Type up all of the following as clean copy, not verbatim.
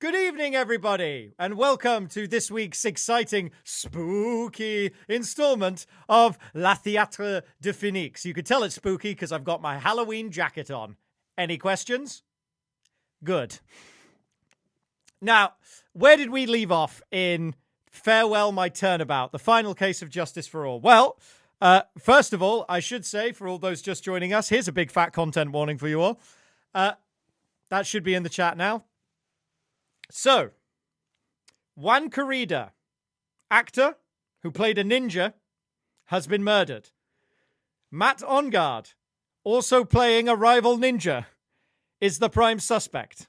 Good evening, everybody, and welcome to this week's exciting, spooky installment of La Théâtre de Phénix. You could tell it's spooky because I've got my Halloween jacket on. Any questions? Good. Now, where did we leave off in Farewell, My Turnabout, the final case of justice for all? Well, first of all, I should say, for all those just joining us, here's a big fat content warning for you all. That should be in the chat now. So, Juan Corrida, actor who played a ninja, has been murdered. Matt Ongard, also playing a rival ninja, is the prime suspect.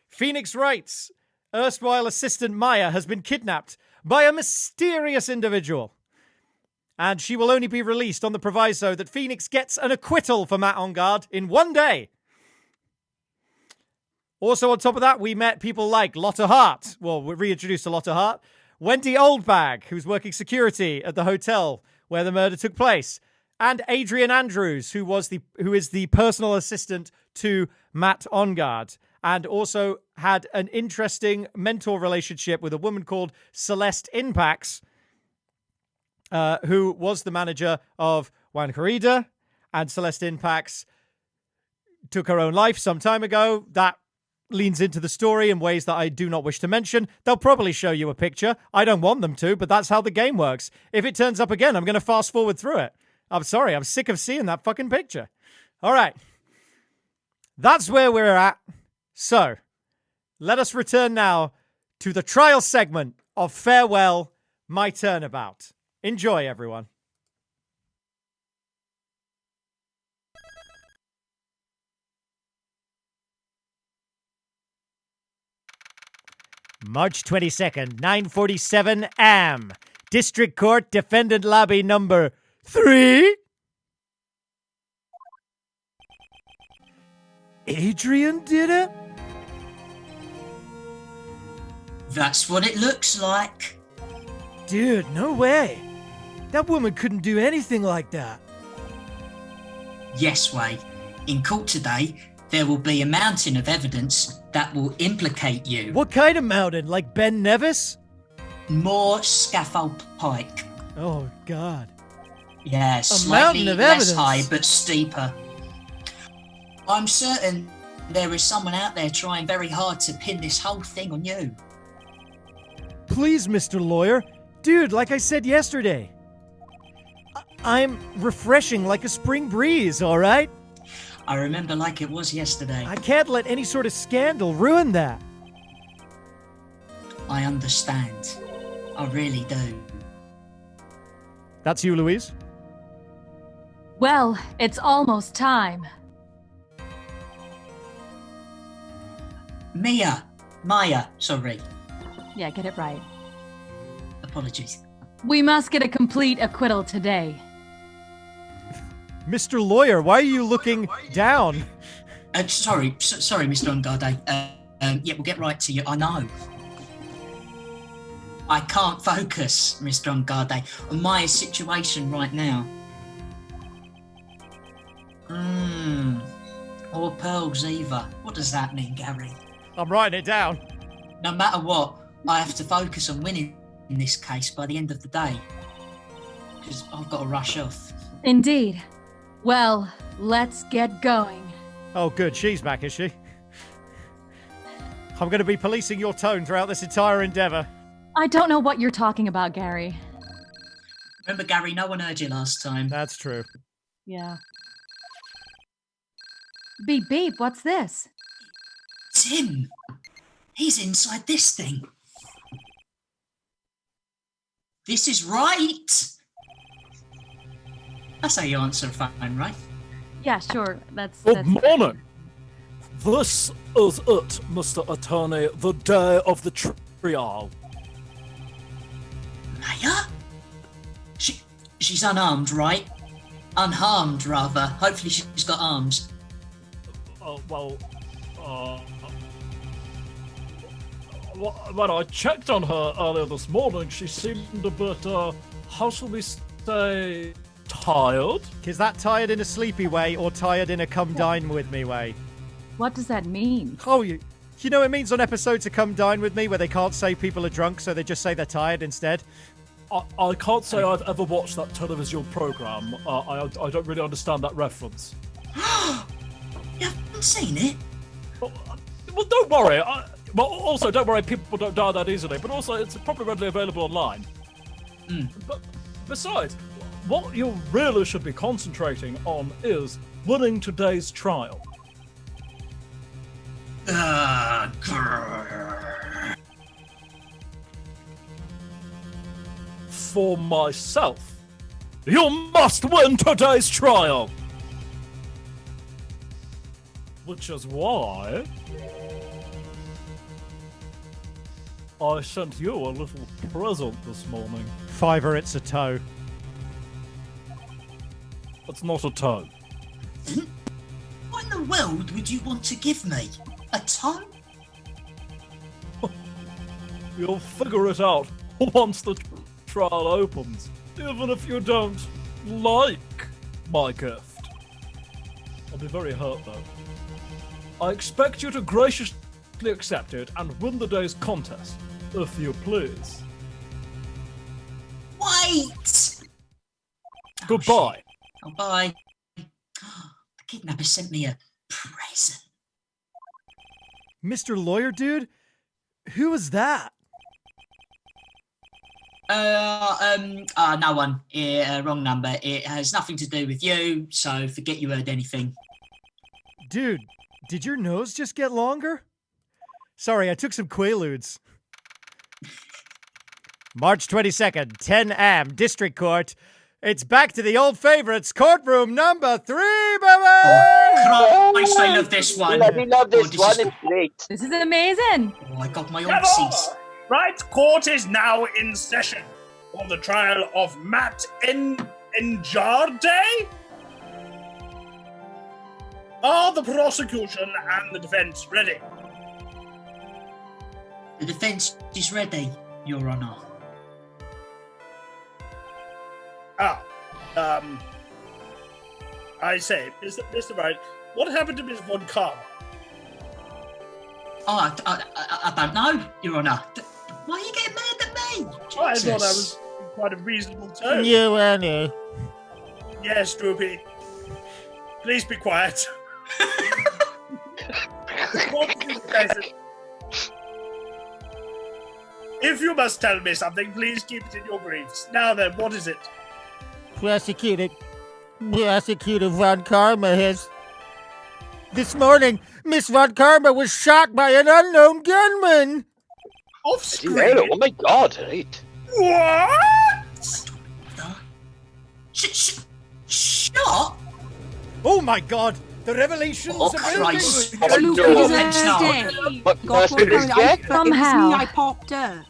Phoenix Wright's erstwhile assistant Maya has been kidnapped by a mysterious individual. And she will only be released on the proviso that Phoenix gets an acquittal for Matt Ongard in one day. Also, on top of that, we met people like Lotta Hart. Well, we reintroduced to Lotta Hart. Wendy Oldbag, who's working security at the hotel where the murder took place. And Adrian Andrews, who is the personal assistant to Matt Ongard. And also had an interesting mentor relationship with a woman called Celeste Inpax, who was the manager of Juan Corrida. And Celeste Inpax took her own life some time ago. That leans into the story in ways that I do not wish to mention. They'll probably show you a picture. I don't want them to, but that's how the game works. If it turns up again, I'm going to fast forward through it. I'm sorry, I'm sick of seeing that fucking picture. All right. That's where we're at. So, let us return now to the trial segment of Farewell, My Turnabout. Enjoy, everyone. March 22nd, 9:47 AM. District Court, Defendant Lobby number 3. Adrian did it? That's what it looks like. Dude, no way. That woman couldn't do anything like that. Yes, Way. In court today, there will be a mountain of evidence that will implicate you. What kind of mountain? Like Ben Nevis? More scaffold pike. Oh, God. Yeah, slightly less high, but steeper. I'm certain there is someone out there trying very hard to pin this whole thing on you. Please, Mr. Lawyer. Dude, like I said yesterday, I'm refreshing like a spring breeze, all right? I remember like it was yesterday. I can't let any sort of scandal ruin that. I understand. I really do. That's you, Louise? Well, it's almost time. Maya, sorry. Yeah, get it right. Apologies. We must get a complete acquittal today. Mr. Lawyer, why are you looking down? Sorry, Mr. Ongard. Yeah, we'll get right to you. I know. I can't focus, Mr. Ongard, on my situation right now. Or pearls either. What does that mean, Gary? I'm writing it down. No matter what, I have to focus on winning in this case by the end of the day. Because I've got to rush off. Indeed. Well, let's get going. Oh, good. She's back, is she? I'm going to be policing your tone throughout this entire endeavor. I don't know what you're talking about, Gary. Remember, Gary, no one heard you last time. That's true. Yeah. Beep, beep, what's this? Tim! He's inside this thing. This is right! That's how you answer a phone, right? Yeah, sure. That's Good morning. This is it, Mr. Attorney, the day of the trial. Maya? She's unarmed, right? Unharmed, rather. Hopefully she's got arms. When I checked on her earlier this morning, she seemed a bit, how shall we say, tired? Is that tired in a sleepy way or tired in a come dine with me way? What does that mean? Oh, you You know, it means on episode to come dine with me where they can't say people are drunk, so they just say they're tired instead. I can't say I've ever watched that television program. I don't really understand that reference. You haven't seen it? Well, don't worry. Also, don't worry, people don't die that easily, but also it's probably readily available online. But besides, what you really should be concentrating on is winning today's trial. For myself, you must win today's trial! Which is why I sent you a little present this morning. Fiver, it's a toe. It's not a toe. What in the world would you want to give me? A toe? You'll figure it out once the trial opens, even if you don't like my gift. I'll be very hurt though. I expect you to graciously accept it and win the day's contest, if you please. Wait! Goodbye. Oh, bye. The kidnapper sent me a present. Mr. Lawyer Dude? Who was that? No one. Wrong number. It has nothing to do with you, so forget you heard anything. Dude, did your nose just get longer? Sorry, I took some Quaaludes. March 22nd, 10 a.m., District Court. It's back to the old favorites, courtroom number 3, baby! Oh, Christ, I love this one. We love this one, it's great. This is amazing. Oh, I got my Bravo! Aussies. Right, court is now in session for the trial of Matt Njarde. Are the prosecution and the defense ready? The defense is ready, Your Honor. I say, Mr. Wright, what happened to Miss Von Karma? Oh, I don't know, Your Honor. Why are you getting mad at me? Oh, I thought I Jesus. was in quite a reasonable tone. You and you. Yes, Droopy. Please be quiet. If you must tell me something, please keep it in your briefs. Now then, what is it? Prosecutor Von Karma has... This morning, Miss Von Karma was shot by an unknown gunman. Off screen? Oh my god, right. What? Shot? Oh my god, the revelations Oh, of Christ. everything. Oh, Luke no. deserves No. day. What God, person is that? It was Somehow. me, I popped her.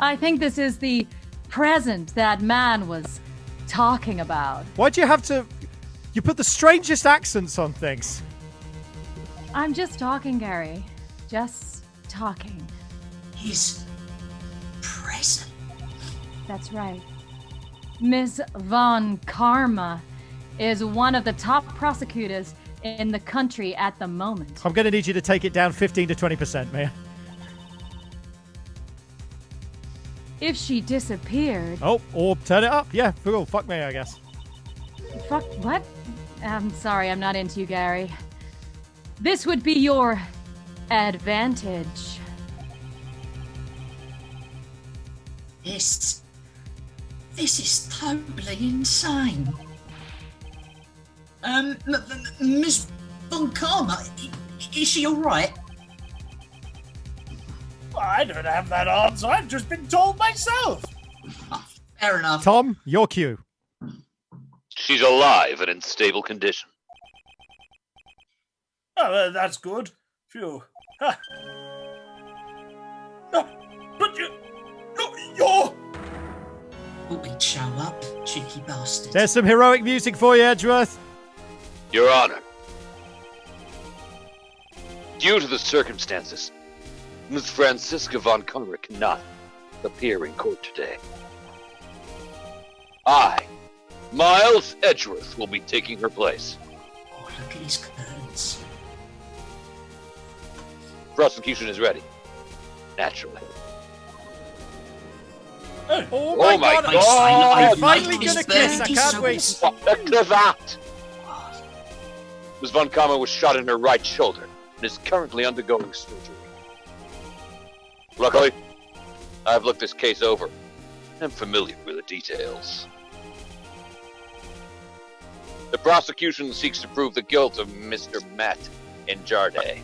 I think this is the present that man was talking about. Why'd you have to... You put the strangest accents on things. I'm just talking, Gary. Just talking. His present. That's right. Miss Von Karma is one of the top prosecutors in the country at the moment. I'm going to need you to take it down 15 to 20%, Mia. If she disappeared... Oh, or turn it up. Yeah, cool. Fuck me, I guess. Fuck, what? I'm sorry, I'm not into you, Gary. This would be your advantage. This is totally insane. Miss Von Karma, is she alright? I don't have that answer. I've just been told myself. Fair enough. Tom, your cue. She's alive and in stable condition. Oh, that's good. Phew. Huh. No, but you're... Thought he'd show up, cheeky bastard. There's some heroic music for you, Edgeworth. Your Honor, due to the circumstances, Miss Franziska von Karma cannot appear in court today. I, Miles Edgeworth, will be taking her place. Oh, look at his curtains. Prosecution is ready. Naturally. Oh my my god! God. I'm finally His gonna kiss. I birthday can't so wait. What a cravat! Ms. Von Karma was shot in her right shoulder and is currently undergoing surgery. Luckily, I've looked this case over. I'm familiar with the details. The prosecution seeks to prove the guilt of Mr. Matt Enjarde.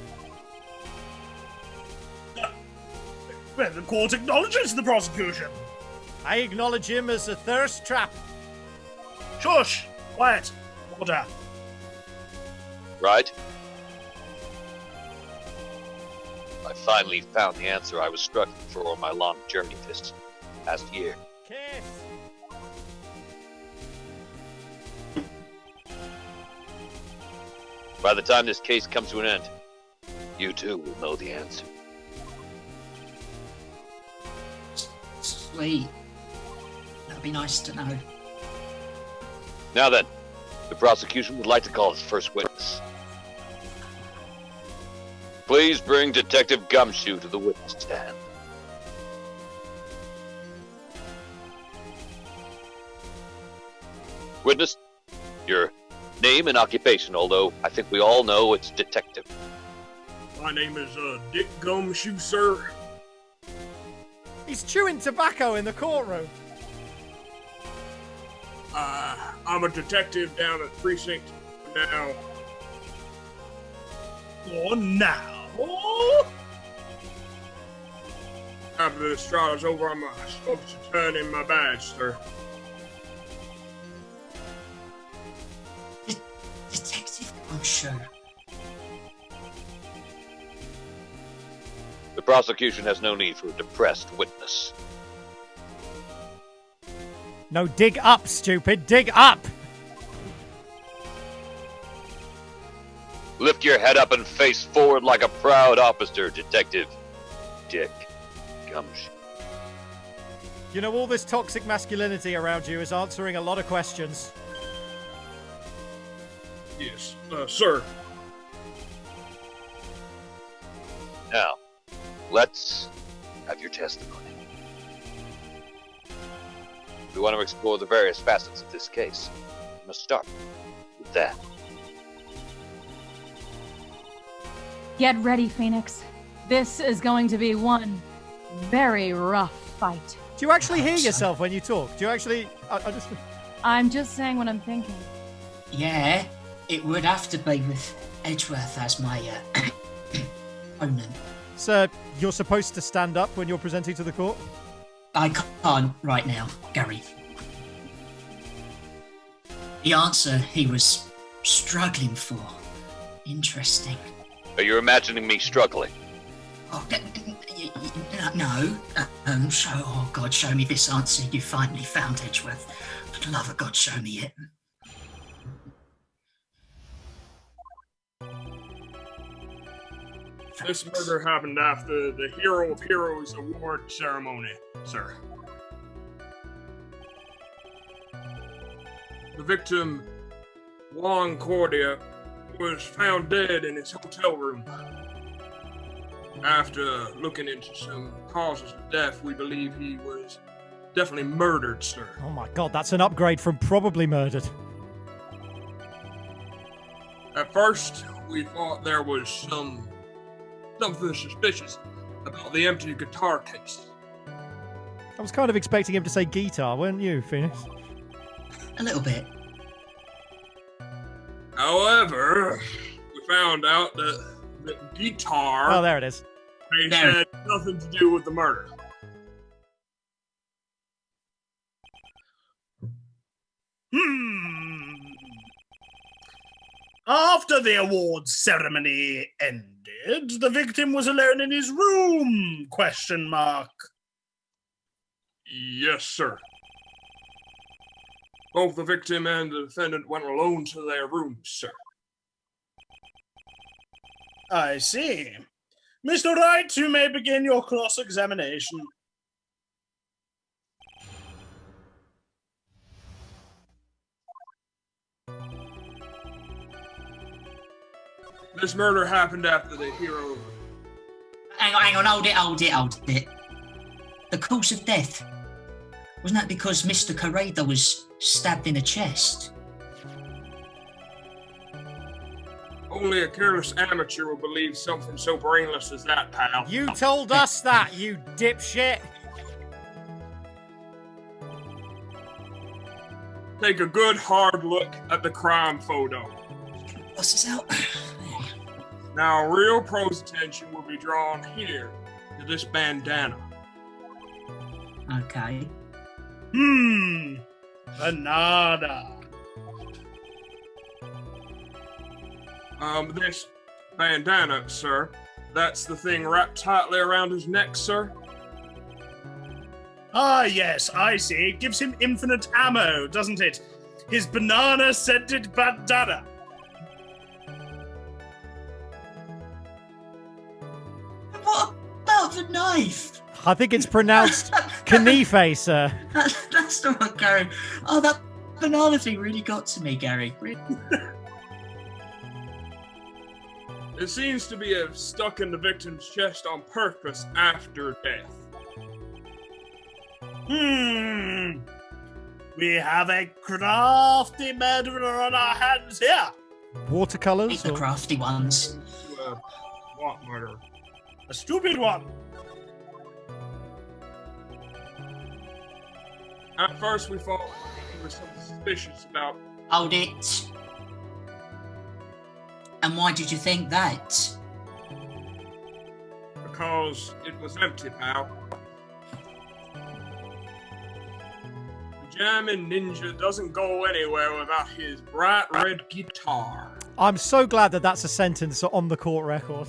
Well, the court acknowledges the prosecution. I acknowledge him as a thirst trap. Shush! Quiet! Order! Right? I finally found the answer I was struggling for on my long journey this past year. Kiss. By the time this case comes to an end, you too will know the answer. Sweet. That'd be nice to know. Now then, the prosecution would like to call its first witness. Please bring Detective Gumshoe to the witness stand. Witness, your name and occupation, although I think we all know it's detective. My name is Dick Gumshoe, sir. He's chewing tobacco in the courtroom. I'm a detective down at precinct now. For now. After this trial is over, I'm supposed to turn in my badge, sir. Detective Gumshoe. The prosecution has no need for a depressed witness. No, dig up, stupid. Dig up. Lift your head up and face forward like a proud officer, Detective Dick Gumshoe. You know, all this toxic masculinity around you is answering a lot of questions. Yes, sir. Now, let's have your testimony. We want to explore the various facets of this case. We must start with that. Get ready, Phoenix. This is going to be one very rough fight. Do you actually hear yourself when you talk? Do you actually... I'm just saying what I'm thinking. Yeah, it would have to be with Edgeworth as my opponent. Sir, you're supposed to stand up when you're presenting to the court? I can't right now, Gary. The answer he was struggling for. Interesting. Are you imagining me struggling? Oh, no. Oh God, show me this answer. You finally found Edgeworth. For the love of God, show me it. This murder happened after the Hero of Heroes award ceremony, sir. The victim, Juan Cordia, was found dead in his hotel room. After looking into some causes of death, we believe he was definitely murdered, sir. Oh my god, that's an upgrade from probably murdered. At first, we thought there was something suspicious about the empty guitar case. I was kind of expecting him to say guitar, weren't you, Phoenix? A little bit. However, we found out that the guitar Oh, there it is. case had nothing to do with the murder. After the awards ceremony ended, the victim was alone in his room? Question mark. Yes, sir. Both the victim and the defendant went alone to their rooms, sir. I see. Mr. Wright, you may begin your cross-examination. This murder happened after the hero. Hang on, hold it. The cause of death. Wasn't that because Mr. Corrado was stabbed in the chest? Only a careless amateur will believe something so brainless as that, pal. You told us that, you dipshit. Take a good hard look at the crime photo. What's this out? Now, real pros attention will be drawn here to this bandana. Okay. Banana. This bandana, sir. That's the thing wrapped tightly around his neck, sir. Ah, yes, I see. It gives him infinite ammo, doesn't it? His banana-scented bandana. What about the knife? I think it's pronounced Knife, sir. That's the one, Gary. Oh, that banana thing really got to me, Gary. It seems to be stuck in the victim's chest on purpose after death. We have a crafty murderer on our hands here. Watercolors? The crafty ones. What murder? A stupid one. At first, we thought he was something suspicious about. Hold it. And why did you think that? Because it was empty, pal. The jamming ninja doesn't go anywhere without his bright red guitar. I'm so glad that that's a sentence on the court record.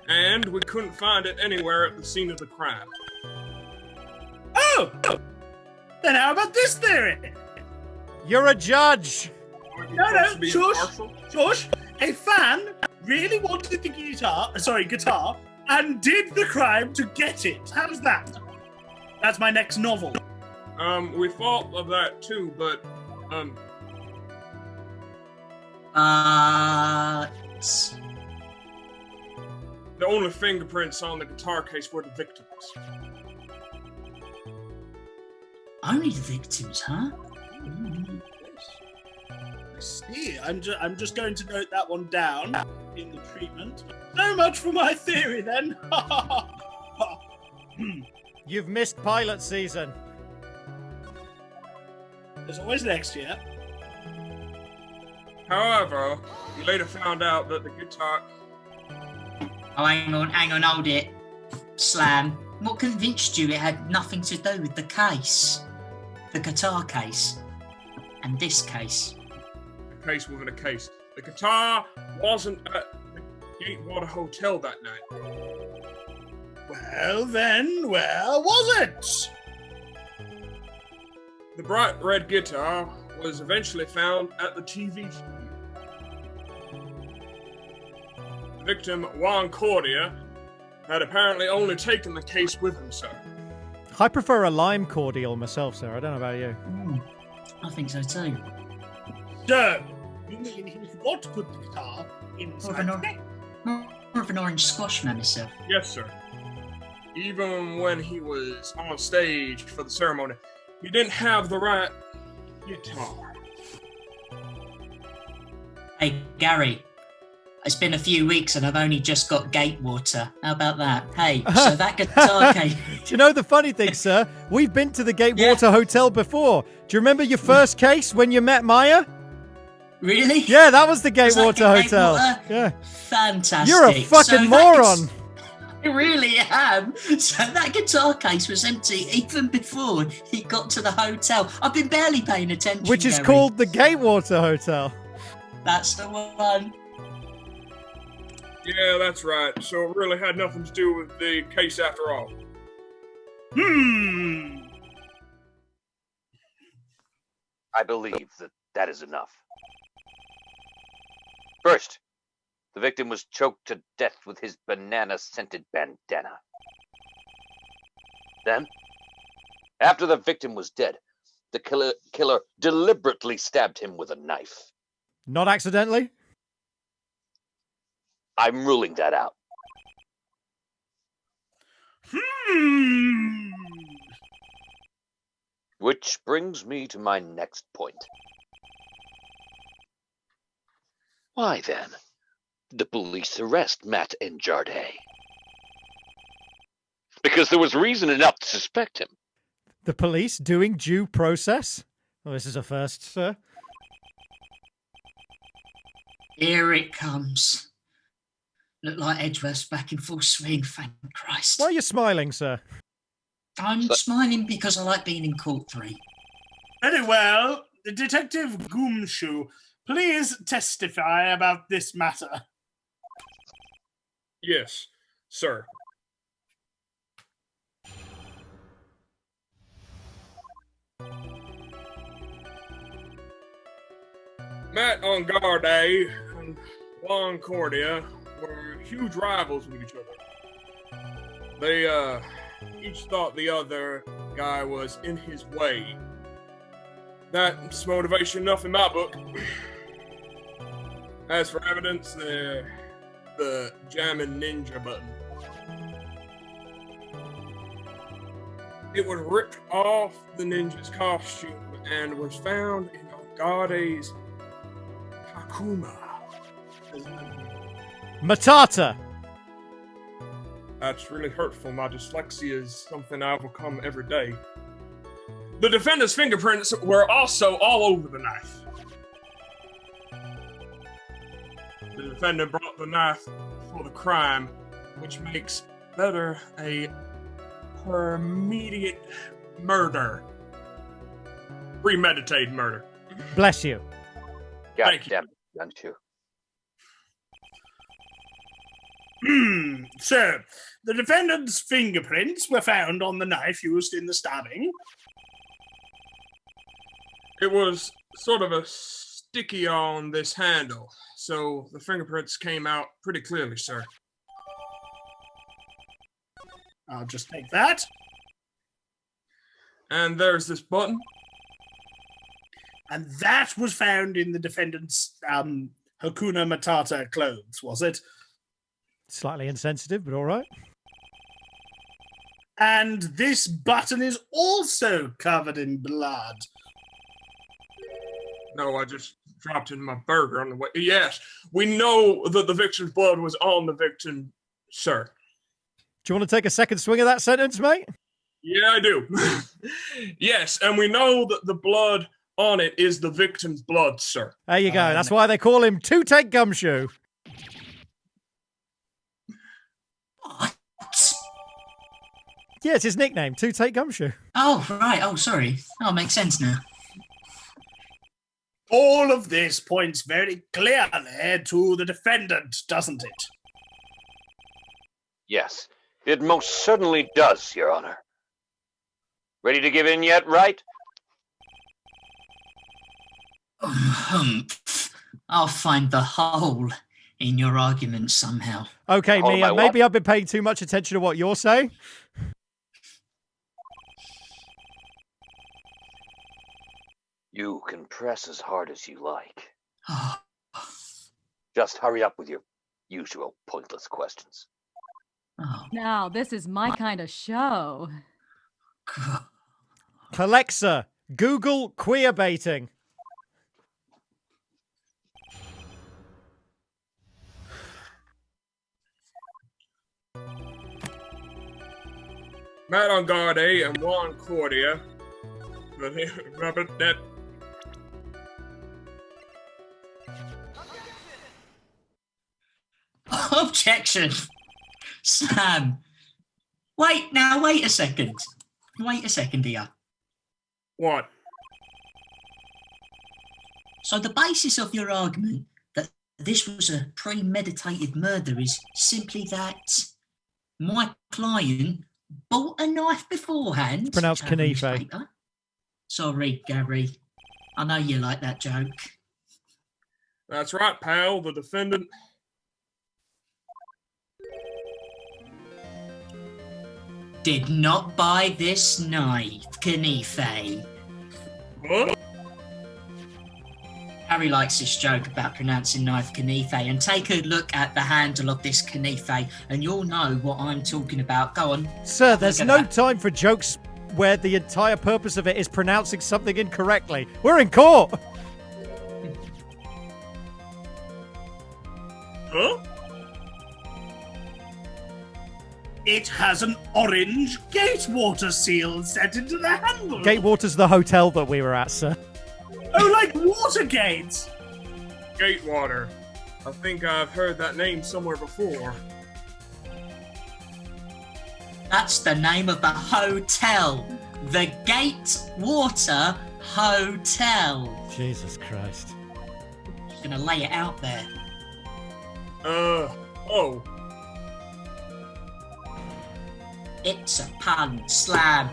And we couldn't find it anywhere at the scene of the crime. Oh! Then how about this theory? You're a judge. No, shush. A fan really wanted the guitar, and did the crime to get it. How's that? That's my next novel. We thought of that too, but, the only fingerprints on the guitar case were the victims. Only the victims, huh? I see. I'm just going to note that one down in the treatment. So much for my theory, then. You've missed pilot season. There's always next year. However, we later found out that the guitar... Oh, hang on, hold it. Slam. What convinced you it had nothing to do with the case? The guitar case. And this case. A case within a case. The guitar wasn't at the Gatewater Hotel that night. Well, then, where was it? The bright red guitar was eventually found at the TV studio. The victim, Juan Cordia, had apparently only taken the case with him, sir. I prefer a lime cordial myself, sir. I don't know about you. I think so too. So, you mean he forgot to put the guitar inside the case? More of an orange squash man myself. Yes, sir. Even when he was on stage for the ceremony, he didn't have the right guitar. Hey, Gary. It's been a few weeks and I've only just got Gatewater. How about that? Hey, so that guitar case... Do you know the funny thing, sir? We've been to the Gatewater Hotel before. Do you remember your first case when you met Maya? Really? Yeah, that was the Gatewater Hotel. Yeah. Fantastic. You're a fucking moron. I really am. So that guitar case was empty even before he got to the hotel. I've been barely paying attention. Which is Gary. called the Gatewater Hotel. That's the one. Yeah, that's right. So it really had nothing to do with the case after all. I believe that is enough. First, the victim was choked to death with his banana-scented bandana. Then, after the victim was dead, the killer deliberately stabbed him with a knife. Not accidentally? I'm ruling that out. Which brings me to my next point. Why then did the police arrest Matt and Jardé? Because there was reason enough to suspect him. The police doing due process? Well, this is a first, sir. Here it comes. Look like Edgeworth's back in full swing, thank Christ. Why are you smiling, sir? I'm smiling because I like being in court 3. Very well. Detective Goomshoe, please testify about this matter. Yes, sir. Matt Ongarde and Juan Cordia were huge rivals with each other. They each thought the other guy was in his way. That's motivation enough in my book. As for evidence, the jamming ninja button. It was ripped off the ninja's costume and was found in Ongarde's Hakuma. Matata! That's really hurtful. My dyslexia is something I overcome every day. The defendant's fingerprints were also all over the knife. The defendant brought the knife for the crime, which makes better a premeditated murder. Premeditated murder. Bless you. God Thank you. damn it, don't you? So, the defendant's fingerprints were found on the knife used in the stabbing. It was sort of a sticky on this handle, so the fingerprints came out pretty clearly, sir. I'll just take that. And there's this button. And that was found in the defendant's Hakuna Matata clothes, was it? Slightly insensitive, but all right. And this button is also covered in blood. No, I just dropped in my burger on the way. Yes, we know that the victim's blood was on the victim, sir. Do you want to take a second swing of that sentence, mate? Yeah, I do. Yes, and we know that the blood on it is the victim's blood, sir. There you go. That's why they call him Two-Take Gumshoe. What? Yeah, it's his nickname, Two-Take Gumshoe. Oh, right. Oh, sorry. Oh, makes sense now. All of this points very clearly to the defendant, doesn't it? Yes, it most certainly does, Your Honor. Ready to give in yet, Wright? I'll find the hole in your argument somehow. Okay, Hold Mia, my maybe I've been paying too much attention to what you're saying. You can press as hard as you like. Oh, Just hurry up with your usual pointless questions. oh, Now, this is my kind of show. God. Alexa, Google queer baiting. Matt Ongarde and Juan Cordia. Robert, that. Objection! Sam! Wait a second. Wait a second here. What? So the basis of your argument that this was a premeditated murder is simply that my client bought a knife beforehand. Pronounced Travel Kanife. newspaper. Sorry, Gary. I know you like that joke. That's right, pal. The defendant. Did not buy this knife, Kanife. What? Harry likes this joke about pronouncing knife Knife, and take a look at the handle of this Knife, and you'll know what I'm talking about. Go on. Sir, there's Look at no that. time for jokes where the entire purpose of it is pronouncing something incorrectly. We're in court. Huh? It has an orange Gatewater seal set into the handle. Gatewater's the hotel that we were at, sir. Oh, like Watergate. Gatewater. I think I've heard that name somewhere before. That's the name of the hotel. The Gatewater Hotel. Jesus Christ. Just gonna lay it out there. Oh. It's a pun, Slam.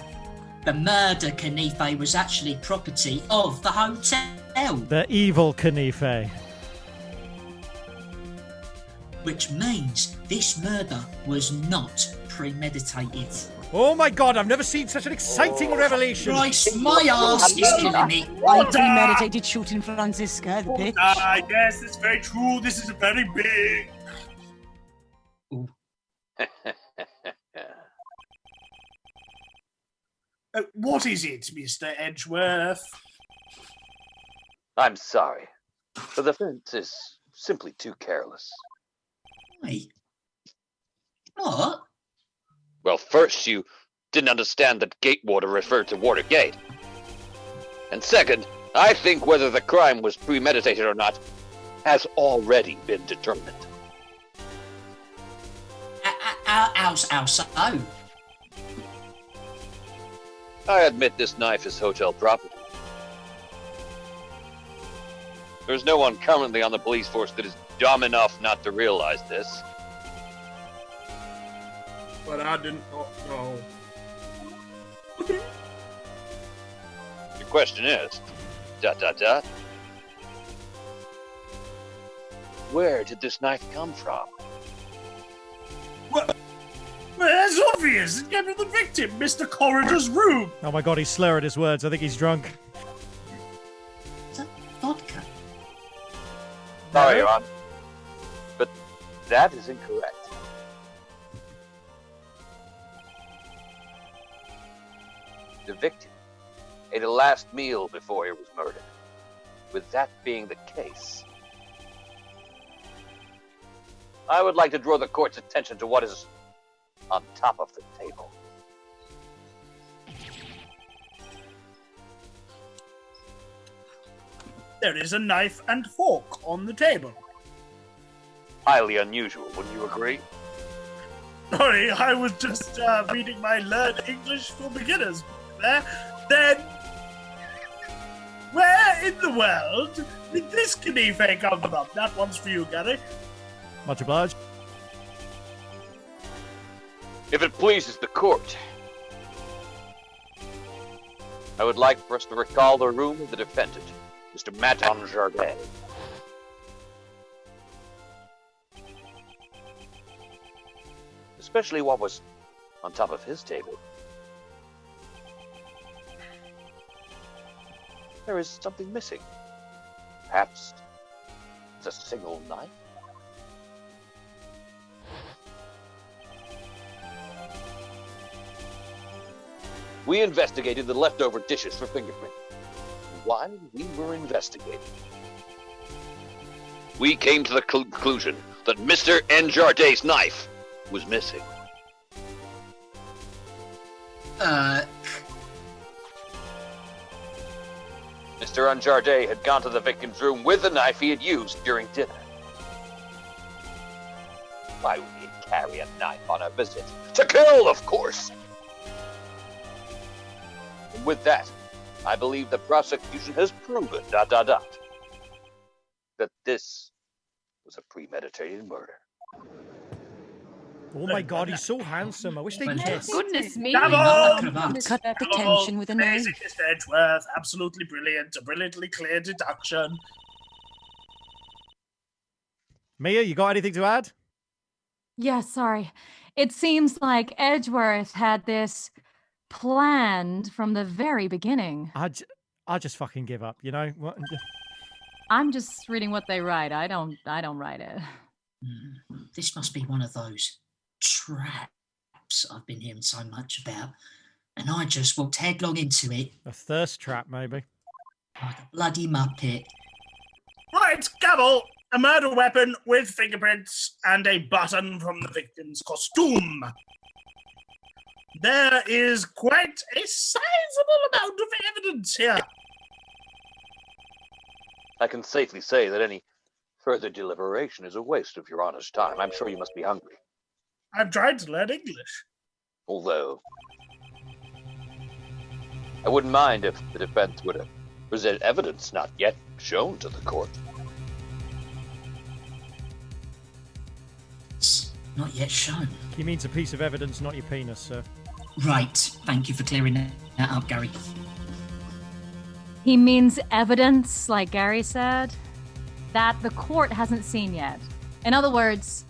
The murder Knife was actually property of the hotel, The evil Knife. which means this murder was not premeditated. Oh my god, I've never seen such an exciting revelation. Christ, my arse is killing me. I premeditated shooting Franziska, the bitch. Yes, that's very true. This is very big. What is it, Mr. Edgeworth? I'm sorry. The defense is simply too careless. Wait. What? Well, first, you didn't understand that Gatewater referred to Watergate. And second, I think whether the crime was premeditated or not has already been determined. How so? I admit this knife is hotel property. There's no one currently on the police force that is dumb enough not to realize this. But I didn't know. The question is, ... Where did this knife come from? Well, that's obvious. It came from the victim, Mr. Corridor's room. Oh my god, he's slurring his words. I think he's drunk. Is that vodka? Sorry, Your Honor, but that is incorrect. The victim ate a last meal before he was murdered. With that being the case, I would like to draw the court's attention to what is on top of the table. There is a knife and fork on the table. Highly unusual, wouldn't you agree? Sorry, I was just reading my Learn English for Beginners book there. Then, where in the world did this Knife come from? That one's for you, Gary. Much obliged. If it pleases the court, I would like for us to recall the room of the defendant, Mr. Maton Jardin. Especially what was on top of his table. There is something missing. Perhaps it's a single knife? We investigated the leftover dishes for fingerprint. While we were investigating, we came to the conclusion that Mr. Enjardin's knife was missing. Mr. Enjardin had gone to the victim's room with the knife he had used during dinner. Why would he carry a knife on a visit? To kill, of course! And with that, I believe the prosecution has proven ... that this was a premeditated murder. Oh my god, he's so handsome. I wish they'd kiss. Goodness me. Cut the tension with a knife. Amazing, Mr. Edgeworth. Absolutely brilliant. A brilliantly clear deduction. Mia, you got anything to add? Yeah, sorry. It seems like Edgeworth had this planned from the very beginning. I just fucking give up, you know? What? I'm just reading what they write. I don't write it. This must be one of those traps I've been hearing so much about. And I just walked headlong into it. A thirst trap, maybe. Like a bloody muppet. Right, gavel. A murder weapon with fingerprints and a button from the victim's costume. There is quite a sizable amount of evidence here. I can safely say that any further deliberation is a waste of your honor's time. I'm sure you must be hungry. I'm trying to learn English. Although, I wouldn't mind if the defense were to present evidence not yet shown to the court. It's not yet shown. He means a piece of evidence, not your penis, sir. Right. Thank you for clearing that up, Gary. He means evidence, like Gary said, that the court hasn't seen yet. In other words,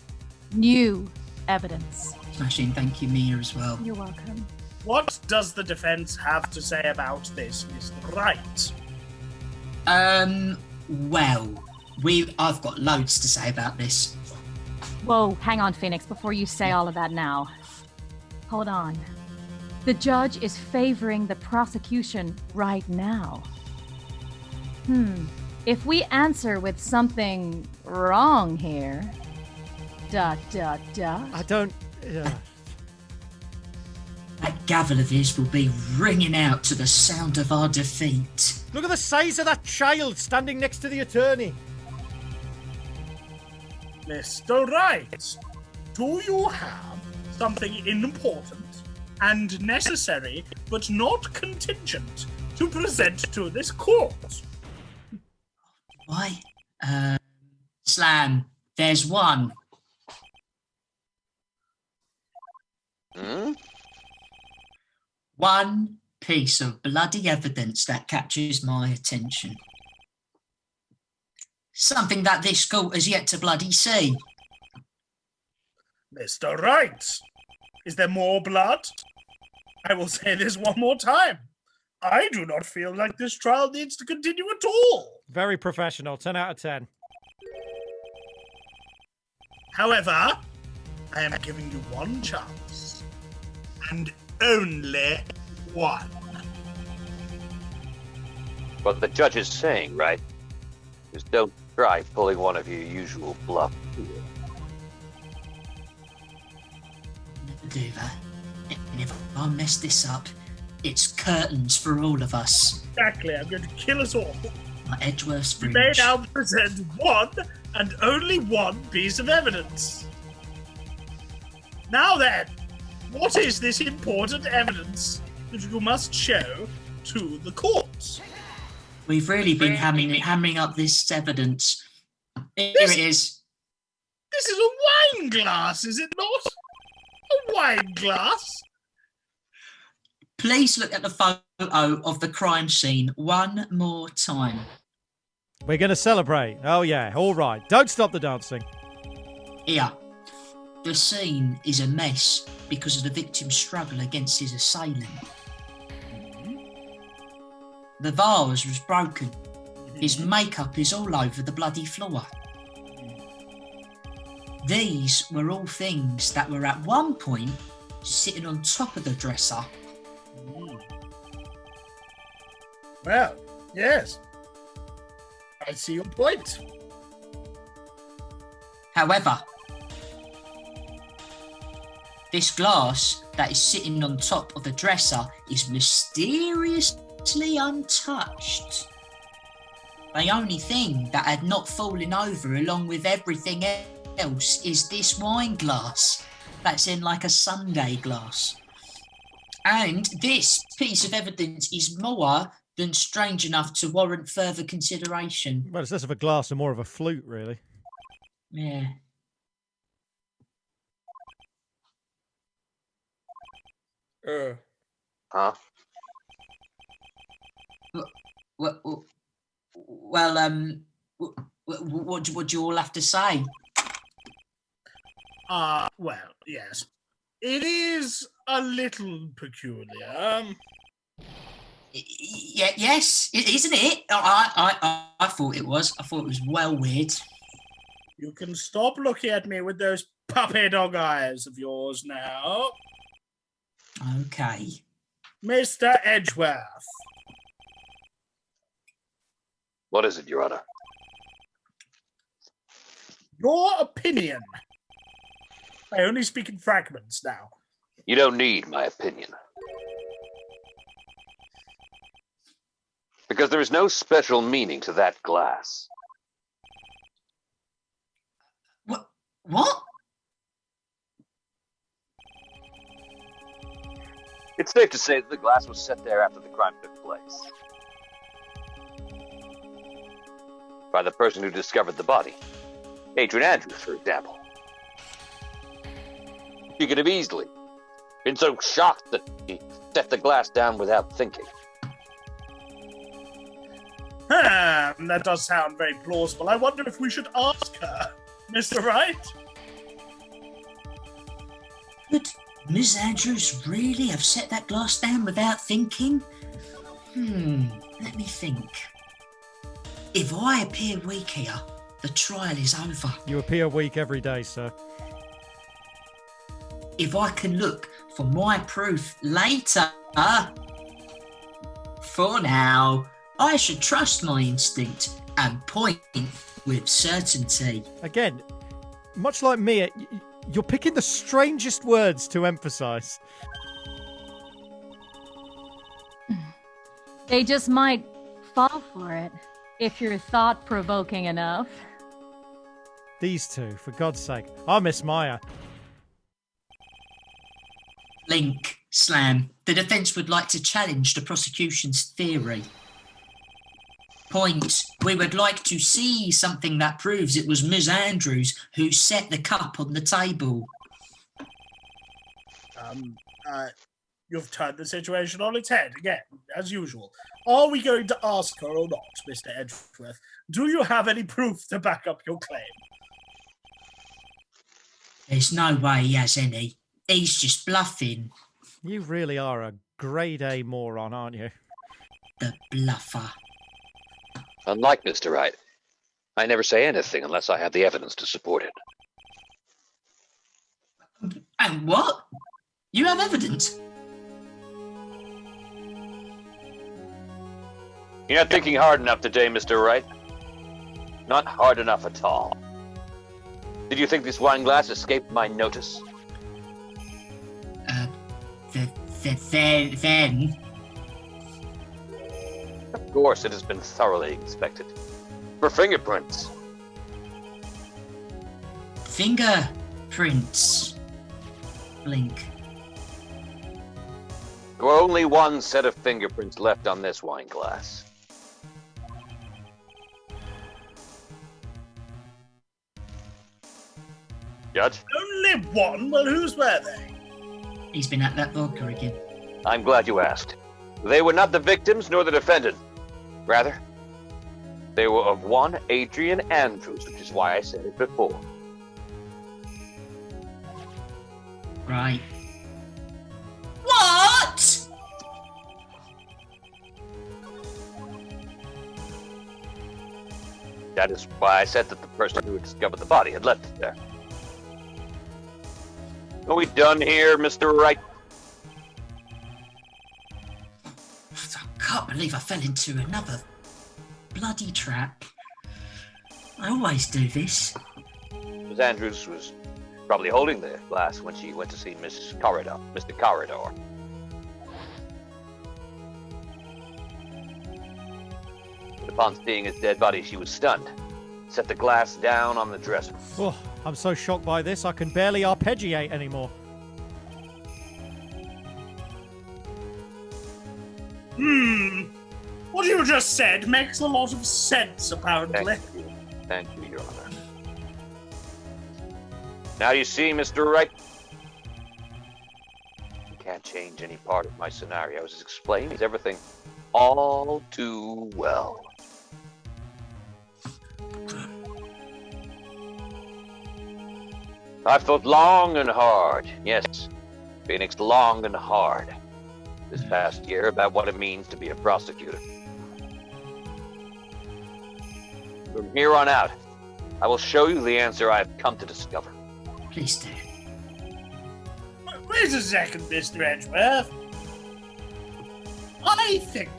new evidence. Smashing. Thank you, Mia, as well. You're welcome. What does the defense have to say about this, Mr. Wright? Well, I've got loads to say about this. Whoa, hang on, Phoenix, before you say all of that now. Hold on. The judge is favoring the prosecution right now. If we answer with something wrong here... I don't... That gavel of his will be ringing out to the sound of our defeat. Look at the size of that child standing next to the attorney. Mr. Wright, do you have something important and necessary, but not contingent, to present to this court? Why? Slam, there's one. One piece of bloody evidence that captures my attention. Something that this court has yet to bloody see. Mr. Wright, is there more blood? I will say this one more time. I do not feel like this trial needs to continue at all. Very professional. 10 out of 10. However, I am giving you one chance. And only one. What the judge is saying, right, is don't try pulling one of your usual bluff. Never do that. And if I mess this up, it's curtains for all of us. Exactly, I'm going to kill us all. My Edgeworth's You fringe. may now present one and only one piece of evidence. Now then, what is this important evidence that you must show to the court? We've really been hammering up this evidence. Here it is. This is a wine glass, is it not? A wine glass? Please look at the photo of the crime scene one more time. We're going to celebrate. Oh, yeah. All right. Don't stop the dancing. Here. The scene is a mess because of the victim's struggle against his assailant. The vase was broken. His makeup is all over the bloody floor. These were all things that were at one point sitting on top of the dresser. Well, yes. I see your point. However, this glass that is sitting on top of the dresser is mysteriously untouched. The only thing that had not fallen over along with everything else is this wine glass that's in like a sundae glass. And this piece of evidence is more than strange enough to warrant further consideration. Well, it's less of a glass and more of a flute, really. Yeah. Huh? Well, what do you all have to say? Well, yes. It is a little peculiar. Yes, isn't it? I thought it was. I thought it was well weird. You can stop looking at me with those puppy dog eyes of yours now. Okay. Mr. Edgeworth. What is it, Your Honor? Your opinion. I only speak in fragments now. You don't need my opinion. Because there is no special meaning to that glass. What? It's safe to say that the glass was set there after the crime took place. By the person who discovered the body. Adrian Andrews, for example. He could have easily been so shocked that he set the glass down without thinking. That does sound very plausible. I wonder if we should ask her, Mr. Wright? Could Miss Andrews really have set that glass down without thinking? Let me think. If I appear weak here, the trial is over. You appear weak every day, sir. If I can look for my proof later, for now, I should trust my instinct and point with certainty. Again, much like me, you're picking the strangest words to emphasize. They just might fall for it if you're thought-provoking enough. These two, for God's sake. I miss Maya. Link, Slam, the defence would like to challenge the prosecution's theory. Point, we would like to see something that proves it was Ms. Andrews who set the cup on the table. You've turned the situation on its head again, as usual. Are we going to ask her or not, Mr. Edgeworth? Do you have any proof to back up your claim? There's no way he has any. He's just bluffing. You really are a grade A moron, aren't you? The bluffer. Unlike Mr. Wright, I never say anything unless I have the evidence to support it. And what? You have evidence? You're not thinking hard enough today, Mr. Wright. Not hard enough at all. Did you think this wine glass escaped my notice? Then... Of course, it has been thoroughly inspected. For fingerprints. Fingerprints. Blink. There were only one set of fingerprints left on this wine glass. Judge? Only one? Well, whose were they? He's been at that vodka again. I'm glad you asked. They were not the victims nor the defendant. Rather, they were of one Adrian Andrews, which is why I said it before. Right. What? That is why I said that the person who had discovered the body had left it there. Are we done here, Mr. Wright? I can't believe I fell into another bloody trap. I always do this. Miss Andrews was probably holding the glass when she went to see Mr. Corridor. But upon seeing his dead body, she was stunned. Set the glass down on the dresser. Oh, I'm so shocked by this, I can barely arpeggiate anymore. What you just said makes a lot of sense, apparently. Thank you, Your Honor. Now you see, Mr. Wright? You can't change any part of my scenario. As explains everything all too well. I've thought long and hard. Yes, Phoenix, long and hard. this past year about what it means to be a prosecutor. From here on out, I will show you the answer I have come to discover. Please do. Wait a second, Mr. Edgeworth. I think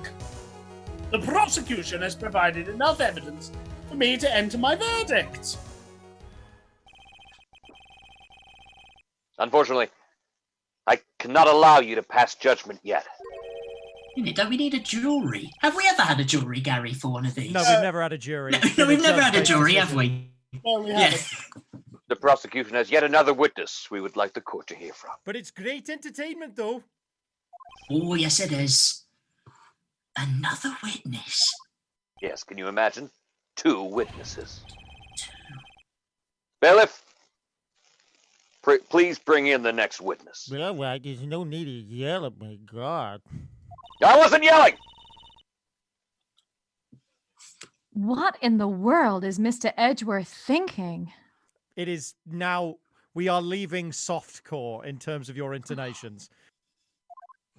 the prosecution has provided enough evidence for me to enter my verdict. Unfortunately, I cannot allow you to pass judgment yet. Don't we need a jury? Have we ever had a jury, Gary, for one of these? No, we've never had a jury. No, we've never had a jury, have we? Well, we Yeah. haven't. The prosecution has yet another witness we would like the court to hear from. But it's great entertainment, though. Oh, yes, it is. Another witness. Yes, can you imagine? 2 witnesses. Bailiff, please bring in the next witness. But all right, there's no need to yell at me, God. I wasn't yelling! What in the world is Mr. Edgeworth thinking? It is now, we are leaving softcore in terms of your intonations.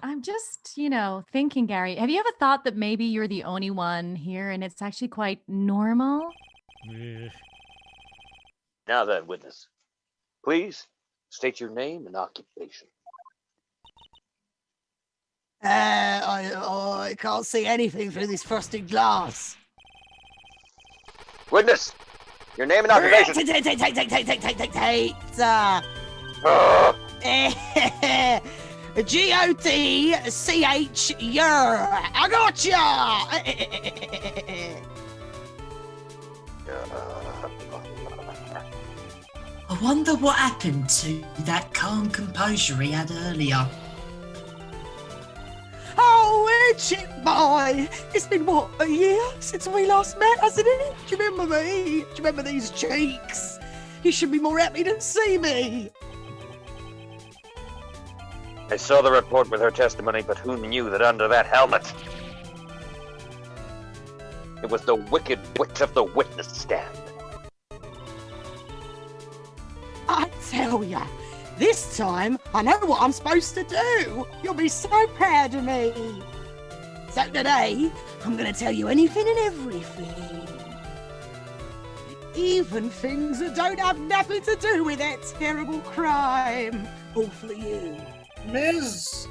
I'm just, thinking, Gary. Have you ever thought that maybe you're the only one here and it's actually quite normal? Now then, witness, please state your name and occupation. I can't see anything through this frosted glass. Witness, your name and occupation. G-O-T-C-H, I gotcha! I wonder what happened to that calm composure he had earlier. Oh, Chip boy! It's been, what, a year since we last met, hasn't it? Do you remember me? Do you remember these cheeks? You should be more happy to see me. I saw the report with her testimony, but who knew that under that helmet it was the wicked witch of the witness stand? I tell ya, this time I know what I'm supposed to do. You'll be so proud of me. So today, I'm gonna tell you anything and everything. Even things that don't have nothing to do with that terrible crime. All for you. Ms.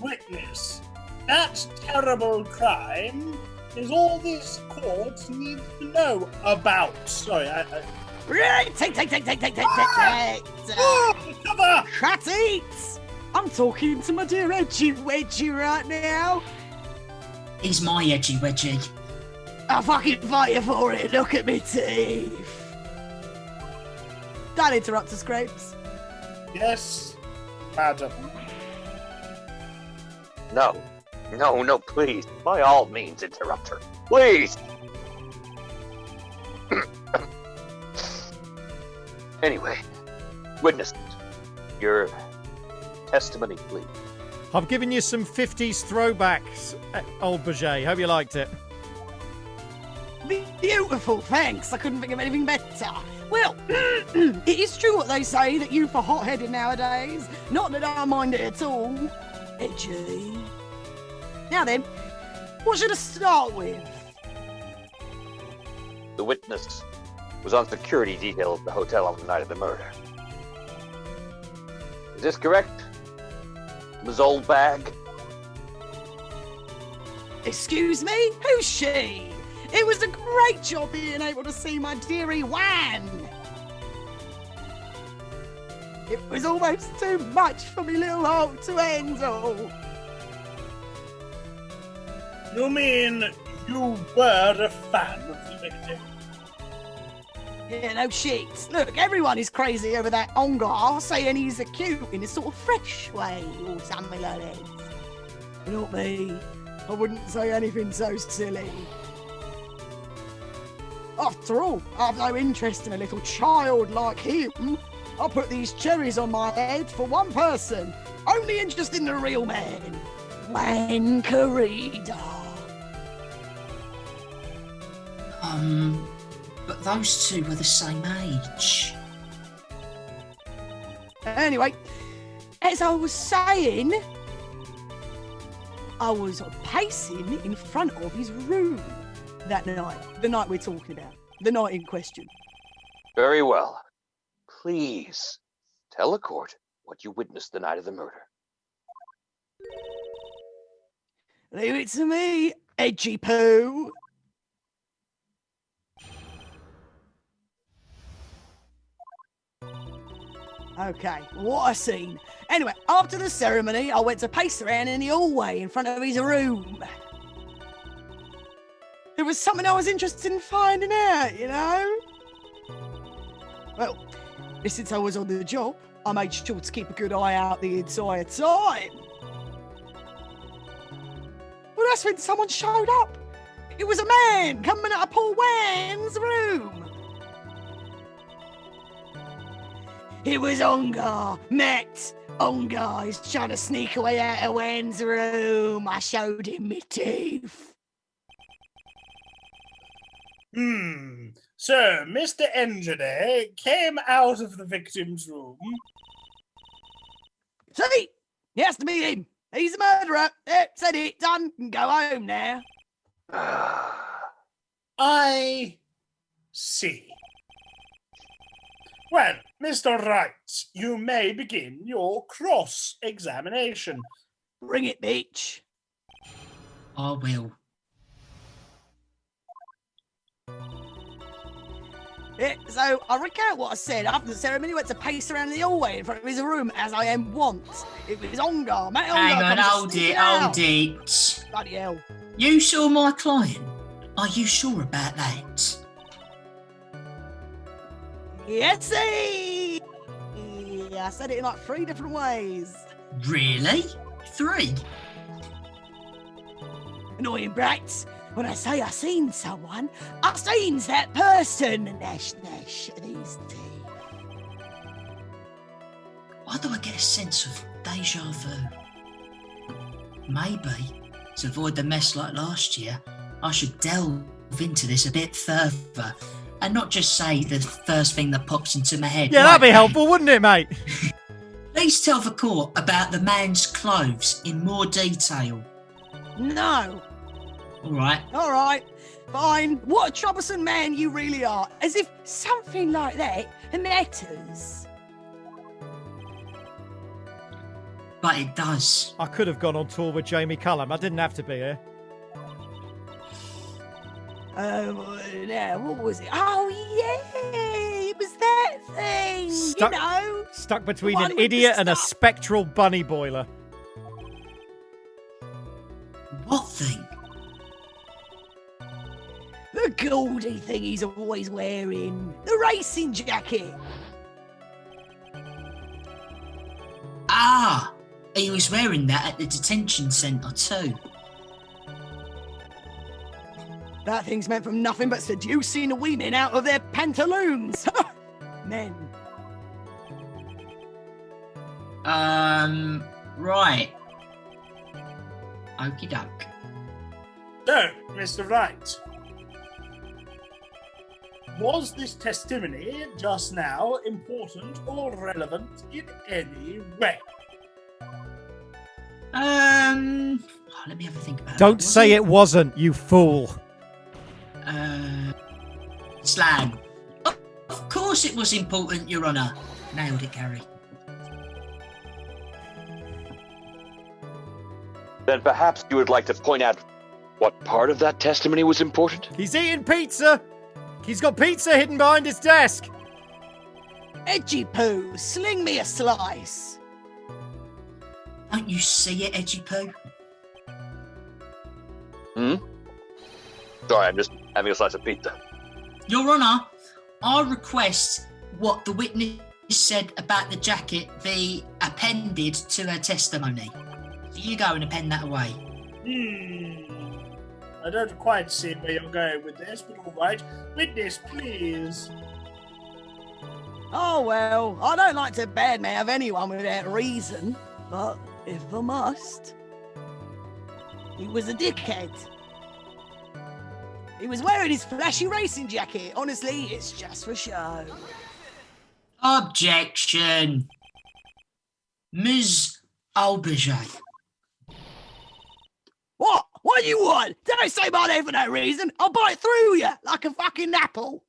Witness, that terrible crime is all this court needs to know about. Sorry, Right, take. Cover! Cut it! I'm talking to my dear Edgy Wedgie right now. He's my edgy wedgie. I'll fucking fight you for it. Look at me teeth. Don't interrupt us, Scrapes. Yes, madam. No, please. By all means, interrupt her. Please! Anyway, witness, your testimony, please. I've given you some 50s throwbacks, old Baget. Hope you liked it. Beautiful, thanks. I couldn't think of anything better. Well, it is true what they say that youth are hot-headed nowadays. Not that I mind it at all. Edgy. Now then, what should I start with? The witness was on security detail at the hotel on the night of the murder. Is this correct, Ms. Oldbag? Excuse me? Who's she? It was a great job being able to see my dearie Wan. It was almost too much for me little heart to handle. You mean you were a fan of the victim? Yeah, no shit. Look, everyone is crazy over that Ongar saying he's a cute in a sort of fresh way or something like that. Not me. I wouldn't say anything so silly. After all, I've no interest in a little child like him. I'll put these cherries on my head for one person. Only interest in the real man. Wan Corrida. But those two were the same age. Anyway, as I was saying, I was pacing in front of his room that night. The night we're talking about. The night in question. Very well. Please tell the court what you witnessed the night of the murder. Leave it to me, Edgy Poo. Okay, what I seen. Anyway, after the ceremony, I went to pace around in the hallway in front of his room. It was something I was interested in finding out, you know? Well, since I was on the job, I made sure to keep a good eye out the entire time. Well, that's when someone showed up. It was a man coming out of Paul Wan's room. It was Ongar, Matt. Ongar is trying to sneak away out of Wan's room. I showed him my teeth. So, Mr. Engineer came out of the victim's room. See? He has to be him. He's a murderer. Said it, done. Can go home now. I see. Well, Mr. Wright, you may begin your cross-examination. Bring it, bitch. I will. Yeah, so I recount what I said. After the ceremony, went to pace around the hallway in front of his room as I am wont. It was Ongar. Matt Ongar. Hang on, comes sneaking out. hold it. Bloody hell. You saw my client. Are you sure about that? Yes, I said it in like 3 different ways. Really? 3? Annoying brats. When I say I seen someone, I seen that person. Nash, these teeth. Why do I get a sense of deja vu? Maybe, to avoid the mess like last year, I should delve into this a bit further and not just say the first thing that pops into my head. Yeah, that'd be helpful, wouldn't it, mate? Please tell the court about the man's clothes in more detail. No. All right, fine. What a troublesome man you really are. As if something like that matters. But it does. I could have gone on tour with Jamie Cullum. I didn't have to be here. Now, what was it? Oh, yeah, it was that thing, Stuck- you know. Stuck between The an one with idiot the and a stuff. spectral bunny boiler. What thing? The gaudy thing he's always wearing. The racing jacket. Ah, he was wearing that at the detention centre too. That thing's meant for nothing but seducing the women out of their pantaloons. Men. Right. Okie doke. So, Mr. Wright, was this testimony just now important or relevant in any way? Let me have a think about it. Don't Was say it wasn't, you fool. Slang. Of course it was important, Your Honour. Nailed it, Gary. Then perhaps you would like to point out what part of that testimony was important? He's eating pizza. He's got pizza hidden behind his desk. Edgy Poo, sling me a slice. Don't you see it, Edgy Poo? Sorry, I'm just having a slice of pizza. Your Honour, I request what the witness said about the jacket be appended to her testimony. You go and append that away. I don't quite see where you're going with this, but all right. Witness, please. Oh, well, I don't like to badmouth anyone without reason, but if I must, he was a dickhead. He was wearing his flashy racing jacket. Honestly, it's just for show. Objection. Ms. Oldbag. What do you want? Don't say my name for no reason. I'll bite through you like a fucking apple.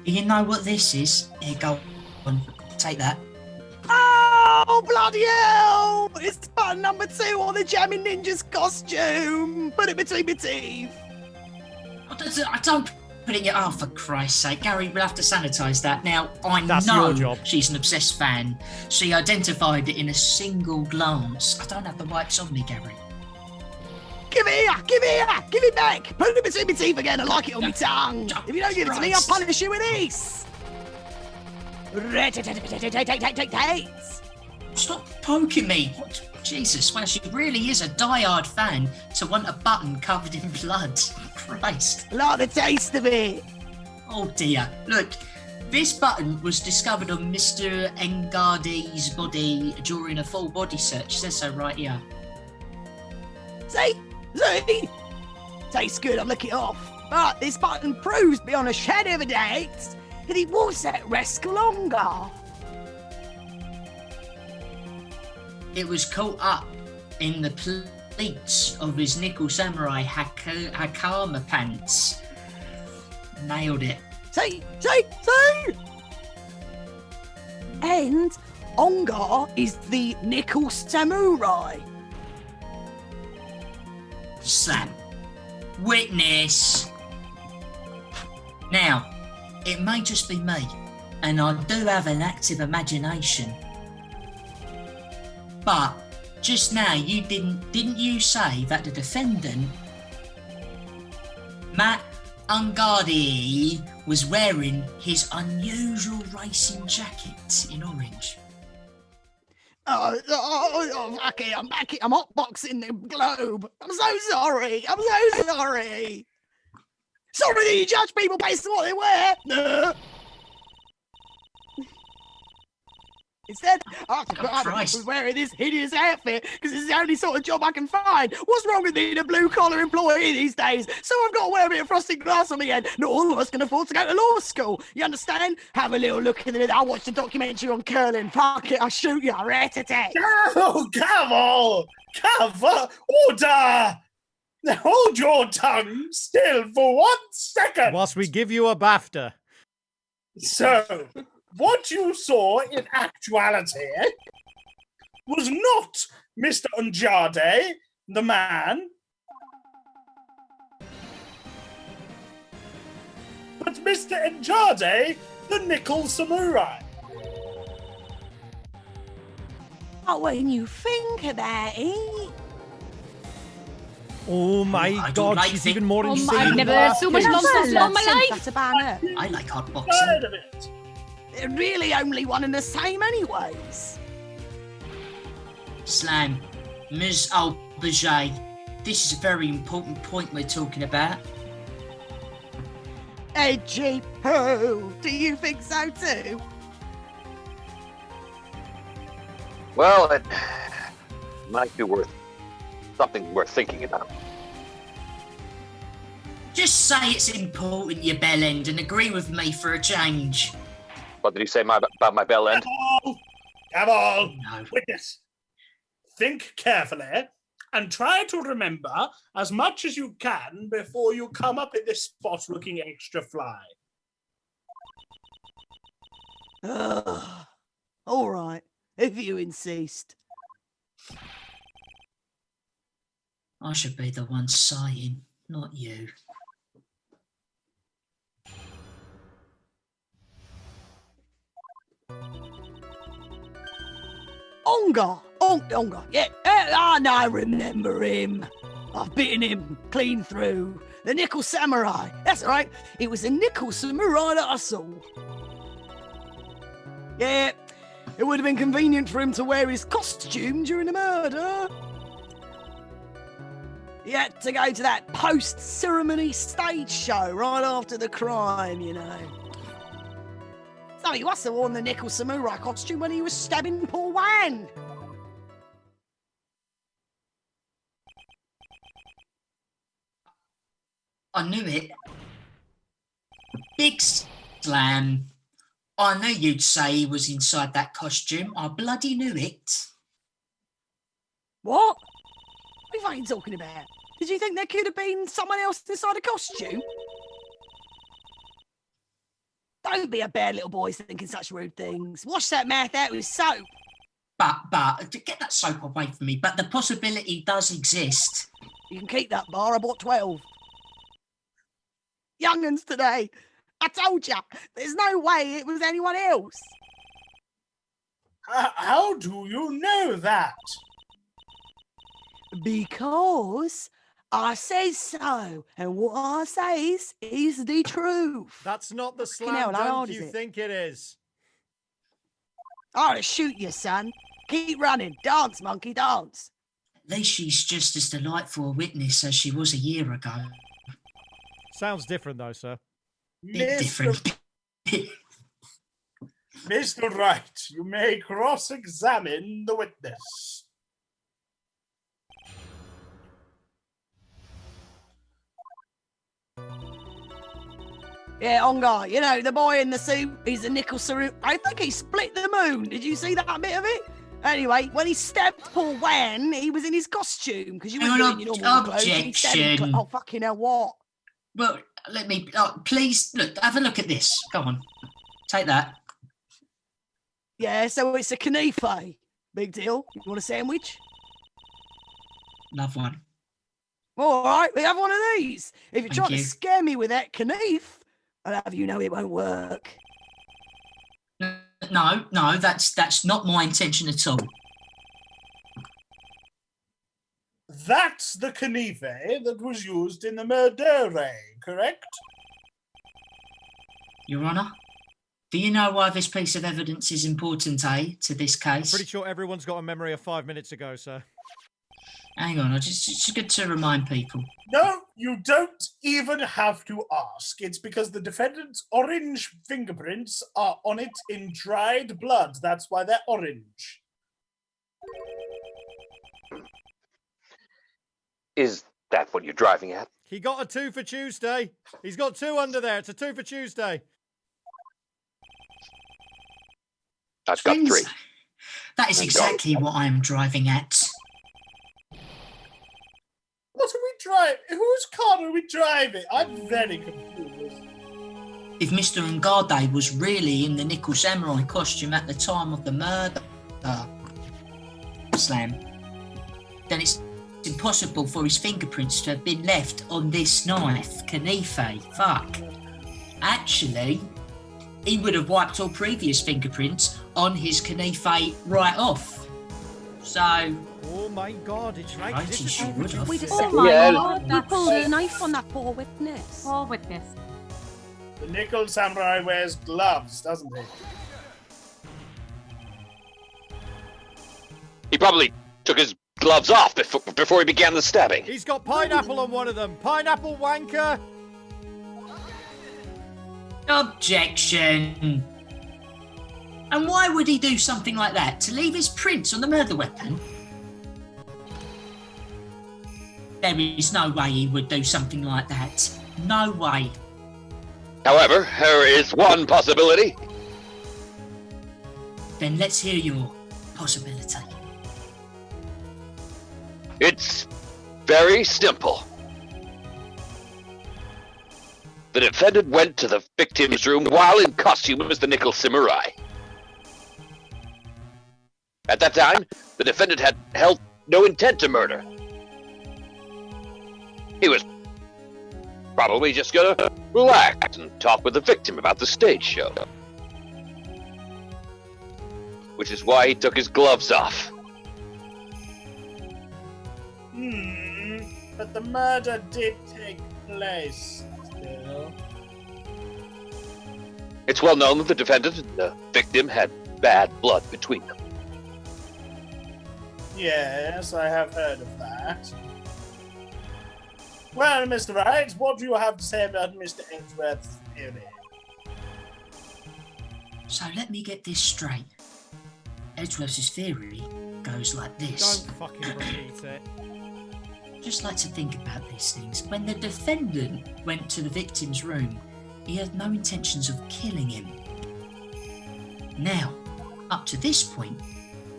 You know what this is? Here, go on. Take that. Oh, bloody hell! It's button number 2 on the Jamming Ninja's costume. Put it between my teeth. I don't put it in your... Oh, for Christ's sake. Gary, we'll have to sanitise that. Now, That's know your job. she's an obsessed fan. She identified it in a single glance. I don't have the wipes on me, Gary. Give it here! Give it here! Give it back! Put it between my teeth again. I like it on my tongue. If you don't give it to me, I'll punish you with this. Stop poking me. What? Jesus, well, she really is a die-hard fan to want a button covered in blood. Christ. I like the taste of it. Oh, dear. Look, this button was discovered on Mr. Engardi's body during a full body search. It says so right here. See? Tastes good, I'll lick it off. But this button proves beyond a shadow of a doubt that he was at rest longer. It was caught up in the pleats of his nickel samurai Hakama pants. Nailed it. See? And Ongar is the nickel samurai. Sam. Witness. Now, it may just be me, and I do have an active imagination. But just now you didn't you say that the defendant, Matt Ungardi, was wearing his unusual racing jacket in orange? Oh, fuck it, I'm back. I'm hotboxing the globe. I'm so sorry. Sorry that you judge people based on what they wear. No. Instead, I was wearing this hideous outfit because it's the only sort of job I can find. What's wrong with being a blue-collar employee these days? So I've got to wear a bit of frosted glass on the end. Not all of us can afford to go to law school. You understand? Have a little look in the middle. I'll watch the documentary on curling. Fuck it, I'll shoot you. Rat-a-tat. Oh, come on! Order! Now hold your tongue still for 1 second. Whilst we give you a BAFTA. So, what you saw in actuality was not Mr. Unjade, the man, but Mr. Unjade, the nickel samurai. Oh, when you think about it. Oh my I don't God, like she's it. even more Oh insane. my, I've never heard so much nonsense in all my life. That's about it. I like Heard hotboxing. of it? They're really only one and the same anyways. Slam, Ms. Oldbag, this is a very important point we're talking about. Edgy poo. Do you think so too? Well, it might be something worth thinking about. Just say it's important, you bellend, and agree with me for a change. What did he say about my bell end? Come on. No. Witness. Think carefully and try to remember as much as you can before you come up in this spot looking extra fly. All right, if you insist. I should be the one sighing, not you. Ongar, yeah, I know, remember him. I've beaten him clean through. The nickel samurai, that's right, it was the nickel samurai that I saw. Yeah, it would have been convenient for him to wear his costume during the murder. He had to go to that post-ceremony stage show right after the crime, you know. So he must have worn the nickel samurai costume when he was stabbing poor Wan. I knew it. Big Slam. I knew you'd say he was inside that costume. I bloody knew it. What? What are you fucking talking about? Did you think there could have been someone else inside a costume? Don't be a bad little boy thinking such rude things. Wash that mouth out with soap. But get that soap away from me. But the possibility does exist. You can keep that bar. I bought 12. Young'uns today. I told you, there's no way it was anyone else. How do you know that? Because I says so, and what I says is the truth. That's not the Fucking hell, slam how dunk hard you is it? think it is. I'll shoot you, son. Keep running. Dance, monkey, dance. At least she's just as delightful a witness as she was a year ago. Sounds different though, sir. Bit different. Mr. Wright, you may cross-examine the witness. Yeah, on guard. You know, the boy in the suit, he's a nickel suit. I think he split the moon. Did you see that bit of it? Anyway, when he stabbed poor Wan, he was in his costume because you were in your normal clothes. and he stabbed him. Objection. Oh, fucking hell, what? Well, let me... please, look, have a look at this. Go on. Take that. Yeah, so it's a knife. Big deal. You want a sandwich? Love one. All right, we have one of these. If you're Thank trying to you. scare me with that knife, I'll have you know it won't work. No, that's not my intention at all. That's the knife that was used in the murder, correct? Your Honour, do you know why this piece of evidence is important, to this case? Pretty sure everyone's got a memory of 5 minutes ago, sir. Hang on, it's good to remind people. No, you don't even have to ask. It's because the defendant's orange fingerprints are on it in dried blood. That's why they're orange. Is that what you're driving at? He got a 2 for Tuesday. He's got 2 under there. It's a 2 for Tuesday. I've got 3. That is exactly what I am driving at. What are we driving? Whose car are we driving? I'm very confused. If Mr. Ngade was really in the Nickel Samurai costume at the time of the murder, Slam, then it's impossible for his fingerprints to have been left on this knife. Kanife. Fuck. Actually, he would have wiped all previous fingerprints on his Kanife right off. So... Oh my God, it's like Right, this he is should would have. Wait a Oh second. my Yeah. God, You that's pulled a safe. knife on that poor witness. Poor witness. The Nickel Samurai wears gloves, doesn't he? He probably took his gloves off before he began the stabbing. He's got pineapple on one of them. Pineapple wanker. Objection. And why would he do something like that? To leave his prints on the murder weapon? There is no way he would do something like that. No way. However, there is one possibility. Then let's hear your possibility. It's very simple. The defendant went to the victim's room while in costume as the Nickel Samurai. At that time, the defendant had held no intent to murder. He was probably just gonna relax and talk with the victim about the stage show. Which is why he took his gloves off. But the murder did take place still. It's well known that the defendant and the victim had bad blood between them. Yes, I have heard of that. Well, Mr. Wright, what do you have to say about Mr. Edgeworth's theory? So let me get this straight. Edgeworth's theory goes like this. Don't fucking repeat it. Just like to think about these things. When the defendant went to the victim's room, he had no intentions of killing him. Now, up to this point,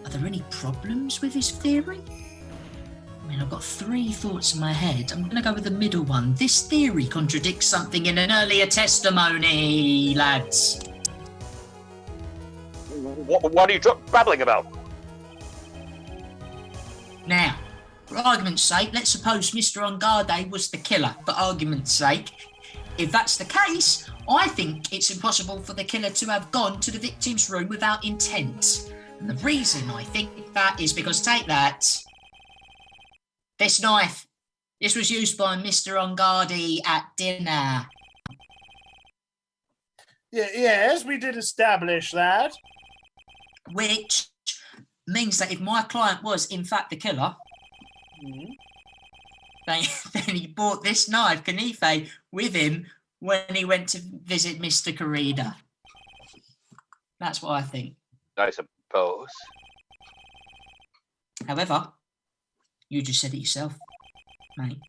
are there any problems with his theory? I mean, I've got three thoughts in my head. I'm going to go with the middle one. This theory contradicts something in an earlier testimony, lads. What are you babbling about? Now, for argument's sake, let's suppose Mr. Ongade was the killer, for argument's sake. If that's the case, I think it's impossible for the killer to have gone to the victim's room without intent. And the reason I think that is because, take that, this knife. This was used by Mr. Ongade at dinner. Yes, we did establish that. Which means that if my client was, in fact, the killer, then he brought this knife, Kanife, with him when he went to visit Mr. Corrida. That's what I think. I suppose. However, you just said it yourself, mate.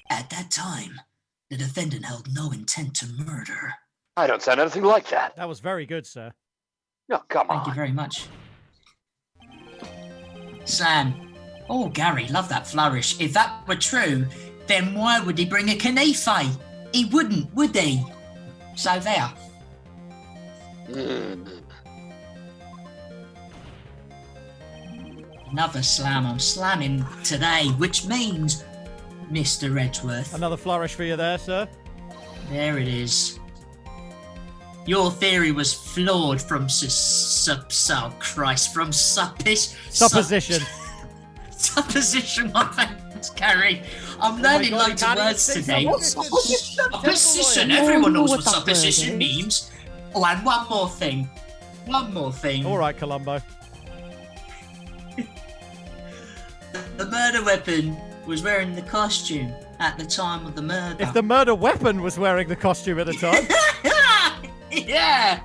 At that time, the defendant held no intent to murder. I don't sound anything like that. That was very good, sir. No, come on. Thank you very much. Sam. Oh, Gary, love that flourish. If that were true, then why would he bring a Kanife? He wouldn't, would he? So there. Another slam. I'm slamming today, which means Mr. Edgeworth. Another flourish for you there, sir. There it is. Your theory was flawed from supposition. Supposition, my thanks, Gary. I'm learning loads of words today. Supposition. Everyone knows what supposition means. Oh, and one more thing. All right, Columbo. The murder weapon was wearing the costume at the time of the murder. If the murder weapon was wearing the costume at the time. Yeah.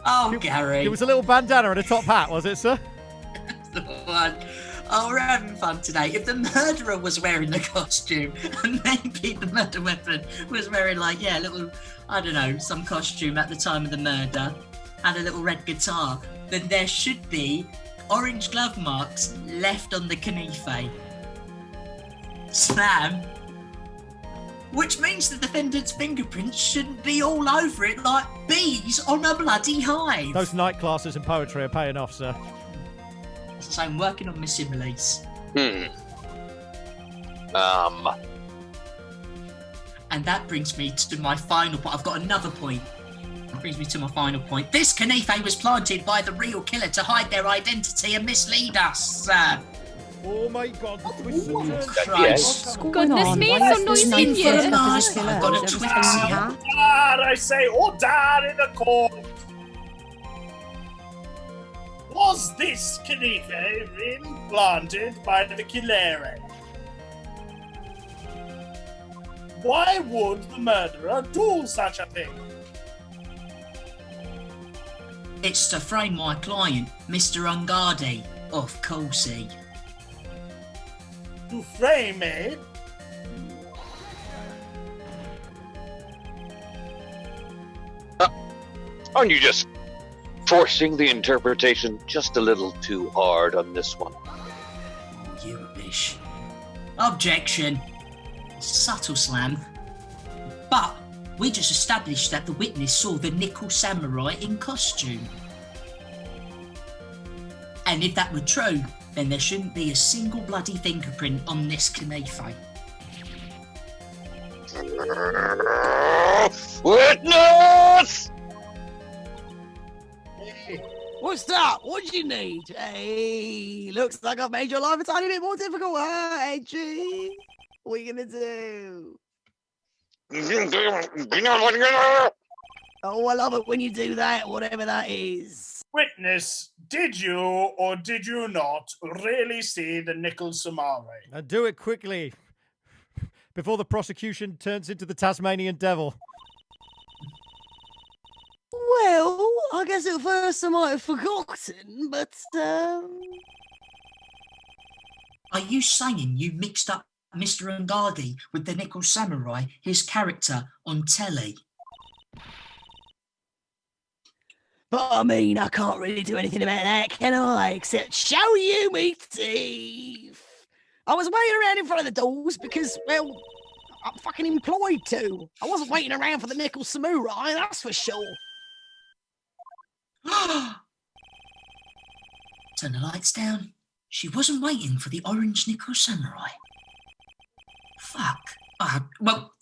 Oh, Gary. It was a little bandana and a top hat, was it, sir? The one. Oh, we're having fun today. If the murderer was wearing the costume, and maybe the murder weapon was wearing, like, a little, I don't know, some costume at the time of the murder, and a little red guitar, then there should be orange glove marks left on the Kanife. Slam. Which means the defendant's fingerprints shouldn't be all over it like bees on a bloody hive. Those night classes in poetry are paying off, sir. So I'm working on my similes. And that brings me to my final point. I've got another point. That brings me to my final point. This Kanife was planted by the real killer to hide their identity and mislead us. Oh my God, the twists and turns. Christ. Goodness me, so noisy in here. I've got a twist here. I say, order in the court. Was this Kanife really planted by the killer? Why would the murderer do such a thing? It's to frame my client, Mr. Ongade, of Colsey. To frame it? aren't you just forcing the interpretation just a little too hard on this one? You bish. Objection. Subtle slam. But we just established that the witness saw the nickel samurai in costume. And if that were true, then there shouldn't be a single bloody fingerprint on this Kanife. Witness! Hey, what's that? What do you need? Hey, looks like I've made your life a tiny bit more difficult, huh? Hey, G? What are you gonna do? Oh, I love it when you do that, whatever that is. Witness, did you or did you not really see the nickel samurai? Do it quickly, before the prosecution turns into the Tasmanian devil. Well, I guess at first I might have forgotten, but, Are you saying you mixed up Mr. Ongade with the nickel samurai, his character on telly? But I mean, I can't really do anything about that, can I? Except show you me teeth. I was waiting around in front of the doors because, well, I'm fucking employed to. I wasn't waiting around for the nickel samurai, that's for sure. Turn the lights down. She wasn't waiting for the orange nickel samurai. Fuck. Well,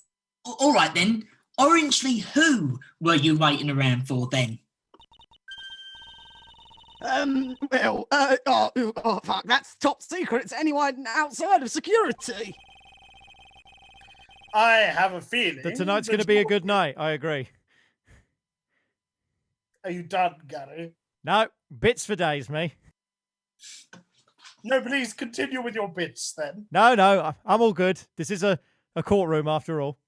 all right then. Orangely, who were you waiting around for then? Fuck, that's top secret to anyone outside of security. I have a feeling That tonight's going to be a good night. I agree. Are you done, Gary? No, bits for days, me. No, please continue with your bits then. No, I'm all good. This is a courtroom after all.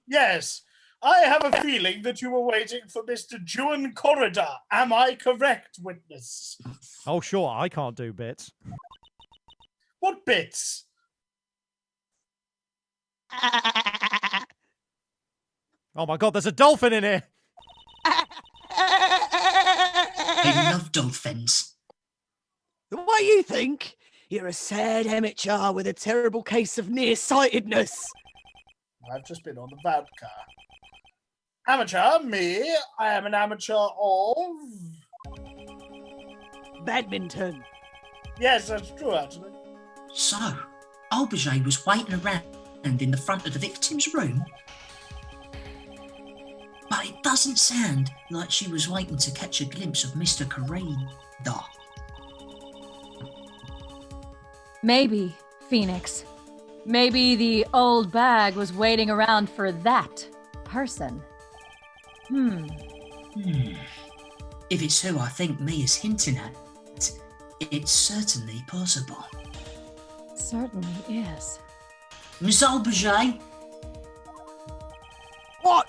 Yes, I have a feeling that you were waiting for Mr. Juan Corridor. Am I correct, witness? Oh, sure, I can't do bits. What bits? Oh my god, there's a dolphin in here! I love dolphins. The way you think, you're a sad amateur with a terrible case of nearsightedness. I've just been on the vodka. Amateur, me. I am an amateur of... Badminton. Yes, that's true, actually. So, Aubergine was waiting around in the front of the victim's room? But it doesn't sound like she was waiting to catch a glimpse of Mr. Corridor. Maybe, Phoenix. Maybe the old bag was waiting around for that person. If it's who I think me is hinting at, it's certainly possible. Certainly is. Miss Aubergine, What?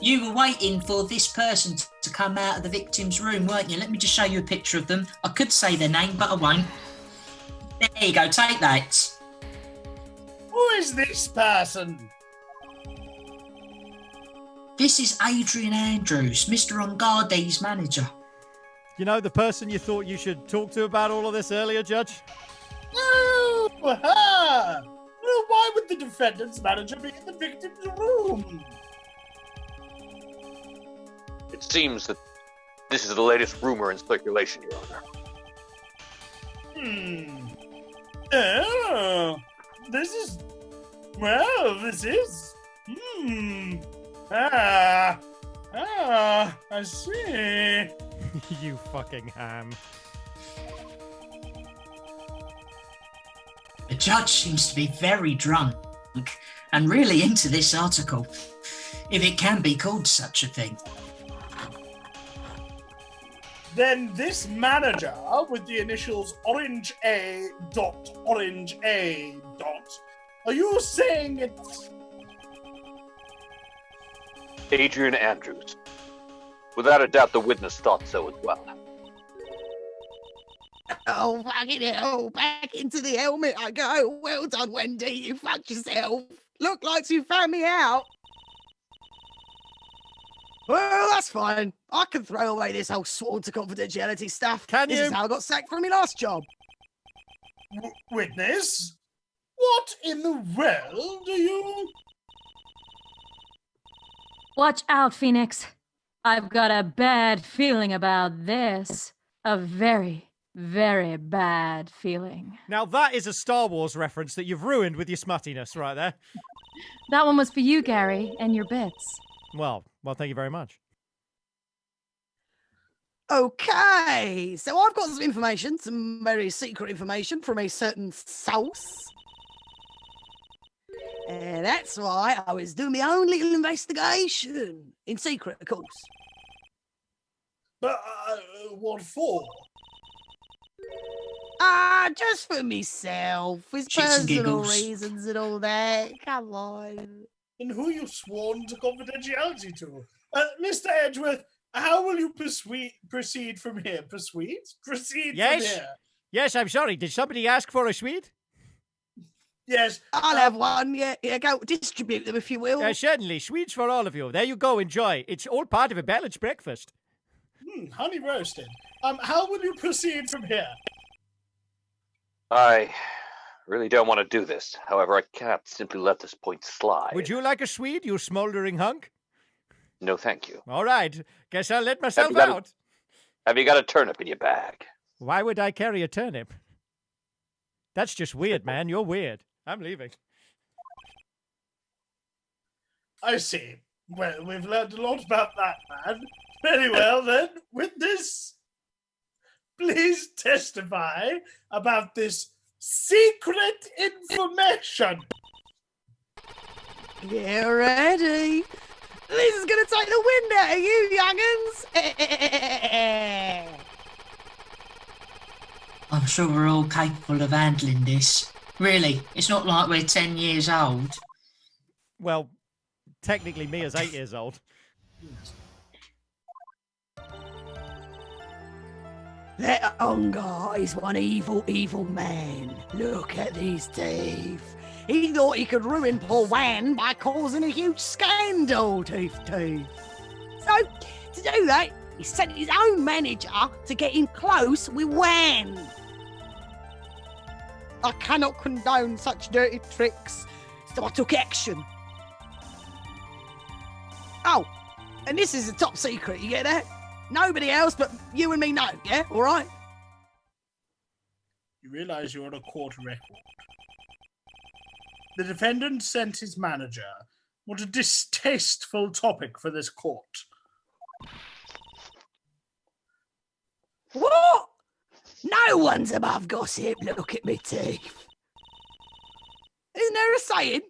you were waiting for this person to come out of the victim's room, weren't you? Let me just show you a picture of them. I could say their name, but I won't. There you go, take that. Who is this person? This is Adrian Andrews, Mr. Ongardi's manager. You know, the person you thought you should talk to about all of this earlier, Judge? Oh, aha! Well, why would the defendant's manager be in the victim's room? It seems that this is the latest rumor in circulation, Your Honor. Oh, this is... I see. You fucking ham. The judge seems to be very drunk and really into this article, if it can be called such a thing. Then this manager with the initials Orange A. Orange A. Are you saying it's... Adrian Andrews. Without a doubt, the witness thought so as well. Oh, fucking hell. Back into the helmet I go. Well done, Wendy. You fucked yourself. Look like you found me out. Well, that's fine. I can throw away this whole sworn to confidentiality stuff. Can This you? is how I got sacked from my last job. Witness? What in the world do you... Watch out, Phoenix. I've got a bad feeling about this. A very, very bad feeling. Now that is a Star Wars reference that you've ruined with your smuttiness right there. That one was for you, Gary, and your bits. Well, thank you very much. Okay, so I've got some information, some very secret information from a certain source. And that's why I was doing my own little investigation. In secret, of course. But, what for? Just for myself. With Shits and personal giggles. reasons and all that. Come on. And who you sworn to confidentiality to? Mr. Edgeworth, how will you proceed from here? Proceed Yes? from here. Yes, I'm sorry. Did somebody ask for a sweet? Yes. I'll have one. Yeah, go distribute them if you will. Certainly. Sweets for all of you. There you go. Enjoy. It's all part of a balanced breakfast. Honey roasted. How will you proceed from here? I really don't want to do this. However, I cannot simply let this point slide. Would you like a Swede, you smoldering hunk? No, thank you. All right. Guess I'll let myself got a- out. Have you got a turnip in your bag? Why would I carry a turnip? That's just weird, man. You're weird. I'm leaving. I see. Well, we've learned a lot about that man. Very well, then. Witness, please testify about this secret information. Get ready. This is going to take the wind out of you, young'uns. I'm sure we're all capable of handling this. Really, it's not like we're 10 years old. Well, technically me as 8 years old. That Ungar is one evil, evil man. Look at these teeth. He thought he could ruin poor Wan by causing a huge scandal, Teeth. So, to do that, he sent his own manager to get him close with Wan. I cannot condone such dirty tricks, so I took action. Oh, and this is a top secret, you get that? Nobody else but you and me know, yeah? All right? You realise you're on a court record. The defendant sent his manager. What a distasteful topic for this court. What? No one's above gossip. Look at me teeth. Isn't there a saying?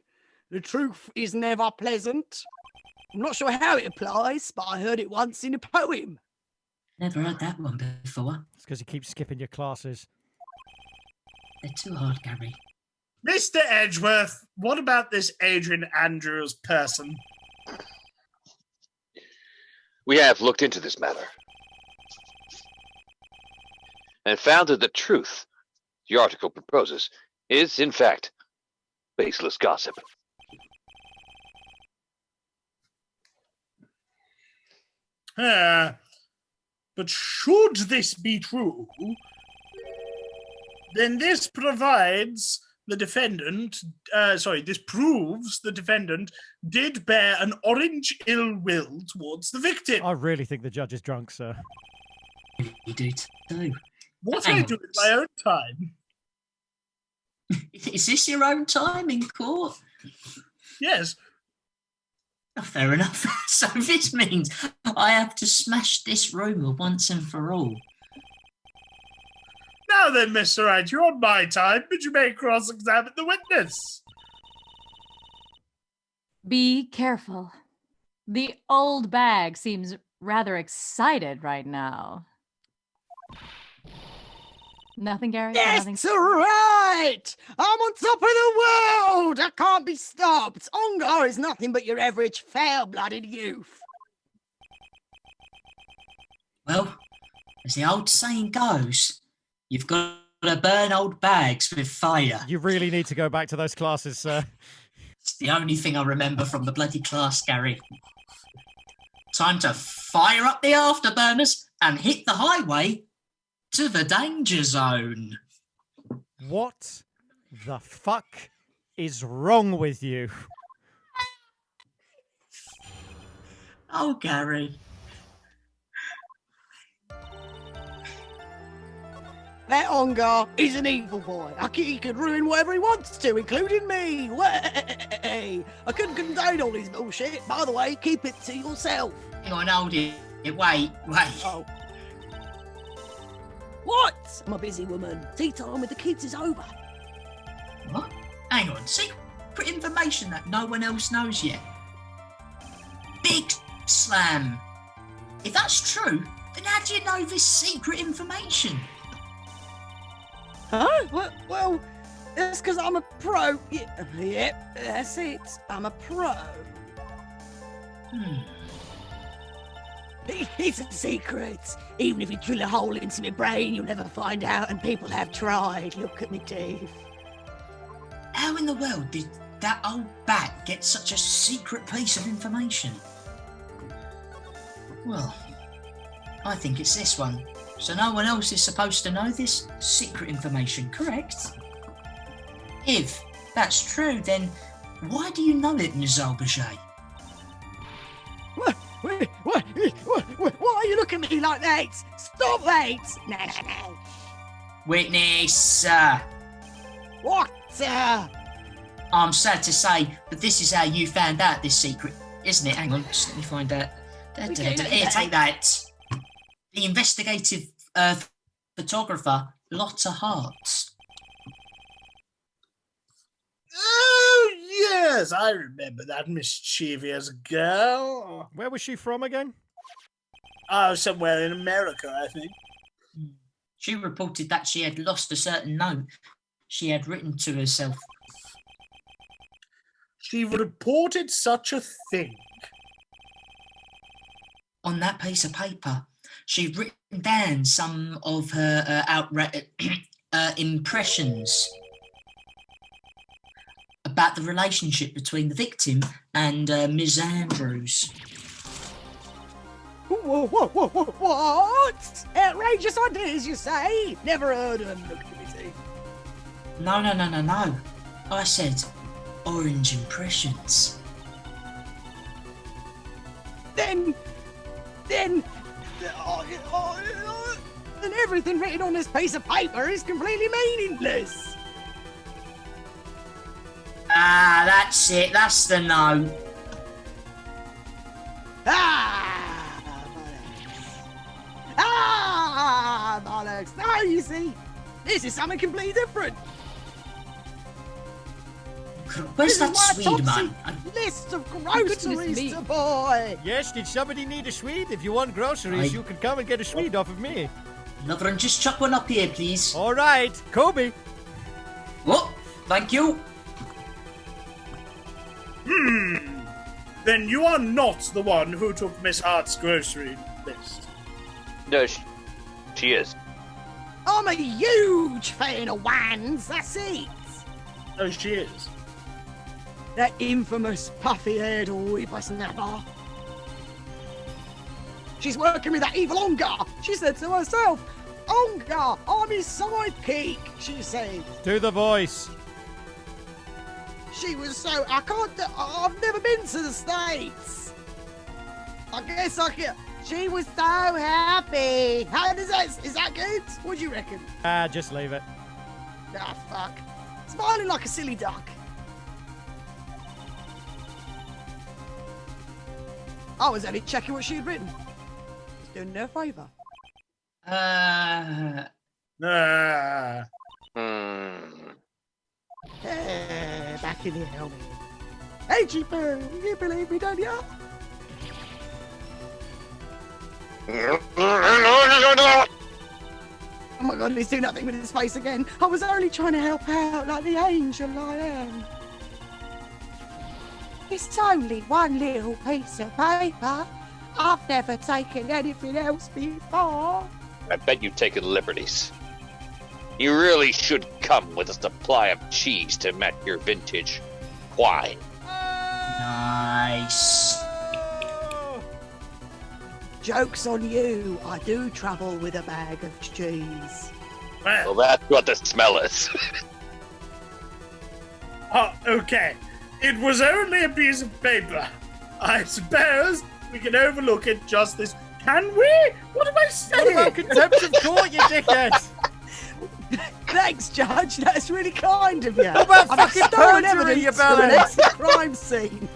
The truth is never pleasant. I'm not sure how it applies, but I heard it once in a poem. Never heard that one before. It's because you keep skipping your classes. They're too hard, Gary. Mr. Edgeworth, what about this Adrian Andrews person? We have looked into this matter and found that the truth the article proposes is, in fact, baseless gossip. But should this be true, then this provides the defendant, this proves the defendant did bear an orange ill will towards the victim. I really think the judge is drunk, sir. You do too. What Hang I on. do in my own time. Is this your own time in court? Yes. Oh, fair enough. So this means I have to smash this rumour once and for all. Now then, Mr. Wright, you're on my time, but you may cross-examine the witness. Be careful. The old bag seems rather excited right now. Nothing, Gary? Nothing? That's right! I'm on top of the world! I can't be stopped! Ongar is nothing but your average foul-blooded youth. Well, as the old saying goes, you've got to burn old bags with fire. You really need to go back to those classes, sir. It's the only thing I remember from the bloody class, Gary. Time to fire up the afterburners and hit the highway to the danger zone. What the fuck is wrong with you? Oh, Gary. That Ongar is an evil boy. He could ruin whatever he wants to, including me. Way. I couldn't condone all his bullshit. By the way, keep it to yourself. Hang on, hold it. Wait. Oh. What? I'm a busy woman. Tea time with the kids is over. What? Hang on, secret information that no one else knows yet. Big slam. If that's true, then how do you know this secret information? Huh? Well, that's because I'm a pro. Yep, that's it. I'm a pro. It's a secret. Even if you drill a hole into my brain, you'll never find out, and people have tried. Look at me teeth. How in the world did that old bat get such a secret piece of information? Well, I think it's this one. So no one else is supposed to know this secret information, correct? If that's true, then why do you know it, Ms. Aubergé? What are you looking at me like that? Stop that! No. Witness! What? I'm sad to say, but this is how you found out this secret, isn't it? Hang on, just let me find out. Here, take that. The investigative photographer, Lotta Hart. Oh, yes, I remember that mischievous girl. Where was she from again? Somewhere in America, I think. She reported that she had lost a certain note she had written to herself. She reported such a thing. On that piece of paper, she'd written down some of her impressions about the relationship between the victim and Ms. Andrews. What? Outrageous ideas, you say? Never heard of them. No. I said orange impressions. Then everything written on this piece of paper is completely meaningless. Ah, that's it. That's the note. Bollocks. No, you see, this is something completely different. Where's This that is my Swede man? list of Goodness groceries me. to buy. Yes, did somebody need a Swede? If you want groceries, you can come and get a Swede off of me. Another one, just chuck one up here, please. All right, Kobe. Oh, thank you. Then you are not the one who took Miss Hart's grocery list. No, she is. I'm a huge fan of wines, that's it. Oh, she is. That infamous puffy-haired whippersnapper. She's working with that evil Ongar. She said to herself, Ongar, I'm his sidekick, she said. Do the voice. She was so, I've never been to the States. I guess she was so happy. Is that good? What do you reckon? Just leave it. Ah, fuck. Smiling like a silly duck. I was only checking what she'd written. Just doing her a favour. Back in the helmet. Hey, Cheaper, you believe me, don't you? Oh my god, he's doing nothing with his face again. I was only trying to help out like the angel I am. It's only one little piece of paper. I've never taken anything else before. I bet you've taken liberties. You really should come with a supply of cheese to match your vintage wine. Nice. Joke's on you. I do travel with a bag of cheese. Well, that's what the smell is. Okay. It was only a piece of paper. I suppose we can overlook it just this. Can we? What am I saying? What about contempt of court, you dickhead? Thanks, Judge. That's really kind of you. What about I've fucking stolen poetry, you evidence from an balance? exit crime scene.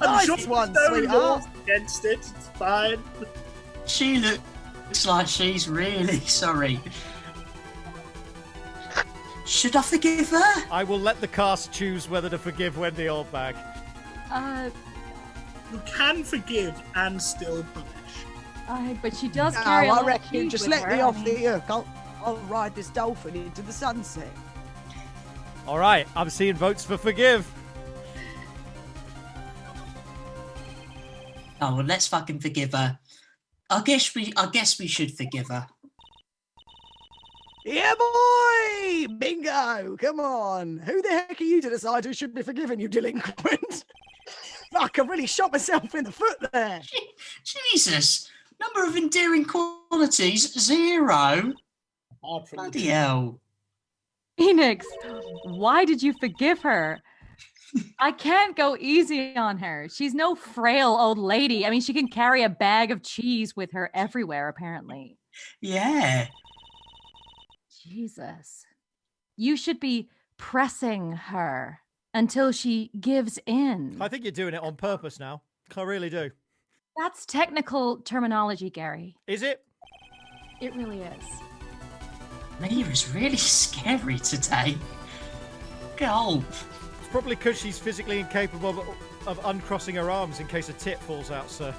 I'm Nice sure one, there's no sweetheart. laws against it. It's fine. She looks like she's really sorry. Should I forgive her? I will let the cast choose whether to forgive Wendy Oldbag. You can forgive and still punish. But she does No, carry a lot I of reckon heat just with let her. me I off mean, the hook. I'll ride this dolphin into the sunset. All right, I'm seeing votes for forgive. Oh well, let's fucking forgive her. I guess we should forgive her. Yeah, boy! Bingo! Come on. Who the heck are you to decide who should be forgiven, you delinquent? Fuck, I really shot myself in the foot there. Jesus, Number of endearing qualities, 0. Apart from the Bloody hell. Phoenix, why did you forgive her? I can't go easy on her. She's no frail old lady. I mean, she can carry a bag of cheese with her everywhere, apparently. Yeah. Jesus. You should be pressing her until she gives in. I think you're doing it on purpose now. I really do. That's technical terminology, Gary. Is it? It really is. Mira's really scary today. Gulp. It's probably because she's physically incapable of uncrossing her arms in case a tit falls out, sir.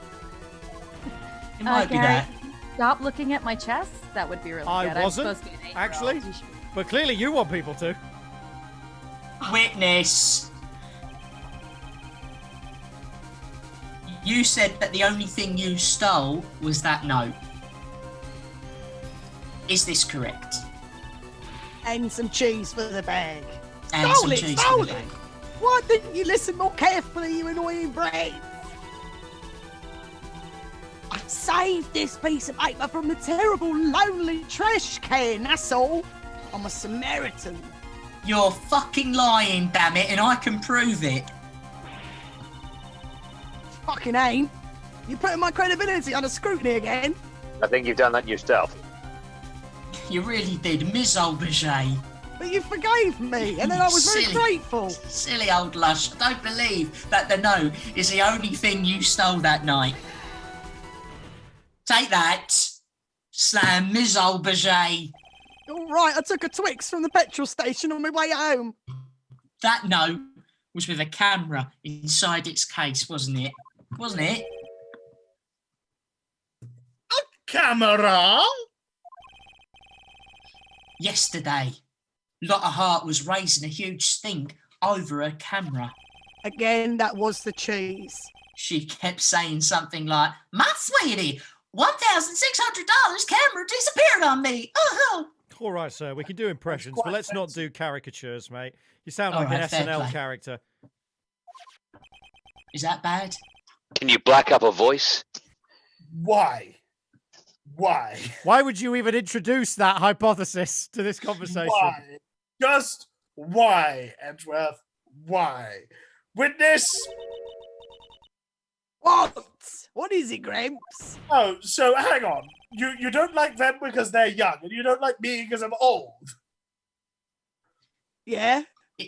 It might be Gary, that. stop looking at my chest. That would be really I good. wasn't, I'm supposed to be an 8-year-old. actually. You should- But clearly you want people to. Witness. You said that the only thing you stole was that note. Is this correct? And some cheese for the bag. And Stole some it, cheese for stole the it. bag. Why didn't you listen more carefully, you annoying brain? I saved this piece of paper from the terrible, lonely trash can, that's all. I'm a Samaritan. You're fucking lying, damn it, and I can prove it. Fucking ain't. You're putting my credibility under scrutiny again. I think you've done that yourself. You really did, Ms. Aubergine. But you forgave me, and then I was very Silly. grateful. Silly old lush. I don't believe that the note is the only thing you stole that night. Take that. Slam, Ms. Aubergine. All right, I took a Twix from the petrol station on my way home. That note was with a camera inside its case, wasn't it? Wasn't it? camera. Yesterday, Lotta Hart was raising a huge stink over her camera. Again, that was the cheese. She kept saying something like, "My sweetie, $1,600 camera disappeared on me. Oh, All right, sir, we can do impressions, quite but let's not do caricatures, mate. You sound like All an right, fair SNL play. character. is that bad?" Can you black up a voice? Why? Why? Why would you even introduce that hypothesis to this conversation? Why? Just why, Edgeworth? Why? Witness? What? What is it, Gramps? Oh, so hang on. You don't like them because they're young, and you don't like me because I'm old. Yeah?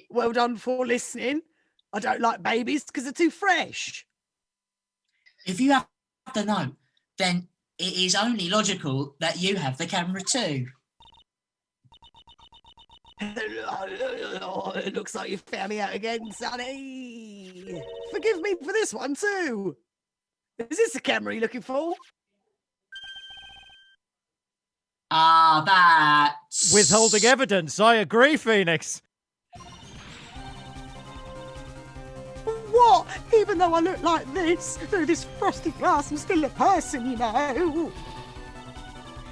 Well done for listening. I don't like babies because they're too fresh. If you have the note, then it is only logical that you have the camera too. It looks like you found me out again, Sonny. Forgive me for this one too. Is this the camera you're looking for? Ah, that's... Withholding evidence, I agree, Phoenix. What? Even though I look like this, through this frosty glass, I'm still a person, you know.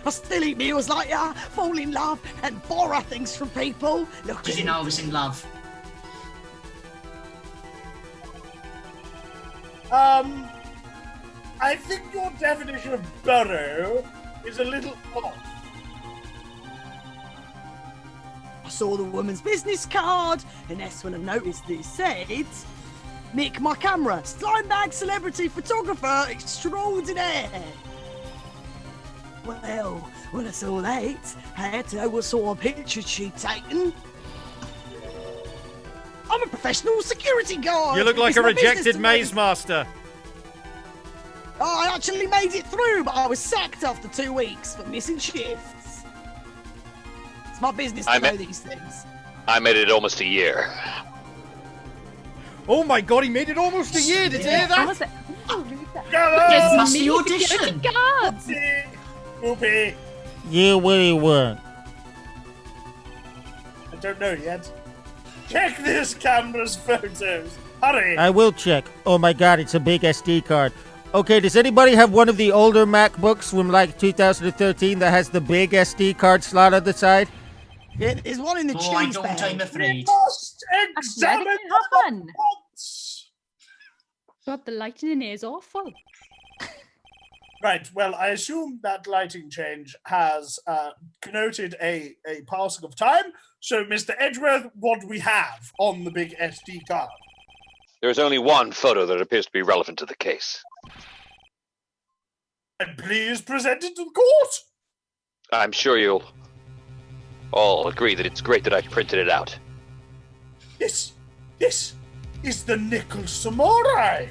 I still eat meals like ya, fall in love, and borrow things from people. Look Because at you know I was in love. I think your definition of burrow is a little off. I saw the woman's business card, and that's when I noticed that it said, Nick, my camera, slime bag celebrity photographer extraordinaire. Well, when I saw that, I had to know what sort of picture she'd taken. I'm a professional security guard. You look like It's a my business rejected to maze raise- master. Oh, I actually made it through, but I was sacked after 2 weeks for missing shifts. It's my business to I know met- these things. I made it almost a year. Oh my god, he made it almost a year. Did you hear that? Almost a- Yes, Come that's on! the audition. Gods! Whoopie! You what do you want? I don't know yet. Check this camera's photos. Hurry! I will check. Oh my god, it's a big SD card. Okay, does anybody have one of the older MacBooks from like 2013 that has the big SD card slot on the side? Yeah, there's one in the Oh, I cheese don't, bag. I'm We afraid. must Actually, I examine think we have one. once. God, the lighting in here is awful. Right, well, I assume that lighting change has connoted a passing of time. So, Mr. Edgeworth, what do we have on the big SD card? There's only one photo that appears to be relevant to the case. And please present it to the court. I'm sure you'll all agree that it's great that I printed it out. This is the Nickel Samurai.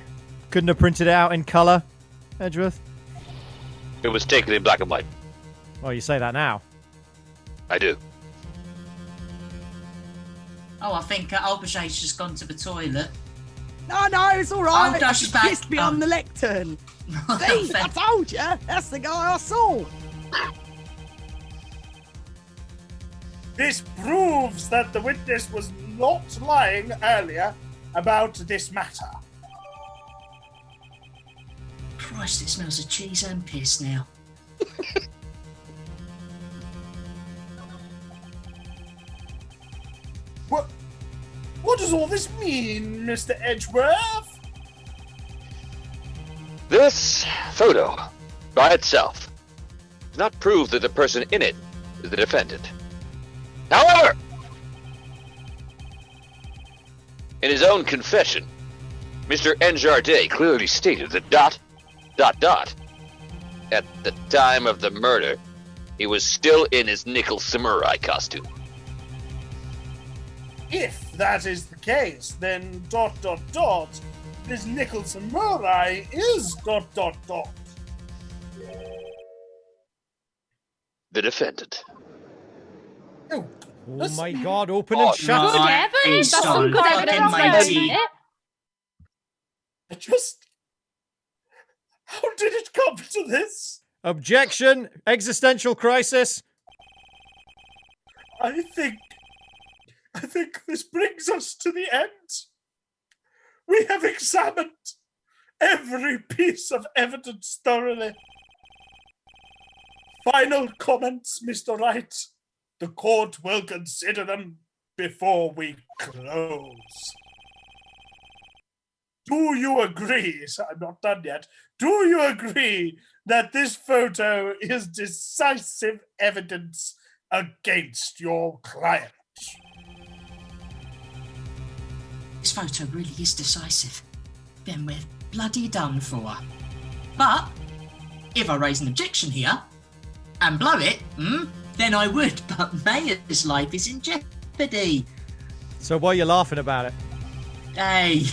Couldn't have printed it out in colour, Edgeworth? It was taken in black and white. Well, you say that now. I do. Oh, I think Aubergé's just gone to the toilet. No, it's all right. Oh, no, she's back. Pissed me on the lectern. See, I told you. That's the guy I saw. This proves that the witness was not lying earlier about this matter. Christ, it smells of cheese and piss now. What does all this mean, Mr. Edgeworth? This photo, by itself, does not prove that the person in it is the defendant. However, in his own confession, Mr. Enjardin clearly stated that ... At the time of the murder, he was still in his Nickel Samurai costume. If that is the case, then ... This Nickel Samurai is ... The defendant. Oh, Oh my god, open and shut. Good Right, evidence. That's some good fucking evidence there, mighty. isn't it? How did it come to this? Objection. Existential crisis. I think this brings us to the end. We have examined every piece of evidence thoroughly. Final comments, Mr. Wright. The court will consider them before we close. Do you agree? I'm not done yet. Do you agree that this photo is decisive evidence against your client? This photo really is decisive. Then we're bloody done for. But if I raise an objection here and blow it, then I would. But Mayor's life is in jeopardy. So why are you laughing about it? Hey,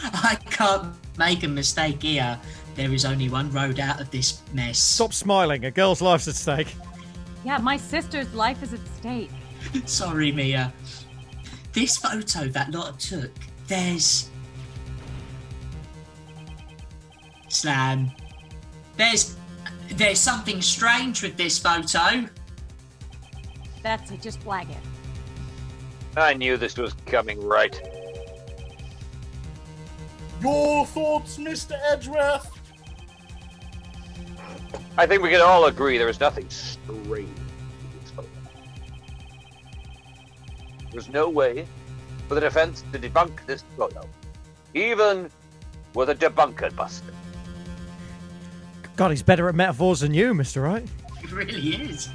I can't make a mistake here. There is only one road out of this mess. Stop smiling. A girl's life's at stake. Yeah, my sister's life is at stake. Sorry, Mia. This photo that lot took, there's... Slam. There's something strange with this photo. That's it, just flag it. I knew this was coming right. Your thoughts, Mr. Edgeworth? I think we can all agree there is nothing strange with this photo. There's no way for the defense to debunk this photo, even with a debunker buster. God, he's better at metaphors than you, Mr. Wright. It really is.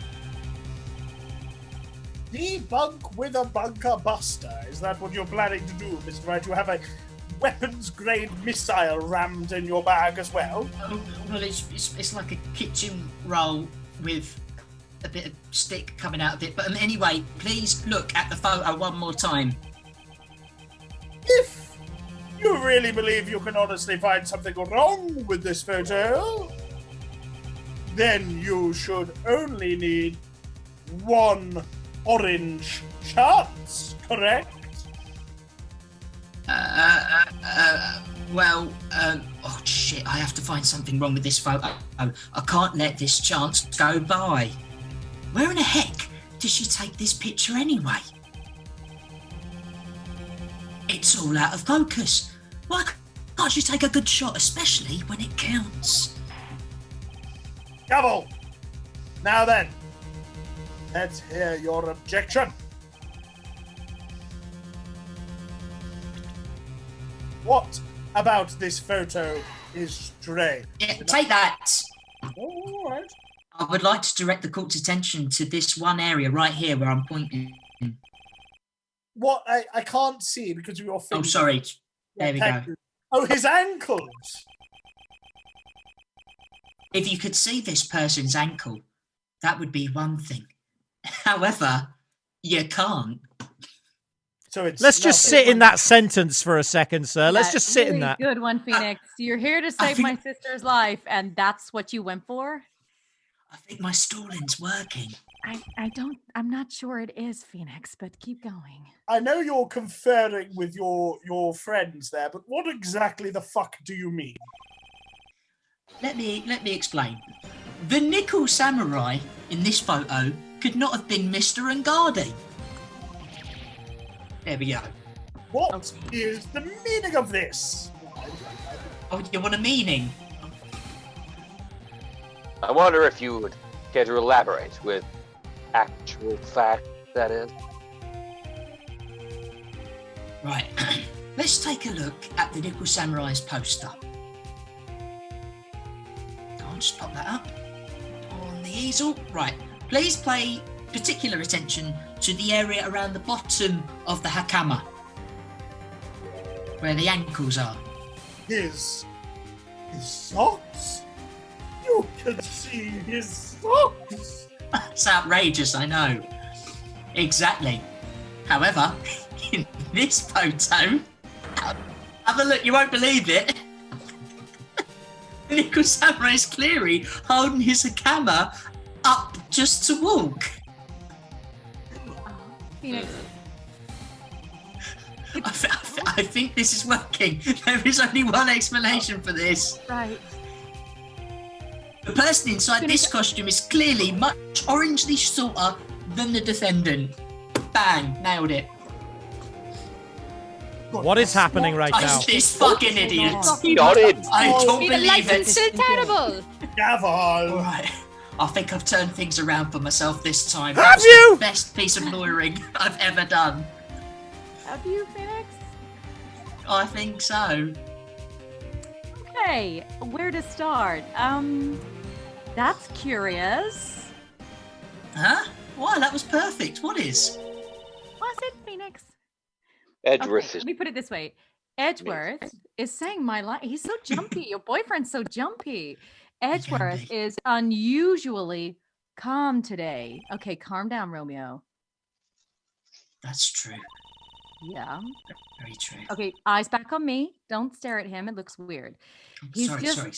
Debunk with a bunker buster. Is that what you're planning to do, Mr. Wright? You have a weapons-grade missile rammed in your bag as well? Oh, well, it's like a kitchen roll with a bit of stick coming out of it. But anyway, please look at the photo one more time. If you really believe you can honestly find something wrong with this photo, then you should only need one orange chance, correct? Oh shit, I have to find something wrong with this photo. I can't let this chance go by. Where in the heck did she take this picture anyway? It's all out of focus. Why can't you take a good shot, especially when it counts? Gavel! Now then, let's hear your objection. What about this photo is strange. Yeah, take that. All right. I would like to direct the court's attention to this one area right here where I'm pointing. What I can't see because of your Oh, finger. sorry. There we go. Thank you. Oh, his ankles. If you could see this person's ankle, that would be one thing. However, you can't. So it's Let's just nothing. sit in that sentence for a second, sir. Let's Yeah, just sit in really that. Good one, Phoenix. You're here to save my sister's life, and that's what you went for? I think my stalling's working. I'm not sure it is, Phoenix, but keep going. I know you're conferring with your friends there, but what exactly the fuck do you mean? Let me explain. The nickel samurai in this photo could not have been Mr. Angardi. There we go. What is the meaning of this? Oh, you want a meaning? I wonder if you would care to elaborate with actual fact, that is. Right. Let's take a look at the nickel samurai's poster. I'll just pop that up on the easel. Right. Please pay particular attention to the area around the bottom of the hakama, where the ankles are. His socks? You can see his socks. It's outrageous, I know. Exactly. However, in this photo, have a look, you won't believe it. Nickel Samurai is clearly holding his hakama up just to walk. Phoenix. I think this is working. There is only one explanation for this. Right. The person inside this costume is clearly much orangely shorter than the defendant. Bang, nailed it. What is happening right now? This fucking idiot. Got it. I don't The believe lights it. still terrible. Gavel. Alright. I think I've turned things around for myself this time. Have That was you? the best piece of lawyering I've ever done. Have you, Phoenix? I think so. Okay, where to start? That's curious. Huh? Why? That was perfect. What is? Was it, Phoenix? Edgeworth Okay, is let me put it this way. Edgeworth is saying my line. He's so jumpy. Your boyfriend's so jumpy. Edgeworth be. is unusually calm today. Okay, calm down, Romeo. That's true. Yeah. Very true. Okay, eyes back on me. Don't stare at him. It looks weird. He's Sorry.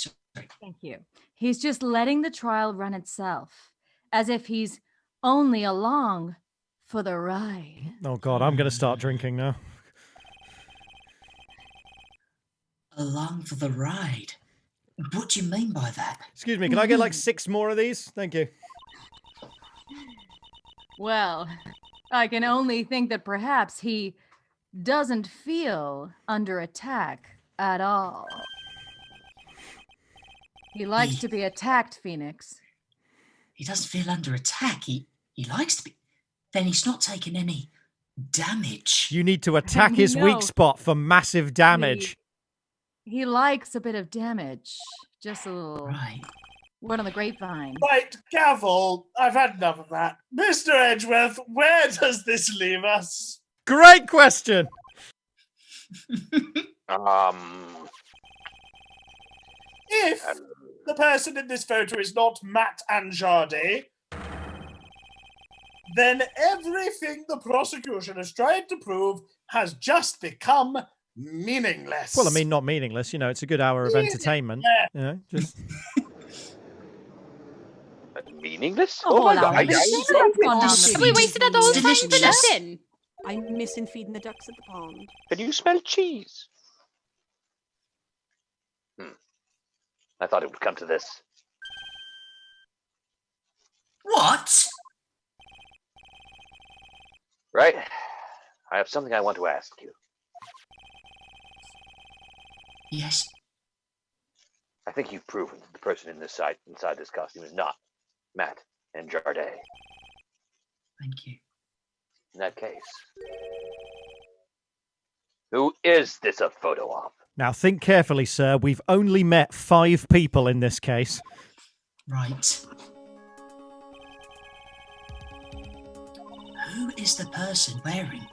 Thank you. He's just letting the trial run itself, as if he's only along for the ride. Oh God, I'm going to start drinking now. Along for the ride. What do you mean by that? Excuse me, can I get like 6 more of these? Thank you. Well, I can only think that perhaps he doesn't feel under attack at all. He likes to be attacked, Phoenix. He doesn't feel under attack. He likes to be. Then he's not taking any damage. You need to attack his No. weak spot for massive damage. He likes a bit of damage. Just a little Right. word on the grapevine. Right, Gavel, I've had enough of that. Mr. Edgeworth, where does this leave us? Great question. If the person in this photo is not Matt Anjardi, then everything the prosecution has tried to prove has just become meaningless. Well, I mean, not meaningless. You know, it's a good hour of entertainment. You know, just meaningless? Oh, my wow. God. Have we wasted that whole time for Delicious. nothing? I'm missing feeding the ducks at the pond. Can you smell cheese? I thought it would come to this. What? Right? I have something I want to ask you. Yes. I think you've proven that the person inside this costume is not Matt and Jardet. Thank you. In that case, who is this a photo of? Now, think carefully, sir. We've only met 5 people in this case. Right. Who is the person wearing?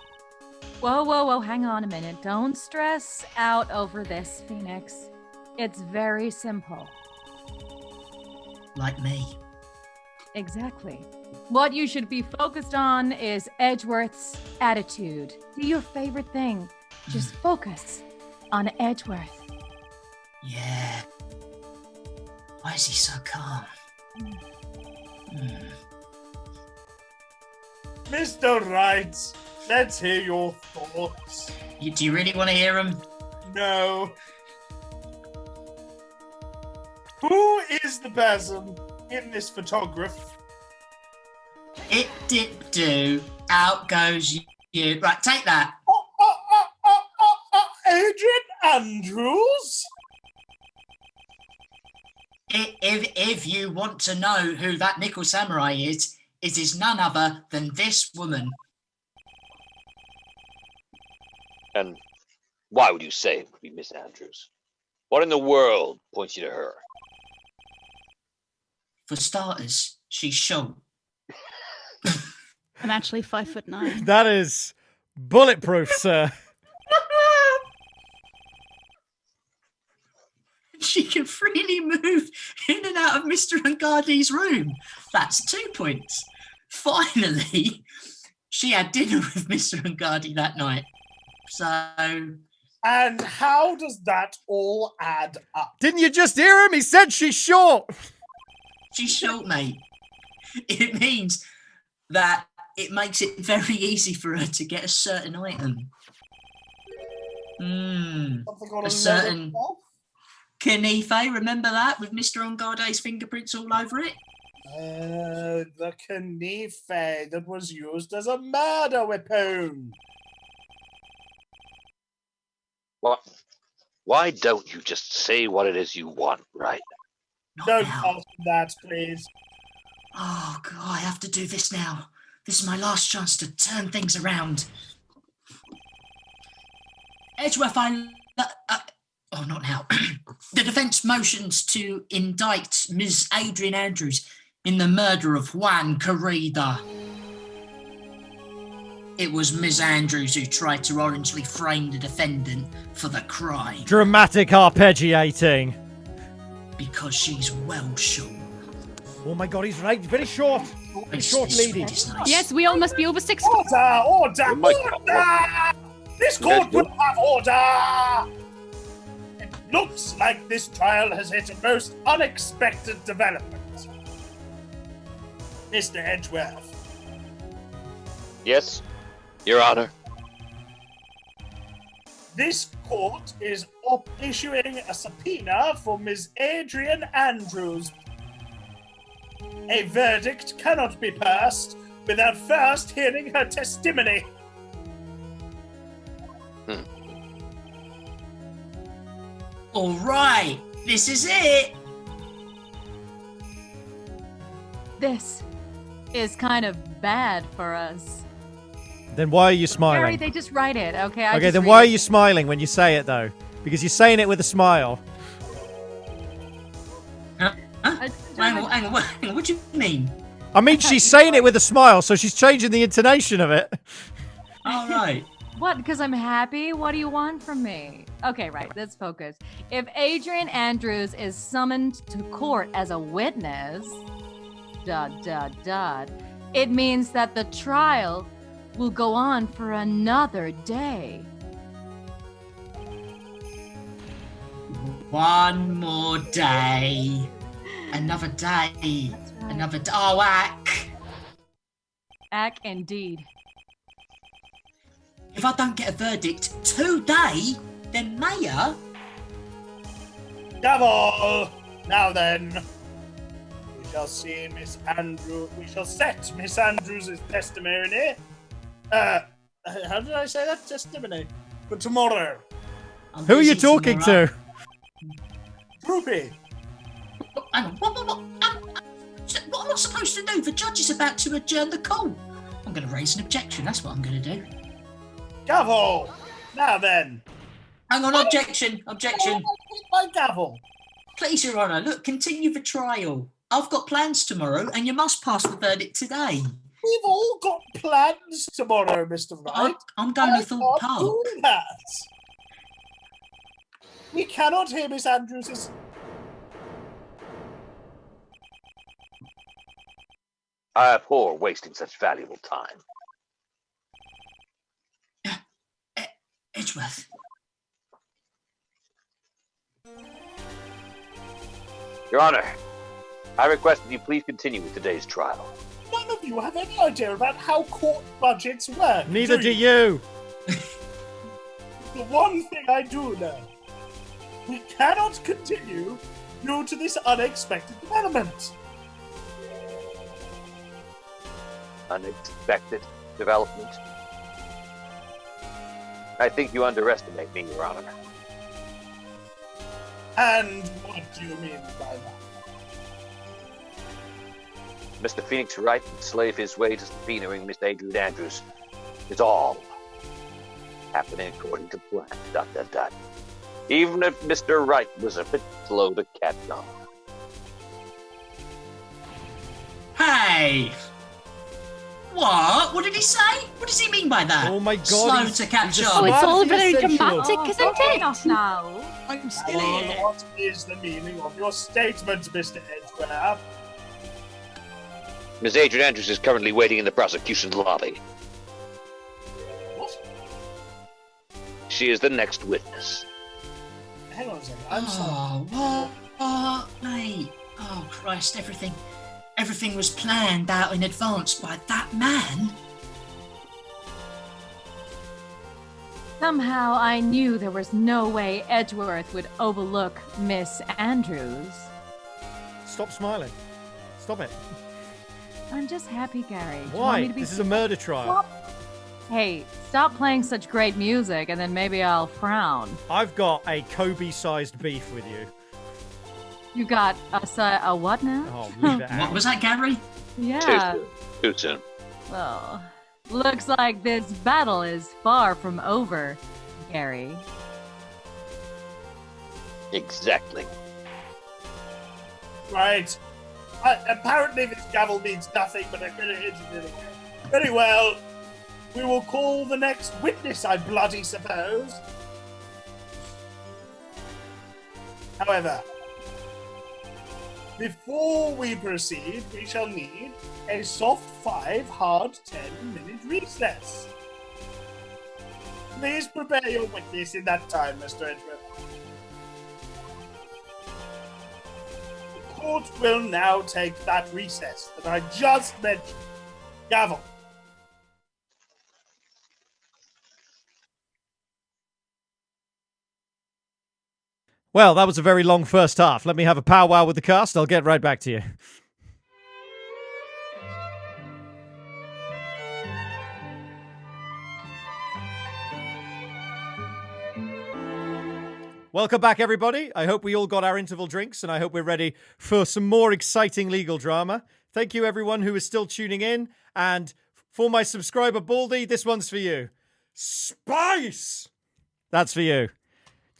Whoa, hang on a minute. Don't stress out over this, Phoenix. It's very simple. Like me. Exactly. What you should be focused on is Edgeworth's attitude. Do your favorite thing. Just focus on Edgeworth. Yeah. Why is he so calm? Mr. Wright, let's hear your thoughts. Do you really want to hear him? No. Who is the person in this photograph? It dip do. Out goes you. Right, take that. Adrian Andrews? If you want to know who that Nickel Samurai is, it is none other than this woman. And why would you say it would be Miss Andrews? What in the world points you to her? For starters, she's short. I'm actually 5'9". That is bulletproof, sir. She can freely move in and out of Mr. Ungardi's room. That's 2 points. Finally, she had dinner with Mr. Ungardi that night. So... And how does that all add up? Didn't you just hear him? He said she's short. She's short, mate. It means that it makes it very easy for her to get a certain item. A certain Kanife, remember that? With Mr. Ungardi's fingerprints all over it? The Kanife that was used as a murder weapon. What? Why don't you just say what it is you want, right? Don't ask that, please. Oh, God, I have to do this now. This is my last chance to turn things around. Edgeworth, oh, not now. The defence motions to indict Ms. Adrian Andrews in the murder of Juan Corrida. It was Ms. Andrews who tried to orangely frame the defendant for the crime. Dramatic arpeggiating. Because she's well short. Oh my God, he's right. Very short. Very short lady. Nice. Yes, we all must be over 6 foot. Order! Oh Order! This court will have order! It looks like this trial has hit a most unexpected development. Mr. Edgeworth. Yes, Your Honor. This court is issuing a subpoena for Ms. Adrian Andrews. A verdict cannot be passed without first hearing her testimony. All right, this is it. This is kind of bad for us. Then why are you Harry, smiling? they just write it, okay? Okay, then why are you smiling when you say it, though? Because you're saying it with a smile. Hang on, what do you mean? I mean, she's saying it with a smile, so she's changing the intonation of it. All right. What? Because I'm happy? What do you want from me? Okay, right. Let's focus. If Adrian Andrews is summoned to court as a witness, it means that the trial will go on for another day. One more day. Another day. That's right. Another day. Oh, whack. Ack indeed. If I don't get a verdict today, then Mayor... Gavel! Now then, we shall see Miss Andrews. We shall set Miss Andrews' testimony. How did I say that? Testimony. For tomorrow. I'm Who are you busy talking tomorrow. to? Droopy. Hang on. What am I supposed to do? The judge is about to adjourn the call. I'm going to raise an objection. That's what I'm going to do. Gavel! Now then. Hang on, objection. Hit my gavel. Please, Your Honour, look, continue the trial. I've got plans tomorrow, and you must pass the verdict today. We've all got plans tomorrow, Mr. Wright. I'm going to Thorpe can't Park. do that. We cannot hear Miss Andrews' I abhor wasting such valuable time. Edgeworth. Your Honor, I request that you please continue with today's trial. None of you have any idea about how court budgets work. Neither do you. The one thing I do know, we cannot continue due to this unexpected development. Unexpected development? I think you underestimate me, Your Honor. And what do you mean by that? Mr. Phoenix Wright would slave his way to subpoenaing Miss Adrian Andrews. It's all happening according to plan. ... Even if Mr. Wright was a bit slow to catch on. Hey! What? What did he say? What does he mean by that? Oh my God, Slow he's- to catch he's a on. Oh, it's Smart all is very sensational. dramatic, isn't it? Enough now. I'm still Well, here. what is the meaning of your statement, Mr. Edgware? Miss Adrian Andrews is currently waiting in the prosecution lobby. What? She is the next witness. Hang on a second. I'm sorry. Oh, what, mate? Oh, Christ, everything was planned out in advance by that man. Somehow I knew there was no way Edgeworth would overlook Miss Andrews. Stop smiling. Stop it. I'm just happy, Gary. Do you want Why? me to be This is a murder trial. Stop. Hey, stop playing such great music and then maybe I'll frown. I've got a Kobe-sized beef with you. You got a what now? Oh, leave it What out. was that, Gary? Yeah. Too soon. Well, looks like this battle is far from over, Gary. Exactly. Right. Apparently this gavel means nothing, but I'm gonna hit it anyway. Very well. We will call the next witness, I bloody suppose. However, before we proceed, we shall need a soft 5, hard 10-minute recess. Please prepare your witness in that time, Mr. Edgeworth. The court will now take that recess that I just mentioned. Gavel. Well, that was a very long first half. Let me have a powwow with the cast. I'll get right back to you. Welcome back, everybody. I hope we all got our interval drinks, and I hope we're ready for some more exciting legal drama. Thank you, everyone who is still tuning in. And for my subscriber, Baldy, this one's for you. Spice! That's for you.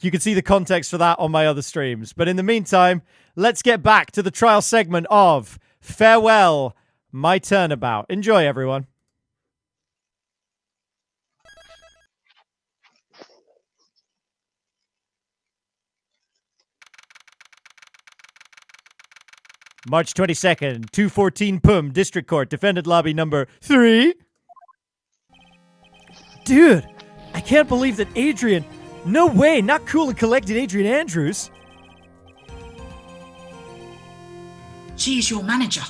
You can see the context for that on my other streams. But in the meantime, let's get back to the trial segment of Farewell, My Turnabout. Enjoy, everyone. March 22nd, 214 Pum, District Court, Defendant Lobby number 3. Dude, I can't believe that Adrian... No way, not cool and collected Adrian Andrews. She is your manager.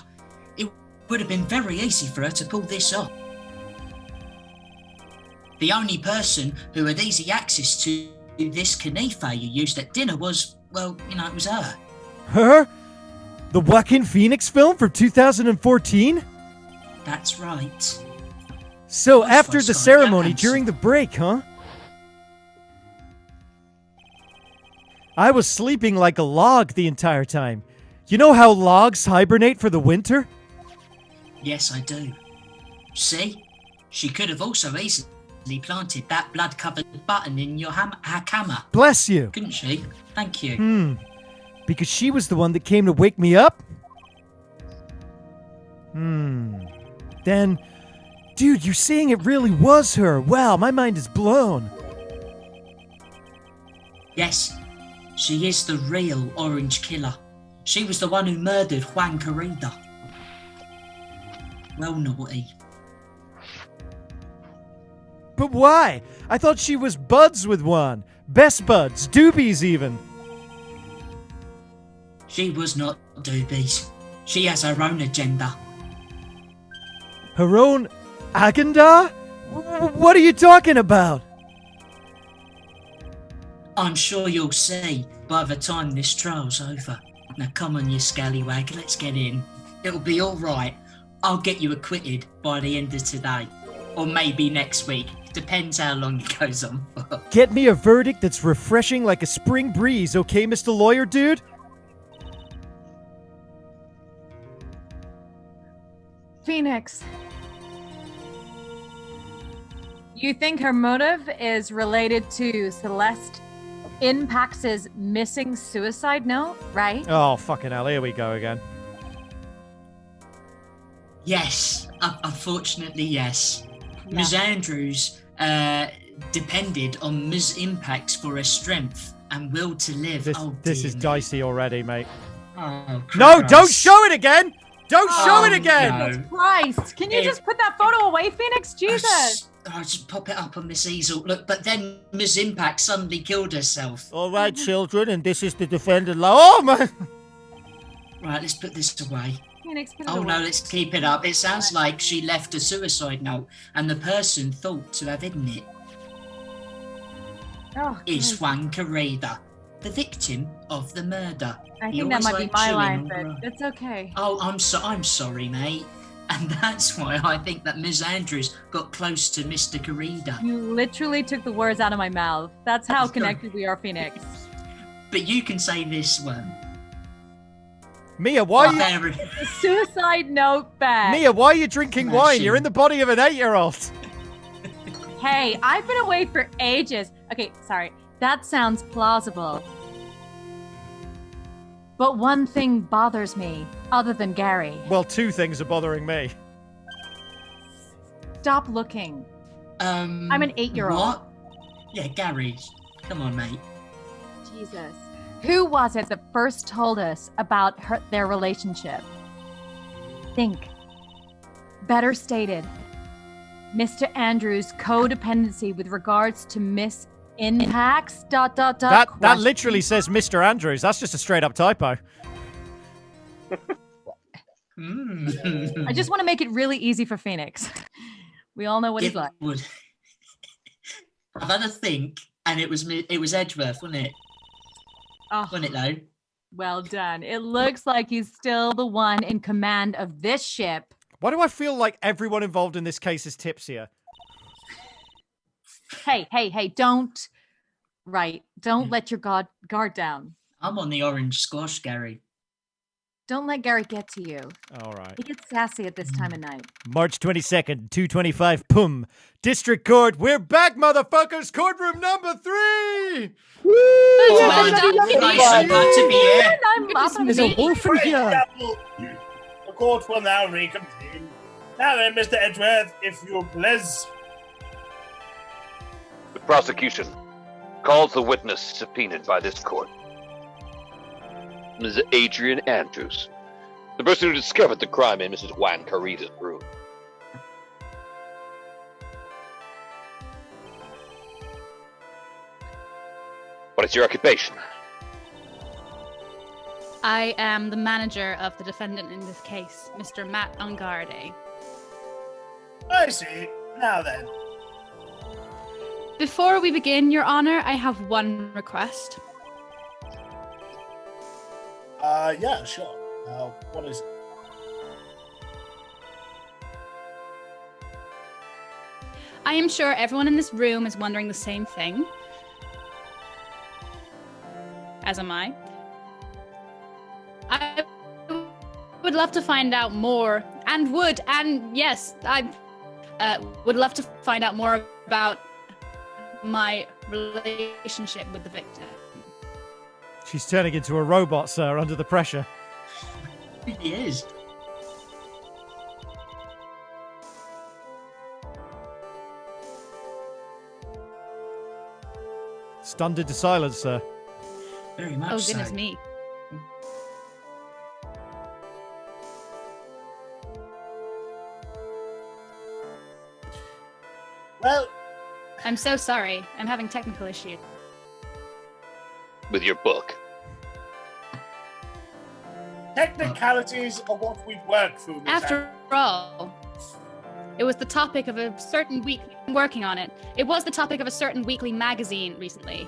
It would have been very easy for her to pull this off. The only person who had easy access to this canife you used at dinner was, well, it was her. Her? The Joaquin Phoenix film from 2014? That's right. So Nice after one, the Scott. ceremony Thanks. during the break, huh? I was sleeping like a log the entire time. You know how logs hibernate for the winter? Yes, I do. See? She could have also easily planted that blood-covered button in your hammer, Bless you. couldn't she? Thank you. Because she was the one that came to wake me up? Then, dude, you're saying it really was her. Wow, my mind is blown. Yes, she is the real Orange Killer. She was the one who murdered Juan Corrida. Well, naughty. But why? I thought she was buds with one. Best buds, doobies even. She was not doobies. She has her own agenda. Her own agenda? What are you talking about? I'm sure you'll see by the time this trial's over. Now come on, you scallywag, let's get in. It'll be alright. I'll get you acquitted by the end of today. Or maybe next week. Depends how long it goes on for. Get me a verdict that's refreshing like a spring breeze, okay, Mr. Lawyer Dude? Phoenix. You think her motive is related to Celeste Impax's missing suicide note, right? Oh, fucking hell, here we go again. Yes, unfortunately, yes. Ms. Andrews depended on Ms. Impacts for her strength and will to live. This is dicey already, mate. Oh, No, Christ. don't show it again! Don't show it again! no. Christ, can you just put that photo away, Phoenix? Jesus. I'll just pop it up on this easel. Look, but then Ms. Impact suddenly killed herself. All right, children, and this is the defendant. Oh, man! Right, let's put this away. Phoenix, put it Oh away. no, let's keep it up. It sounds like she left a suicide note and the person thought to have hidden it Oh, is Christ. Juan Corrida, the victim of the murder. I He think that always might be liked my chewing line, on but grass. it's okay. Oh, I'm sorry, mate. And that's why I think that Ms. Andrews got close to Mr. Corrida. You literally took the words out of my mouth. That's how connected we are, Phoenix. But you can say this one. Mia, why are you... The suicide note back. Mia, why are you drinking wine? You're in the body of an 8-year-old. Hey, I've been away for ages. Okay, sorry. That sounds plausible. But one thing bothers me, other than Gary. Well, two things are bothering me. Stop looking. I'm an 8-year-old. What? Yeah, Gary. Come on, mate. Jesus. Who was it that first told us about their relationship? Think. Better stated, Mr. Andrews' codependency with regards to Miss Impacts, ... That literally says Mr. Andrews. That's just a straight up typo. I just want to make it really easy for Phoenix. We all know what he's like. Would. I've had a think, and it was Edgeworth, wasn't it? Oh, Wasn't it though? well done. It looks like he's still the one in command of this ship. Why do I feel like everyone involved in this case is tipsier? Hey, don't let your guard down. I'm on the orange squash, Gary. Don't let Gary get to you. All right. He gets sassy at this time of night. March 22nd, 2:25, Pum. District Court, we're back, motherfuckers! Courtroom number 3! Well done, you guys so glad to be here. I'm There's a wolf in here. The court will now reconvene. Now then, Mr. Edgeworth, if you please. The prosecution calls the witness subpoenaed by this court. Ms. Adrian Andrews, the person who discovered the crime in Mrs. Juan Corrida's room. What is your occupation? I am the manager of the defendant in this case, Mr. Matt Ungarde. I see. Now then. Before we begin, Your Honor, I have one request. Yeah, sure. What is it? I am sure everyone in this room is wondering the same thing. As am I. I would love to find out more, and yes, would love to find out more about my relationship with the victim. She's turning into a robot, sir, under the pressure. He is. Stunned into silence, sir. Very much Oh, so. goodness me. Well, I'm so sorry. I'm having technical issues. With your book. technicalities are what we work for. Miss After all, it was the topic of a certain week. I'm working on it. It was the topic of a certain weekly magazine recently.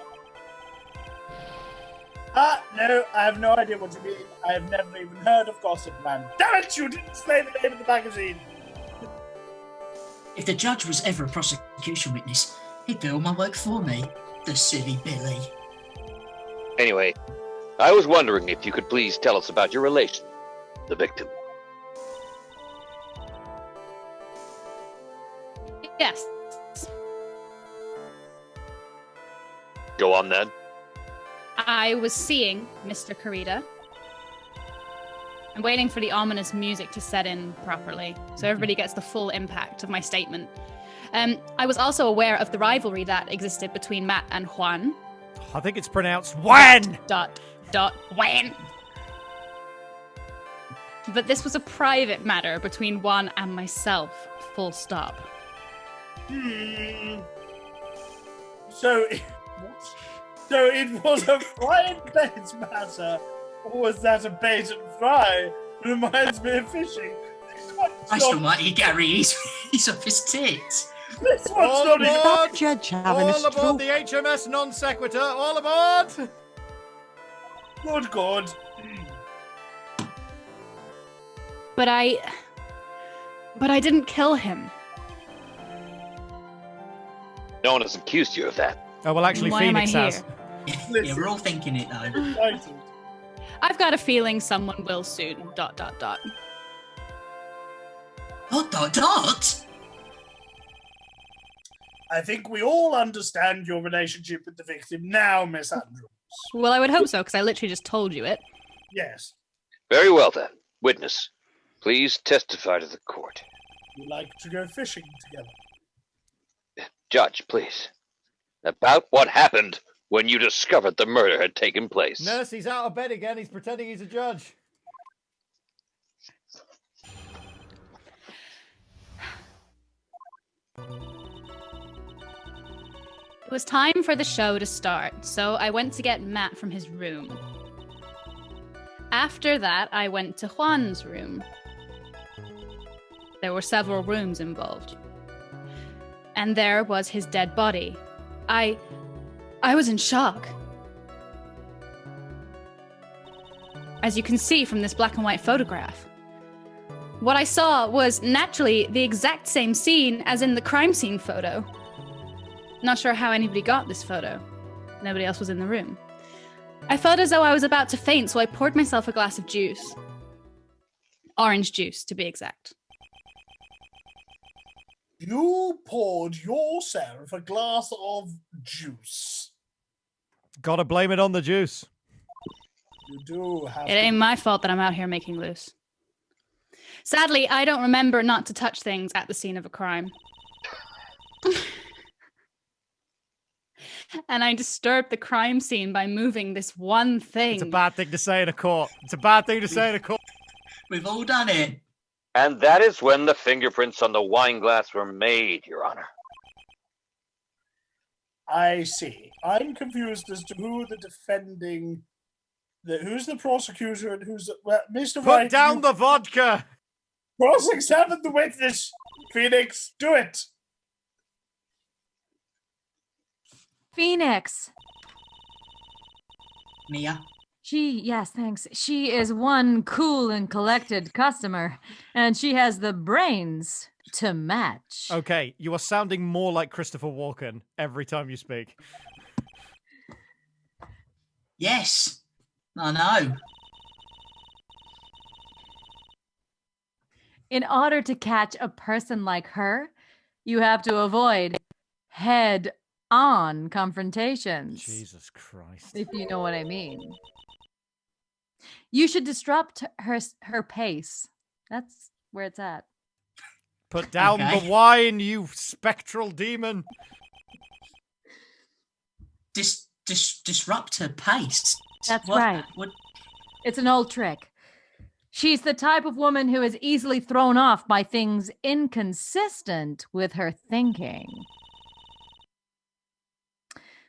No, I have no idea what you mean. I have never even heard of Gossip Man. Damn it, you didn't say the name of the magazine. If the judge was ever a prosecution witness, he'd do all my work for me. The silly Billy. Anyway, I was wondering if you could please tell us about your relation, the victim. Yes. Go on then. I was seeing Mr. Karita. I'm waiting for the ominous music to set in properly, so everybody gets the full impact of my statement. I was also aware of the rivalry that existed between Matt and Juan. I think it's pronounced Juan! Juan. But this was a private matter between Juan and myself, full stop. So it was a frying bait matter, or was that a bait and fry? Reminds me of fishing. Christ almighty, Gary, he's off his tits. This All one's not even aboard! Judge having a All aboard stroke. the HMS non sequitur! All aboard! good. God. But I didn't kill him. No one has accused you of that. Oh, well, actually, Why am I Phoenix has. here? Yeah, we're all thinking it though. Excited. I've got a feeling someone will soon. ... Dot. I think we all understand your relationship with the victim now, Miss Andrews. Well, I would hope so, because I literally just told you it. Yes. Very well then. Witness, please testify to the court. We like to go fishing together. Judge, please. About what happened when you discovered the murder had taken place. Nurse, he's out of bed again. He's pretending he's a judge. It was time for the show to start, so I went to get Matt from his room. After that, I went to Juan's room. There were several rooms involved. And there was his dead body. I was in shock. As you can see from this black and white photograph. What I saw was naturally the exact same scene as in the crime scene photo. Not sure how anybody got this photo. Nobody else was in the room. I felt as though I was about to faint, so I poured myself a glass of juice. Orange juice, to be exact. You poured yourself a glass of juice. Gotta blame it on the juice. You do have It ain't my fault that I'm out here making loose. Sadly, I don't remember not to touch things at the scene of a crime. And I disturbed the crime scene by moving this one thing. It's a bad thing to say in a court. It's a bad thing to say in a court. We've all done it. And that is when the fingerprints on the wine glass were made, Your Honor. I see. I'm confused as to who the defending... who's the prosecutor and who's the... Well, Mr. Put Wright, down you the vodka! cross-examine the witness. Phoenix, do it. Phoenix. Mia. Yes, thanks. She is one cool and collected customer, and she has the brains to match. Okay, you are sounding more like Christopher Walken every time you speak. Yes. I know. In order to catch a person like her, You have to avoid head-on confrontations. Jesus Christ. If you know what I mean. You should disrupt her pace. That's where it's at. Put down Okay. the wine, you spectral demon. Disrupt her pace. That's right. What? It's an old trick. She's the type of woman who is easily thrown off by things inconsistent with her thinking.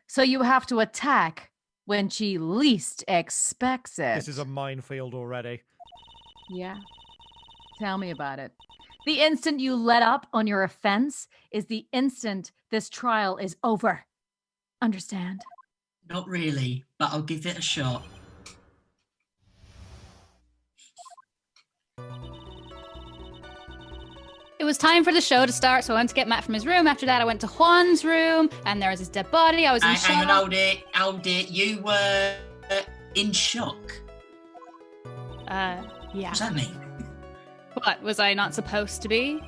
So you have to attack when she least expects it. This is a minefield already. Yeah. Tell me about it. The instant you let up on your offense is the instant this trial is over. Understand? Not really, but I'll give it a shot. It was time for the show to start, so I went to get Matt from his room. After that, I went to Juan's room, and there was his dead body. I was in shock. Hang on, hold it. You were in shock. Yeah. What does that mean? What, was I not supposed to be?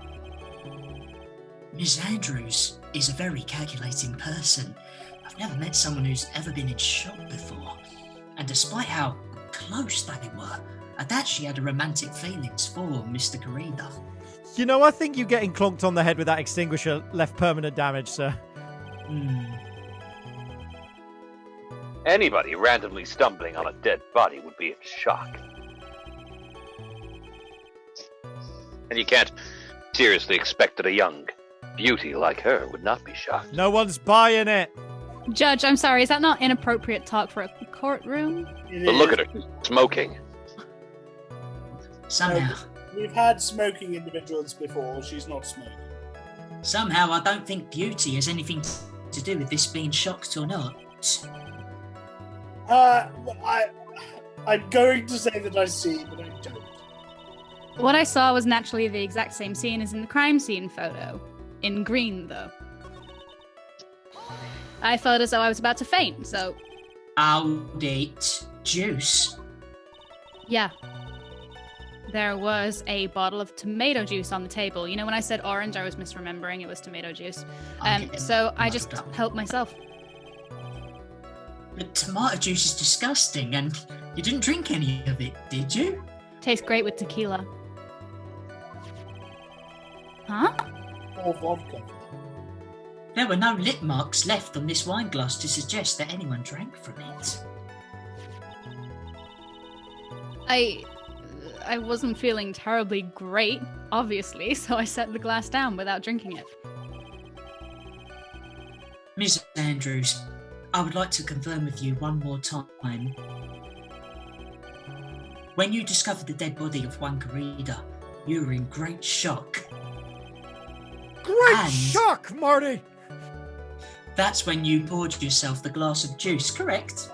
Ms. Andrews is a very calculating person. I've never met someone who's ever been in shock before. And despite how close they were, I'd actually had a romantic feelings for Mr. Garida. You know, I think you getting clonked on the head with that extinguisher left permanent damage, sir. Anybody randomly stumbling on a dead body would be in shock. And you can't seriously expect that a young beauty like her would not be shocked. No one's buying it. Judge, I'm sorry, is that not inappropriate talk for a courtroom? But look at her, smoking. Somehow, We've had smoking individuals before. She's not smoking. I don't think beauty has anything to do with this being shocked or not. I'm going to say that I see, but I don't. What I saw was naturally the exact same scene as in the crime scene photo. In green, though. I felt as though I was about to faint, so... Hold it. Juice? Yeah. There was a bottle of tomato juice on the table. You know, when I said orange, I was misremembering. It was tomato juice. So I just helped myself. But tomato juice is disgusting, and you didn't drink any of it, did you? Tastes great with tequila. Huh? Or vodka. There were no lip marks left on this wine glass to suggest that anyone drank from it. I wasn't feeling terribly great, obviously, so I set the glass down without drinking it. Miss Andrews, I would like to confirm with you one more time. When you discovered the dead body of Juan Garida, you were in great shock. Great And- shock, Marty! That's when you poured yourself the glass of juice, correct?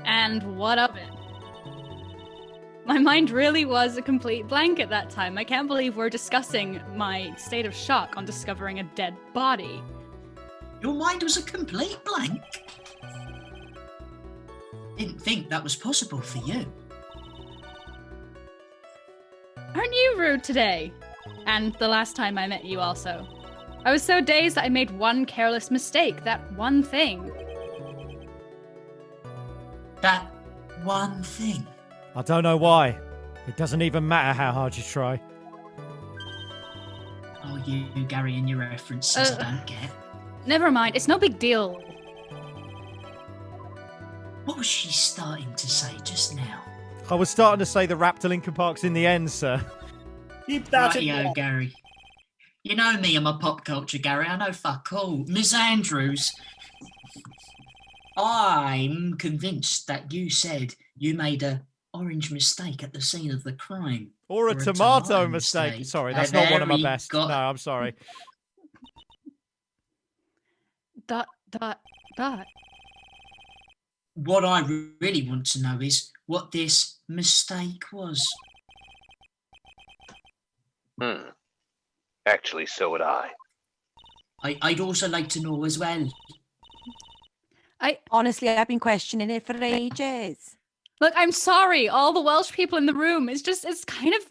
And what of it? My mind really was a complete blank at that time. I can't believe we're discussing my state of shock on discovering a dead body. Your mind was a complete blank? Didn't think that was possible for you. Aren't you rude today? And the last time I met you also. I was so dazed that I made one careless mistake, that one thing. That one thing. I don't know why. It doesn't even matter how hard you try. Oh, you Gary, and your references I don't get. Never mind, it's no big deal. What was she starting to say just now? I was starting to say the rap to Linkin Park's in the end, sir. Keep that in Rightio, mind. Gary. You know me and my pop culture, Gary. I know fuck all. Miss Andrews, I'm convinced that you said you made a orange mistake at the scene of the crime. Or a tomato mistake. Sorry, that's not one of my Very best. got- No, I'm sorry. Dot. What I really want to know is what this mistake was. Actually, so would I. I'd also like to know as well. Honestly, I've been questioning it for ages. Look, I'm sorry, all the Welsh people in the room. It's kind of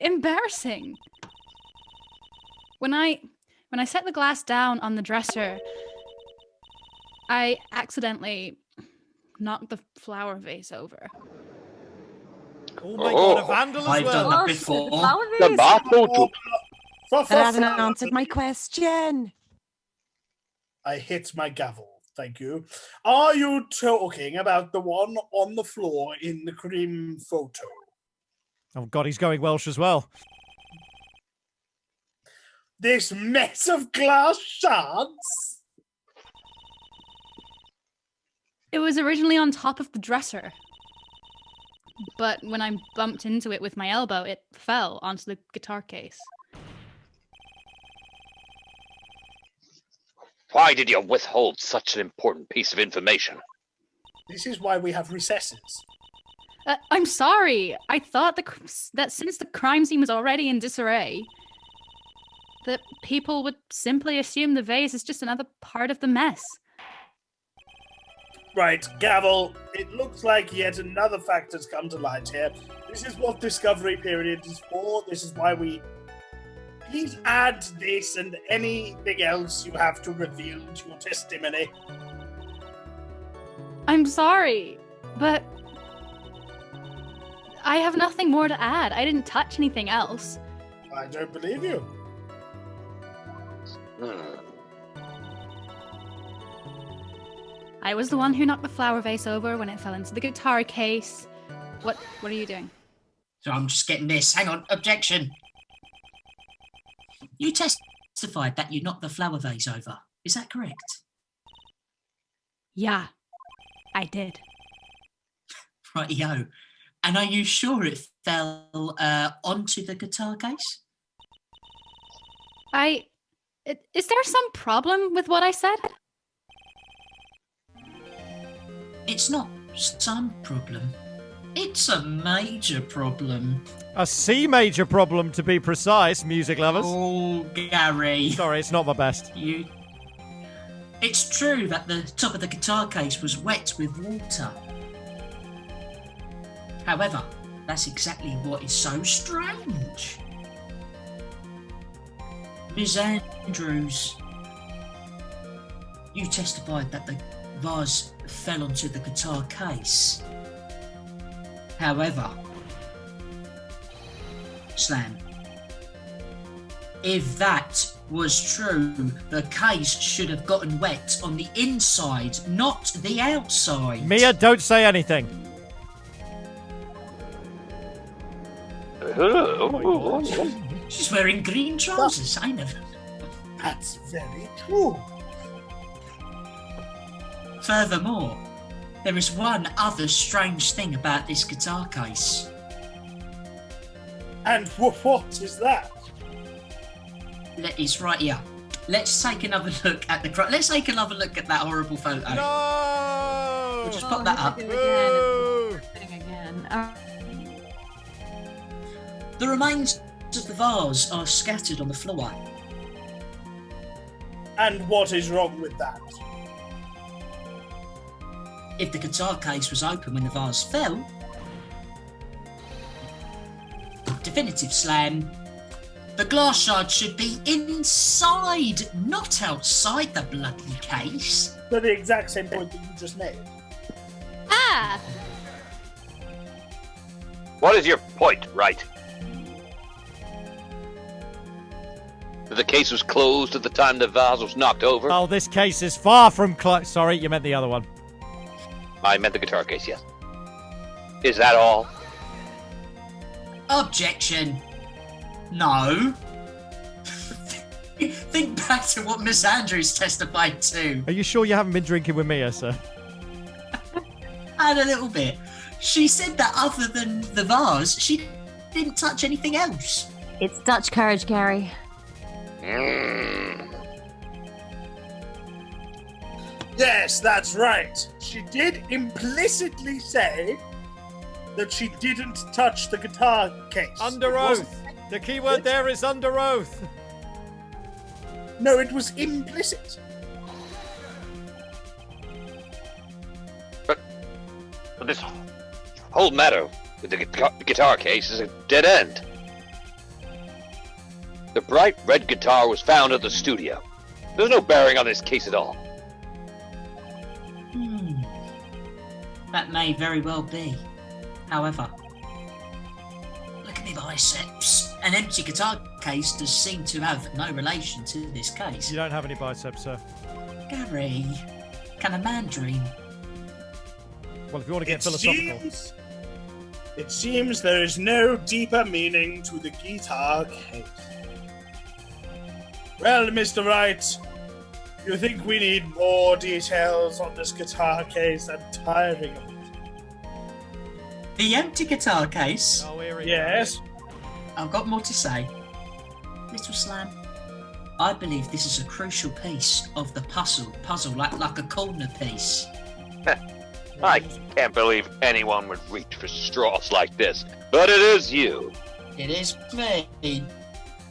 embarrassing. When I set the glass down on the dresser, I accidentally knocked the flower vase over. Oh my god, a vandal as I've done well. that before. Flower The vase? bottle For That hasn't flowers. answered my question. I hit my gavel. Thank you. Are you talking about the one on the floor in the cream photo? Oh god, he's going Welsh as well. This mess of glass shards? It was originally on top of the dresser. But when I bumped into it with my elbow, it fell onto the guitar case. Why did you withhold such an important piece of information? This is why we have recesses. I'm sorry. I thought that since the crime scene was already in disarray, that people would simply assume the vase is just another part of the mess. Right, gavel. It looks like yet another fact has come to light here. This is what discovery period is for. This is why we... Please add this and anything else you have to reveal to your testimony. I'm sorry, but I have nothing more to add. I didn't touch anything else. I don't believe you. I was the one who knocked the flower vase over when it fell into the guitar case. What are you doing? So I'm just getting this. Hang on. Objection. You testified that you knocked the flower vase over. Is that correct? Yeah, I did. Rightio. And are you sure it fell onto the guitar case? Is there some problem with what I said? It's not some problem. It's a major problem. A C major problem, to be precise, music lovers. Oh, Gary. Sorry, it's not my best. It's true that the top of the guitar case was wet with water. However, that's exactly what is so strange. Ms. Andrews, you testified that the vase fell onto the guitar case. However, Slam, if that was true, the case should have gotten wet on the inside, not the outside. Mia, don't say anything. She's wearing green trousers, I know. That's very true. Furthermore, there is one other strange thing about this guitar case. And what is that? It's right here. Let's take another look at Let's take another look at that horrible photo. No! We'll just pop that up. Again. The remains of the vase are scattered on the floor. And what is wrong with that? If the guitar case was open when the vase fell, definitive Slam, the glass shard should be inside, not outside the bloody case. So the exact same point that you just made. Ah! What is your point, Wright? That the case was closed at the time the vase was knocked over? Oh, this case is far from close. Sorry, you meant the other one. I meant the guitar case, yes. Is that all? Objection. No. Think back to what Miss Andrews testified to. Are you sure you haven't been drinking with Mia, sir? And a little bit. She said that other than the vase, she didn't touch anything else. It's Dutch courage, Gary. Yes, that's right. She did implicitly say that she didn't touch the guitar case. Under oath. The key word there is under oath. No, it was implicit. But this whole matter with the guitar case is a dead end. The bright red guitar was found at the studio. There's no bearing on this case at all. That may very well be. However, look at my biceps. An empty guitar case does seem to have no relation to this case. You don't have any biceps, sir. Gary, can a man dream? Well, if you want to get philosophical. It seems there is no deeper meaning to the guitar case. Well, Mr. Wright, you think we need more details on this guitar case? I'm tiring of it. The empty guitar case? Oh, here he Yes? goes. I've got more to say. Little Slam, I believe this is a crucial piece of the puzzle, like a corner piece. I can't believe anyone would reach for straws like this, but it is you. It is me.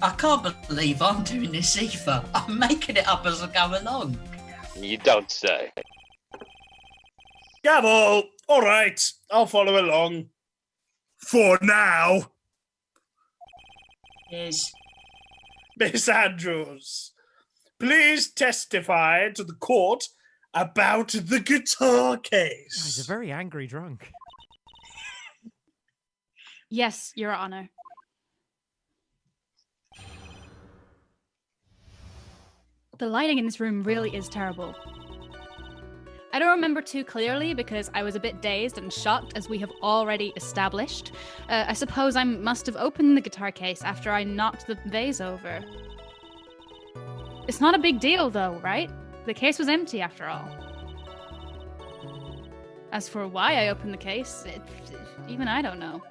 I can't believe I'm doing this either. I'm making it up as I go along. You don't say. Gavel! Alright, I'll follow along. For now. Yes. Miss Andrews, please testify to the court about the guitar case. He's a very angry drunk. Yes, Your Honor. The lighting in this room really is terrible. I don't remember too clearly because I was a bit dazed and shocked, as we have already established. I suppose I must have opened the guitar case after I knocked the vase over. It's not a big deal though, right? The case was empty after all. As for why I opened the case, even I don't know.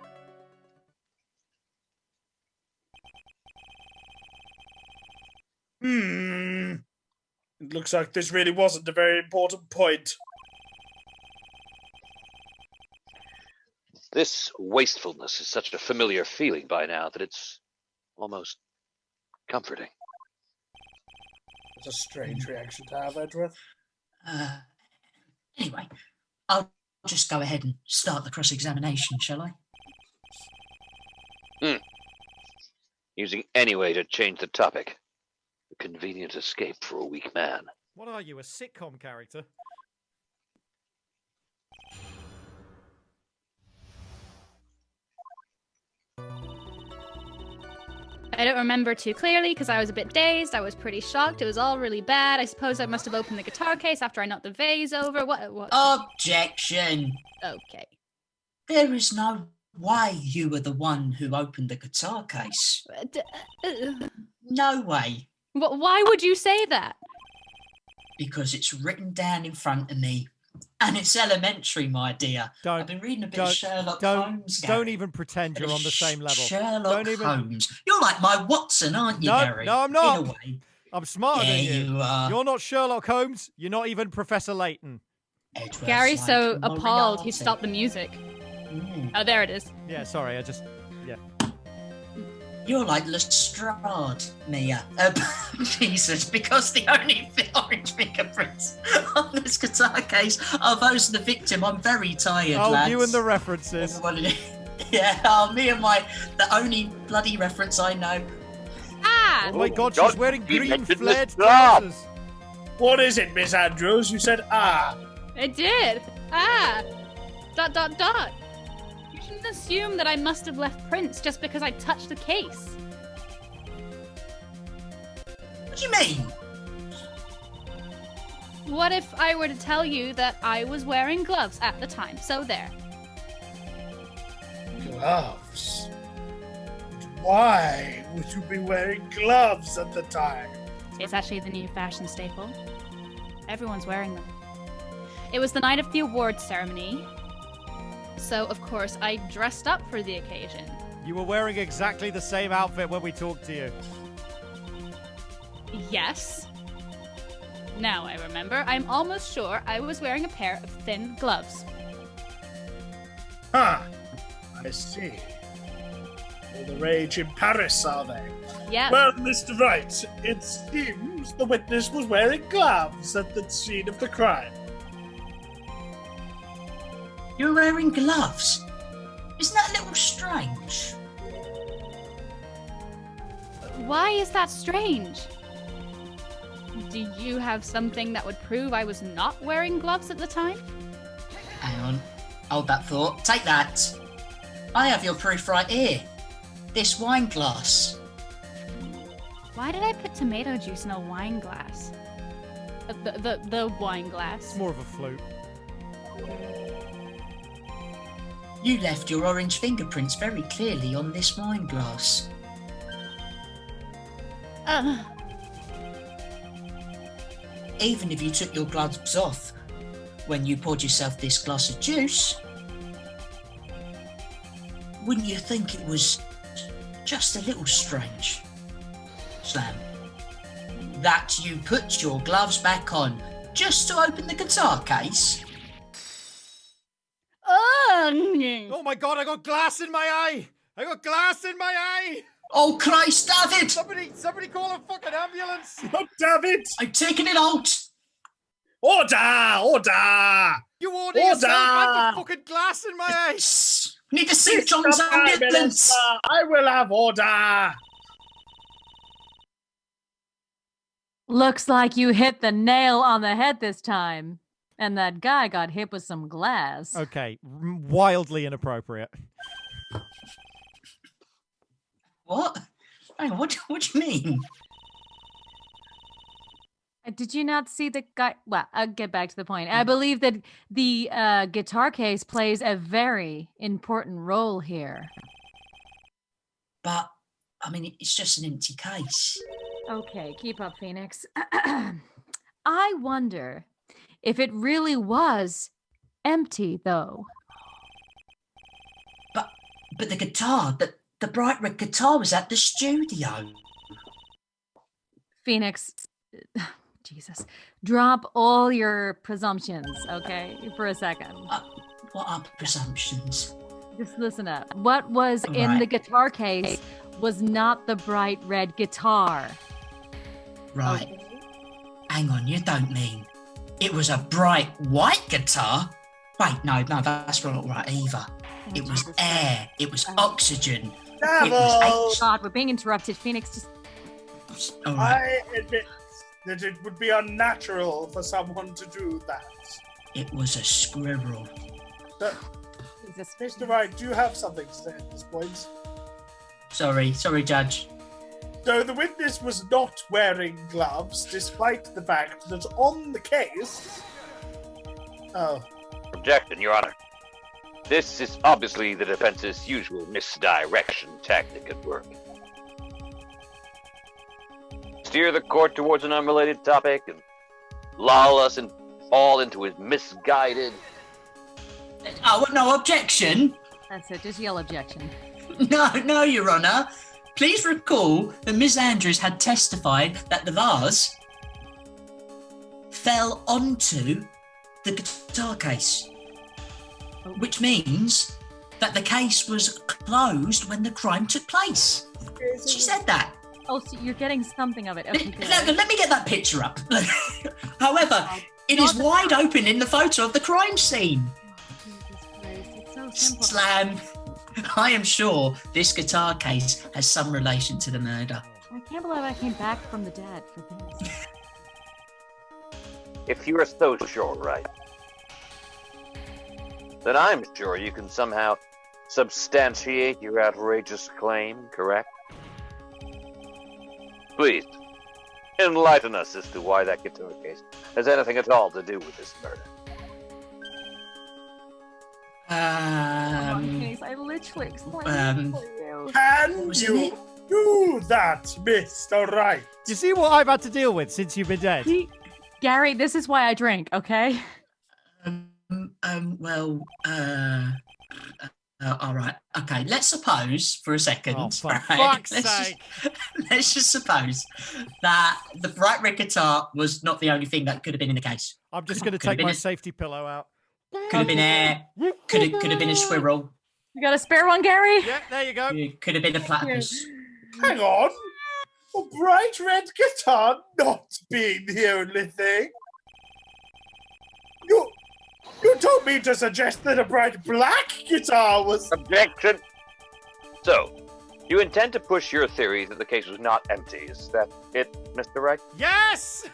It looks like this really wasn't a very important point. This wastefulness is such a familiar feeling by now that it's almost comforting. It's a strange reaction to have, Edgeworth. Anyway, I'll just go ahead and start the cross-examination, shall I? Using any way to change the topic. A convenient escape for a weak man. What are you, a sitcom character? I don't remember too clearly because I was a bit dazed. I was pretty shocked. It was all really bad. I suppose I must have opened the guitar case after I knocked the vase over. What? Objection! Okay. There is no way you were the one who opened the guitar case. No way. Why would you say that? Because it's written down in front of me. And it's elementary, my dear. I've been reading a bit of Sherlock Holmes. Gary. Don't even pretend you're on the same level. Sherlock Holmes. You're like my Watson, aren't you, Gary? No, I'm not. In a way. I'm smarter than you. You are. You're not Sherlock Holmes. You're not even Professor Layton. Edgeworth's Gary's like so appalled he Moriarty. stopped the music. Oh, there it is. Yeah, sorry, yeah. You're like Lestrade, Mia. Jesus, because the only orange fingerprints on this guitar case are those of the victim. I'm very tired, lads. You and the references. Yeah, me and the only bloody reference I know. Ah! Oh my God, God, she's wearing you green mentioned flared this job. trousers. What is it, Miss Andrews? You said, I did. Ah! ... You shouldn't assume that I must have left prints just because I touched the case. What do you mean? What if I were to tell you that I was wearing gloves at the time? So there. gloves. Why would you be wearing gloves at the time? It's actually the new fashion staple. Everyone's wearing them. It was the night of the awards ceremony. So, of course, I dressed up for the occasion. You were wearing exactly the same outfit when we talked to you. Yes. Now I remember. I'm almost sure I was wearing a pair of thin gloves. Huh. I see. All the rage in Paris, are they? Yeah. Well, Mr. Wright, it seems the witness was wearing gloves at the scene of the crime. You're wearing gloves. Isn't that a little strange? Why is that strange? Do you have something that would prove I was not wearing gloves at the time? Hang on. Hold that thought. Take that. I have your proof right here. This wine glass. Why did I put tomato juice in a wine glass? The wine glass. It's more of a float. You left your orange fingerprints very clearly on this wine glass. Even if you took your gloves off when you poured yourself this glass of juice, wouldn't you think it was just a little strange, Slam, that you put your gloves back on just to open the guitar case? Oh my god, I got glass in my eye! I got glass in my eye! Oh Christ, David! Somebody call a fucking ambulance! Oh, David! I'm taking it out! Order! Order! You order yourself! I got fucking glass in my eye! Need to see John's ambulance! I will have order! Looks like you hit the nail on the head this time. And that guy got hit with some glass. Okay, wildly inappropriate. What? Hang on, what do you mean? Did you not see the guy? Well, I'll get back to the point. I believe that the guitar case plays a very important role here. But, I mean, it's just an empty case. Okay, keep up, Phoenix. I wonder if it really was empty, though. But the guitar, the bright red guitar was at the studio. Phoenix, Jesus, drop all your presumptions, okay, for a second. What are presumptions? Just listen up. What was in Right. the guitar case was not the bright red guitar. Right. Okay. Hang on, you don't mean it was a bright white guitar? Wait, no, that's not right either. It was Jesus air. It was oxygen. Devil! God, we're being interrupted. Phoenix, just All right. I admit that it would be unnatural for someone to do that. It was a squirrel. Jesus. Mr. Wright, do you have something to say at this point? Sorry, Judge. So the witness was not wearing gloves, despite the fact that on the case... Oh. Objection, Your Honor. This is obviously the defense's usual misdirection tactic at work. Steer the court towards an unrelated topic and lull us all into his misguided... Oh, no objection. That's it. Just yell objection. No, Your Honor. Please recall that Miss Andrews had testified that the vase fell onto the guitar case, which means that the case was closed when the crime took place. She said that. Oh, so you're getting something of it. Okay, good. Let me get that picture up. However, it is wide open in the photo of the crime scene. Jesus Christ, it's so simple. Slam. I am sure this guitar case has some relation to the murder. I can't believe I came back from the dead for this. If you're so sure, right? Then I'm sure you can somehow substantiate your outrageous claim, correct? Please, enlighten us as to why that guitar case has anything at all to do with this murder. I literally explained it for you. Can you do that, Mr. Wright? You see what I've had to deal with since you've been dead? Gary, this is why I drink, okay? All right. Okay, let's suppose for a second. Oh, for right? fuck's sake. Let's just suppose that the bright red guitar was not the only thing that could have been in the case. I'm just going to take my safety pillow out. Could have been air. Could have been a squirrel. You got a spare one, Gary? Yeah, there you go. Could have been a platypus. Hang on. A bright red guitar not being the only thing. You told me to suggest that a bright black guitar was... Objection! So, You intend to push your theory that the case was not empty. Is that it, Mr. Wright? Yes!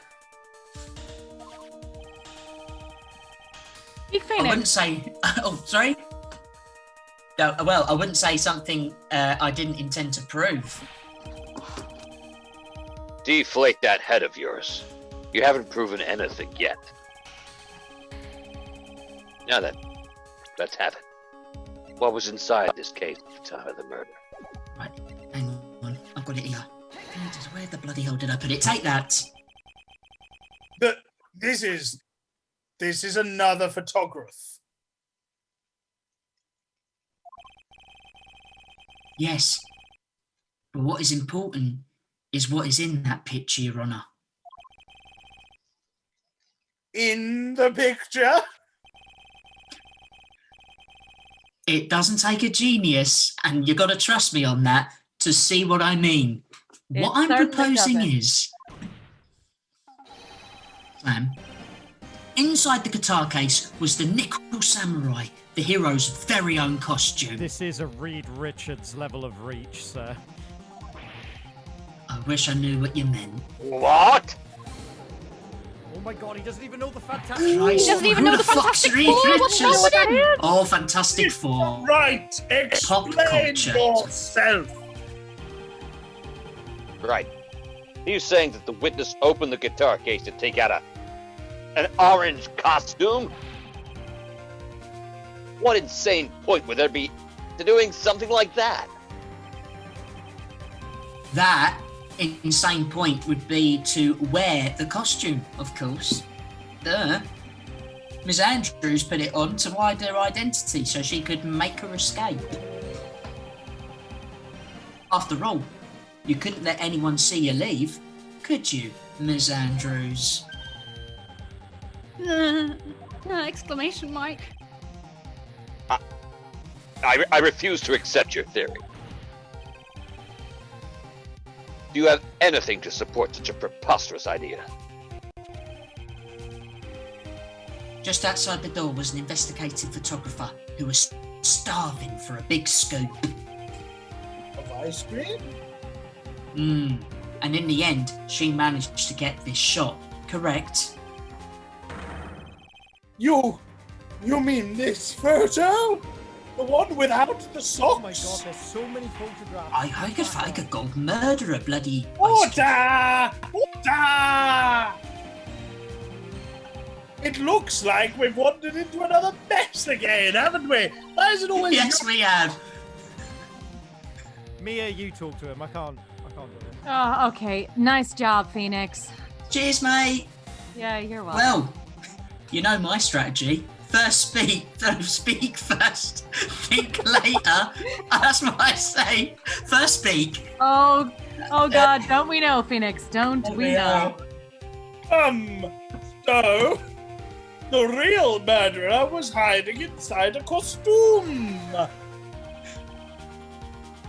Big I wouldn't Phoenix. say. Oh, sorry. No, well, I wouldn't say something I didn't intend to prove. Deflate that head of yours. You haven't proven anything yet. Now then, let's have it. What was inside this case at the time of the murder? Right, hang on. I've got it here. Where the bloody hell did I put it? Take that. But this is another photographer. Yes. But what is important is what is in that picture, Your Honour. In the picture? It doesn't take a genius, and you got to trust me on that, to see what I mean. What I'm certainly proposing doesn't. is, Sam, inside the guitar case was the Nickel Samurai, the hero's very own costume. This is a Reed Richards level of reach, sir. I wish I knew what you meant. What? Oh my god, he doesn't even know the Fantastic Christ, Four. He doesn't even who know the fuck's Fantastic Reed Four. What the hell Richards? was that? Oh, Fantastic Four. Right, explain culture. yourself. Right. Are you saying that the witness opened the guitar case to take out an orange costume? What insane point would there be to doing something like that? That insane point would be to wear the costume, of course. Duh. Ms. Andrews put it on to hide her identity so she could make her escape. After all, you couldn't let anyone see you leave, could you, Ms. Andrews? Exclamation mark. I refuse to accept your theory. Do you have anything to support such a preposterous idea? Just outside the door was an investigative photographer who was starving for a big scoop. Of ice cream? And in the end, she managed to get this shot, correct? You mean this photo? The one without the socks? Oh my god, there's so many photographs. I could find a gold murderer, bloody. Order! Order! It looks like we've wandered into another mess again, haven't we? Why is it always Yes, we have. Mia, you talk to him. I can't do it. Oh, okay. Nice job, Phoenix. Cheers, mate. Yeah, you're welcome. Well, you know my strategy. First speak first, think later. That's what I say. First speak. Oh God, don't we know, Phoenix? Don't we know? So, the real murderer was hiding inside a costume.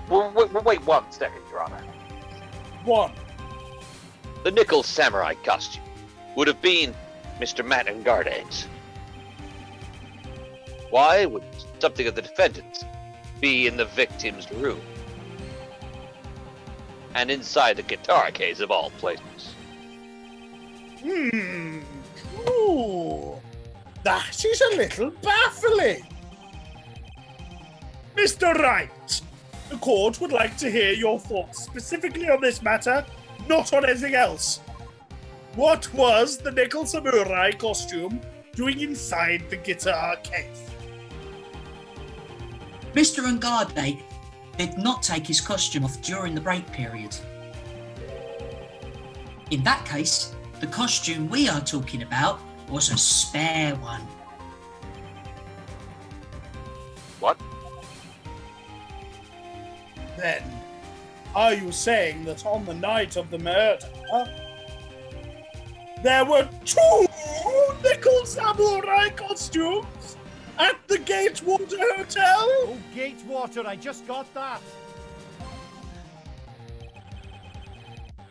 Wait 1 second, Your Honor. One. The Nickel Samurai costume would have been Mr. Matt and Gardane's. Why would something of the defendant's be in the victim's room? And inside the guitar case of all places. Ooh. That is a little baffling. Mr. Wright, the court would like to hear your thoughts specifically on this matter, not on anything else. What was the Nickel Samurai costume doing inside the guitar case? Mr. Ngarde did not take his costume off during the break period. In that case, the costume we are talking about was a spare one. What? Then, are you saying that on the night of the murder, there were 2 Nickel Samurai costumes at the Gatewater Hotel? Oh, Gatewater, I just got that.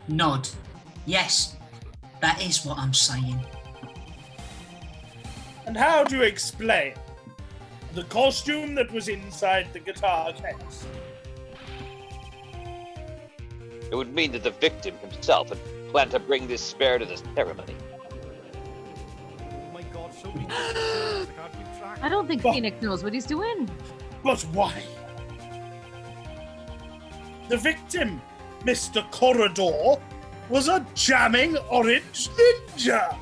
Nod. Yes, that is what I'm saying. And how do you explain the costume that was inside the guitar case? It would mean that the victim himself had planned to bring this spare to the ceremony. Oh my god, so many details. I can't keep track. I don't think Phoenix knows what he's doing. But why? The victim, Mr. Corridor, was a jamming orange ninja.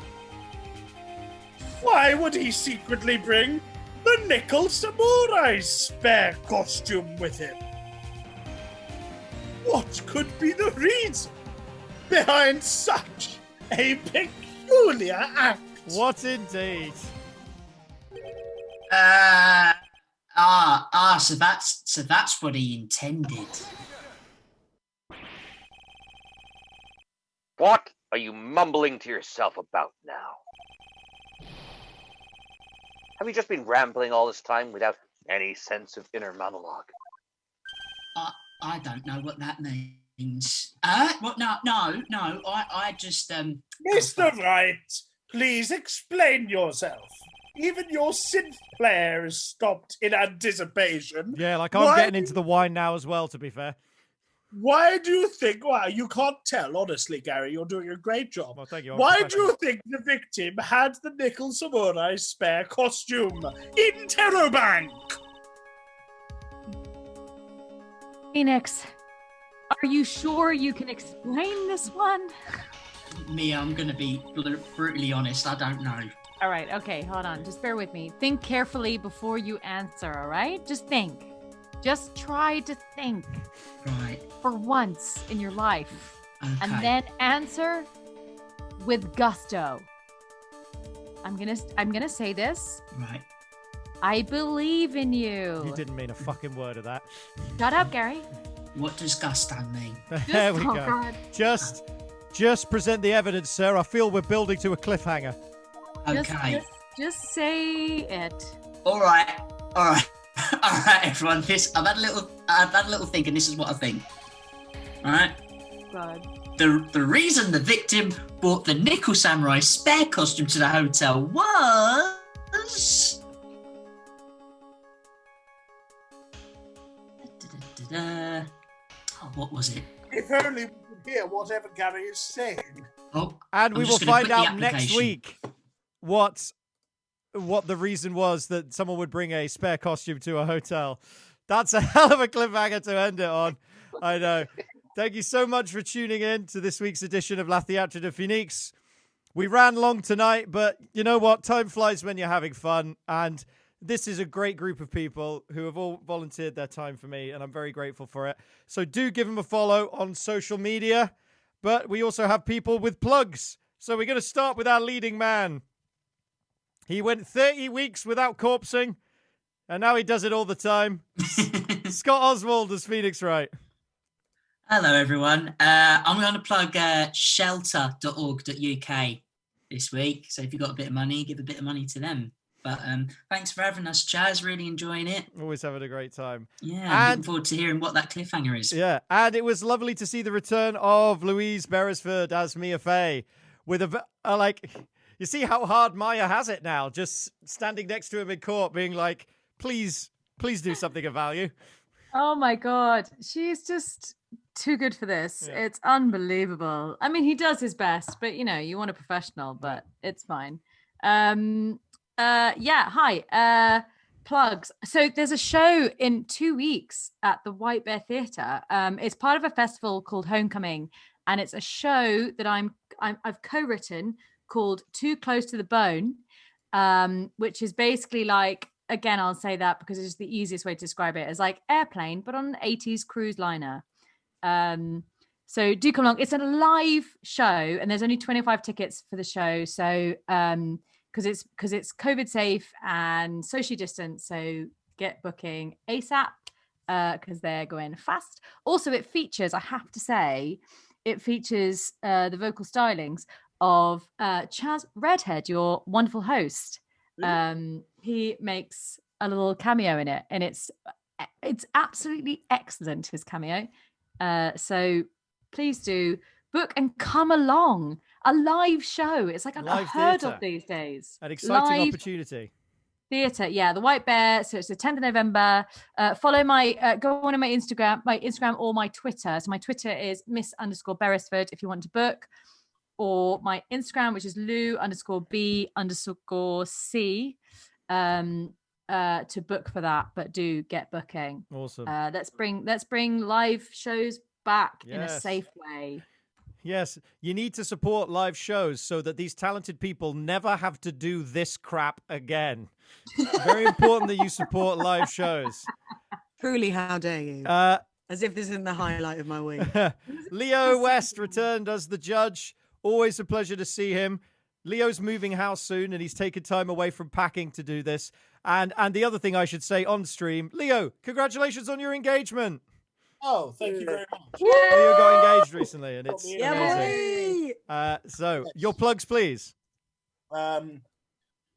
Why would he secretly bring the nickel samurai spare costume with him? What could be the reason behind such a peculiar act? What indeed? So that's what he intended. What are you mumbling to yourself about now? Have you just been rambling all this time without any sense of inner monologue? I don't know what that means. What? No. I just Mr. Wright, please explain yourself. Even your synth player is stopped in anticipation. Yeah, like I'm getting into the wine now as well, to be fair. Why do you think? Wow, you can't tell, honestly, Gary. You're doing a great job. Well, thank you. Why do you think the victim had the nickel samurai spare costume in Bank? Phoenix, are you sure you can explain this one? Mia, I'm gonna be brutally honest. I don't know. All right, okay, hold on. Just bear with me. Think carefully before you answer, all right? Just think. Just try to think. Right. For once in your life. Okay. And then answer with gusto. I'm gonna say this. Right. I believe in you. You didn't mean a fucking word of that. Shut up, Gary. What does gusto mean? There we oh, go. God. Just present the evidence, sir. I feel we're building to a cliffhanger. Okay. Just say it. All right, everyone. I've had a little think, and this is what I think. All right. God. The reason the victim brought the nickel samurai spare costume to the hotel was. Oh, what was it? If only we could hear whatever Gary is saying. Oh, And we I'm will just gonna find put the out next application. week what the reason was that someone would bring a spare costume to a hotel. That's a hell of a cliffhanger to end it on. I know. Thank you so much for tuning in to this week's edition of La Théâtre de Phénix. We ran long tonight, but you know what? Time flies when you're having fun. And this is a great group of people who have all volunteered their time for me, and I'm very grateful for it. So do give them a follow on social media. But we also have people with plugs. So we're going to start with our leading man. He went 30 weeks without corpsing, and now he does it all the time. Scott Oswald as Phoenix Wright. Hello, everyone. I'm going to plug shelter.org.uk this week. So if you've got a bit of money, give a bit of money to them. But thanks for having us, Chaz. Really enjoying it. Always having a great time. Yeah, I'm looking forward to hearing what that cliffhanger is. Yeah, and it was lovely to see the return of Louise Beresford as Mia Fey with like, you see how hard Maya has it now, just standing next to him in court being like, please do something of value. Oh my God. She's just too good for this. Yeah. It's unbelievable. I mean, he does his best, but you know, you want a professional, but it's fine. Hi. Plugs. So there's a show in 2 weeks at the White Bear Theatre. It's part of a festival called Homecoming, and it's a show that I've co-written called Too Close to the Bone, which is basically like, again, I'll say that because it's just the easiest way to describe it. It's like Airplane, but on an 80s cruise liner. So do come along. It's a live show, and there's only 25 tickets for the show. So because it's COVID safe and socially distanced, so get booking ASAP because they're going fast. Also, it features, I have to say, the vocal stylings of Chaz Redhead, your wonderful host. He makes a little cameo in it, and it's absolutely excellent, his cameo. So please do book and come along. A live show. It's like unheard of these days. An exciting live opportunity. Theatre, yeah, the White Bear. So it's the 10th of November. Follow my, go on my Instagram or my Twitter. So my Twitter is Miss_Beresford if you want to book, or my Instagram, which is Lou_B_C, to book for that. But do get booking. Awesome. Let's bring live shows back in a Yes. safe way. Yes, you need to support live shows so that these talented people never have to do this crap again. Very important that you support live shows. Truly, how dare you? As if this isn't the highlight of my week. Leo West returned as the judge. Always a pleasure to see him. Leo's moving house soon, and he's taken time away from packing to do this. And the other thing I should say on stream, Leo, congratulations on your engagement. Oh, thank you very much. Leo got engaged recently, and it's Yeah, amazing. So, your plugs, please.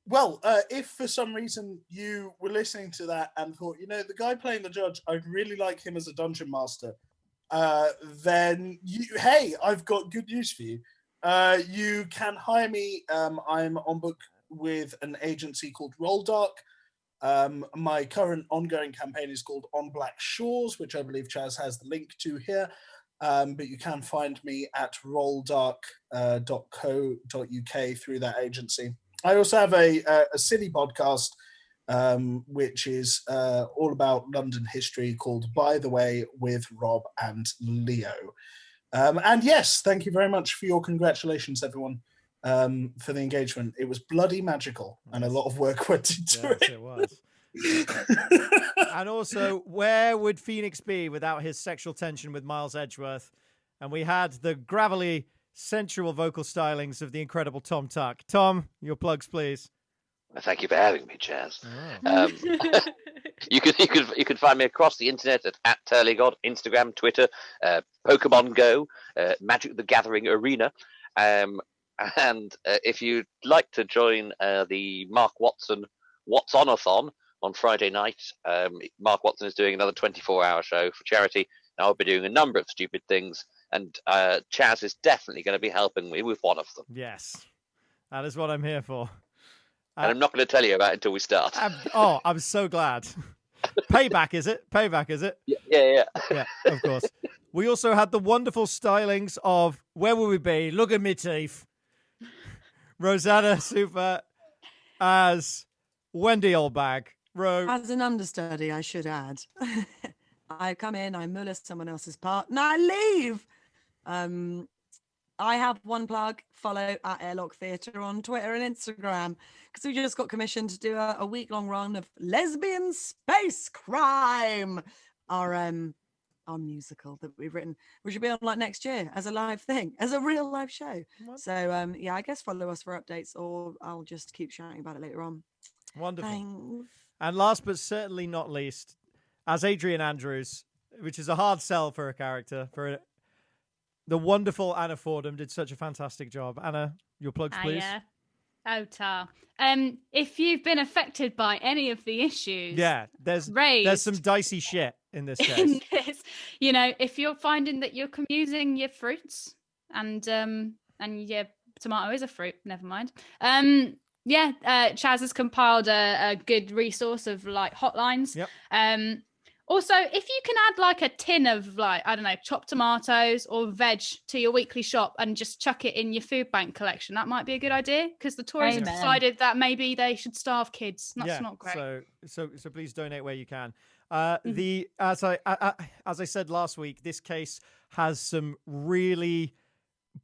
Well, if for some reason you were listening to that and thought, the guy playing the judge, I'd really like him as a dungeon master, then I've got good news for you. You can hire me. I'm on book with an agency called Roll Dark. My current ongoing campaign is called On Black Shores, which I believe Chaz has the link to here. But you can find me at rolldark.co.uk through that agency. I also have a silly podcast, which is all about London history, called By the Way with Rob and Leo. And yes, thank you very much for your congratulations, everyone, for the engagement. It was bloody magical, and a lot of work went into it. It was. And also, where would Phoenix be without his sexual tension with Miles Edgeworth? And we had the gravelly, sensual vocal stylings of the incredible Tom Tuck. Tom, your plugs, please. Well, thank you for having me, Chaz. You can find me across the internet at Turlygod, Instagram, Twitter, Pokemon Go, Magic the Gathering Arena. And if you'd like to join the Mark Watson What's On-a-thon on Friday night, Mark Watson is doing another 24-hour show for charity. I'll be doing a number of stupid things, and Chaz is definitely going to be helping me with one of them. Yes, that is what I'm here for. And I'm not going to tell you about it until we start. I'm so glad. Payback, is it? Payback, is it? Yeah, of course. We also had the wonderful stylings of Where Will We Be? Look at me teeth. Rosanna Super as Wendy Oldbag. As an understudy, I should add. I come in, I muller someone else's part, and I leave. I have one plug. Follow at Airlock Theatre on Twitter and Instagram, because we just got commissioned to do a week-long run of Lesbian Space Crime, our musical that we've written, which will be on like next year as a live thing, as a real live show. What? So I guess follow us for updates, or I'll just keep shouting about it later on. Wonderful. Thanks. And last but certainly not least, as Adrian Andrews, which is a hard sell for a character, the wonderful Anna Fordham did such a fantastic job. Anna, your plugs, please. Tar. If you've been affected by any of the issues, there's some dicey shit in this case. If you're finding that you're confusing your fruits and your tomato is a fruit, never mind. Chaz has compiled a good resource of like hotlines. Yep. Also, if you can add like a tin of chopped tomatoes or veg to your weekly shop and just chuck it in your food bank collection, that might be a good idea, because the Tories have decided that maybe they should starve kids. That's not great. So please donate where you can. As I said last week, this case has some really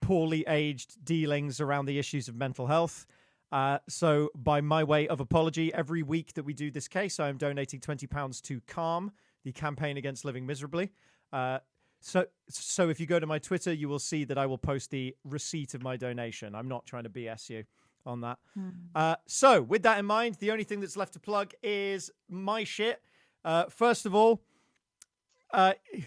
poorly aged dealings around the issues of mental health. So by my way of apology, every week that we do this case, I am donating £20 to Calm, the campaign against living miserably. So if you go to my Twitter, you will see that I will post the receipt of my donation. I'm not trying to BS you on that. So with that in mind, the only thing that's left to plug is my shit. First of all,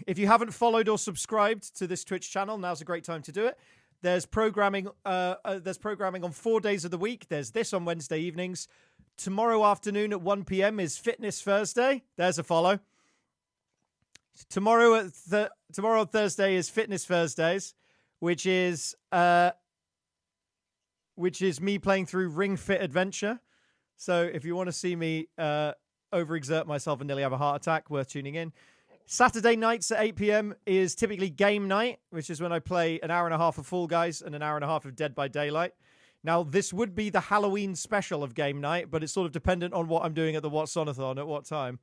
if you haven't followed or subscribed to this Twitch channel, now's a great time to do it. There's programming on 4 days of the week. There's this on Wednesday evenings. Tomorrow afternoon at 1 p.m. is Fitness Thursday. There's a follow. Tomorrow Thursday is Fitness Thursdays, which is me playing through Ring Fit Adventure. So if you want to see me overexert myself and nearly have a heart attack, worth tuning in. Saturday nights at 8 p.m. is typically game night, which is when I play an hour and a half of Fall Guys and an hour and a half of Dead by Daylight. Now, this would be the Halloween special of game night, but it's sort of dependent on what I'm doing at the Watsonathon at what time.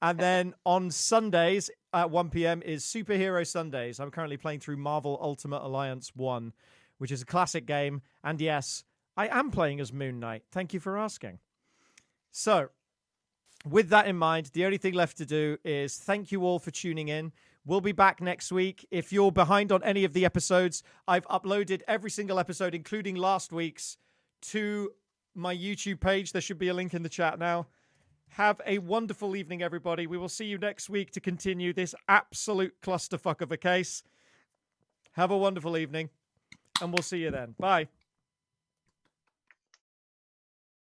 And then on Sundays at 1 p.m. is Superhero Sundays. I'm currently playing through Marvel Ultimate Alliance 1, which is a classic game. And yes, I am playing as Moon Knight. Thank you for asking. So, with that in mind, the only thing left to do is thank you all for tuning in. We'll be back next week. If you're behind on any of the episodes, I've uploaded every single episode, including last week's, to my YouTube page. There should be a link in the chat now. Have a wonderful evening, everybody. We will see you next week to continue this absolute clusterfuck of a case. Have a wonderful evening, and we'll see you then. Bye.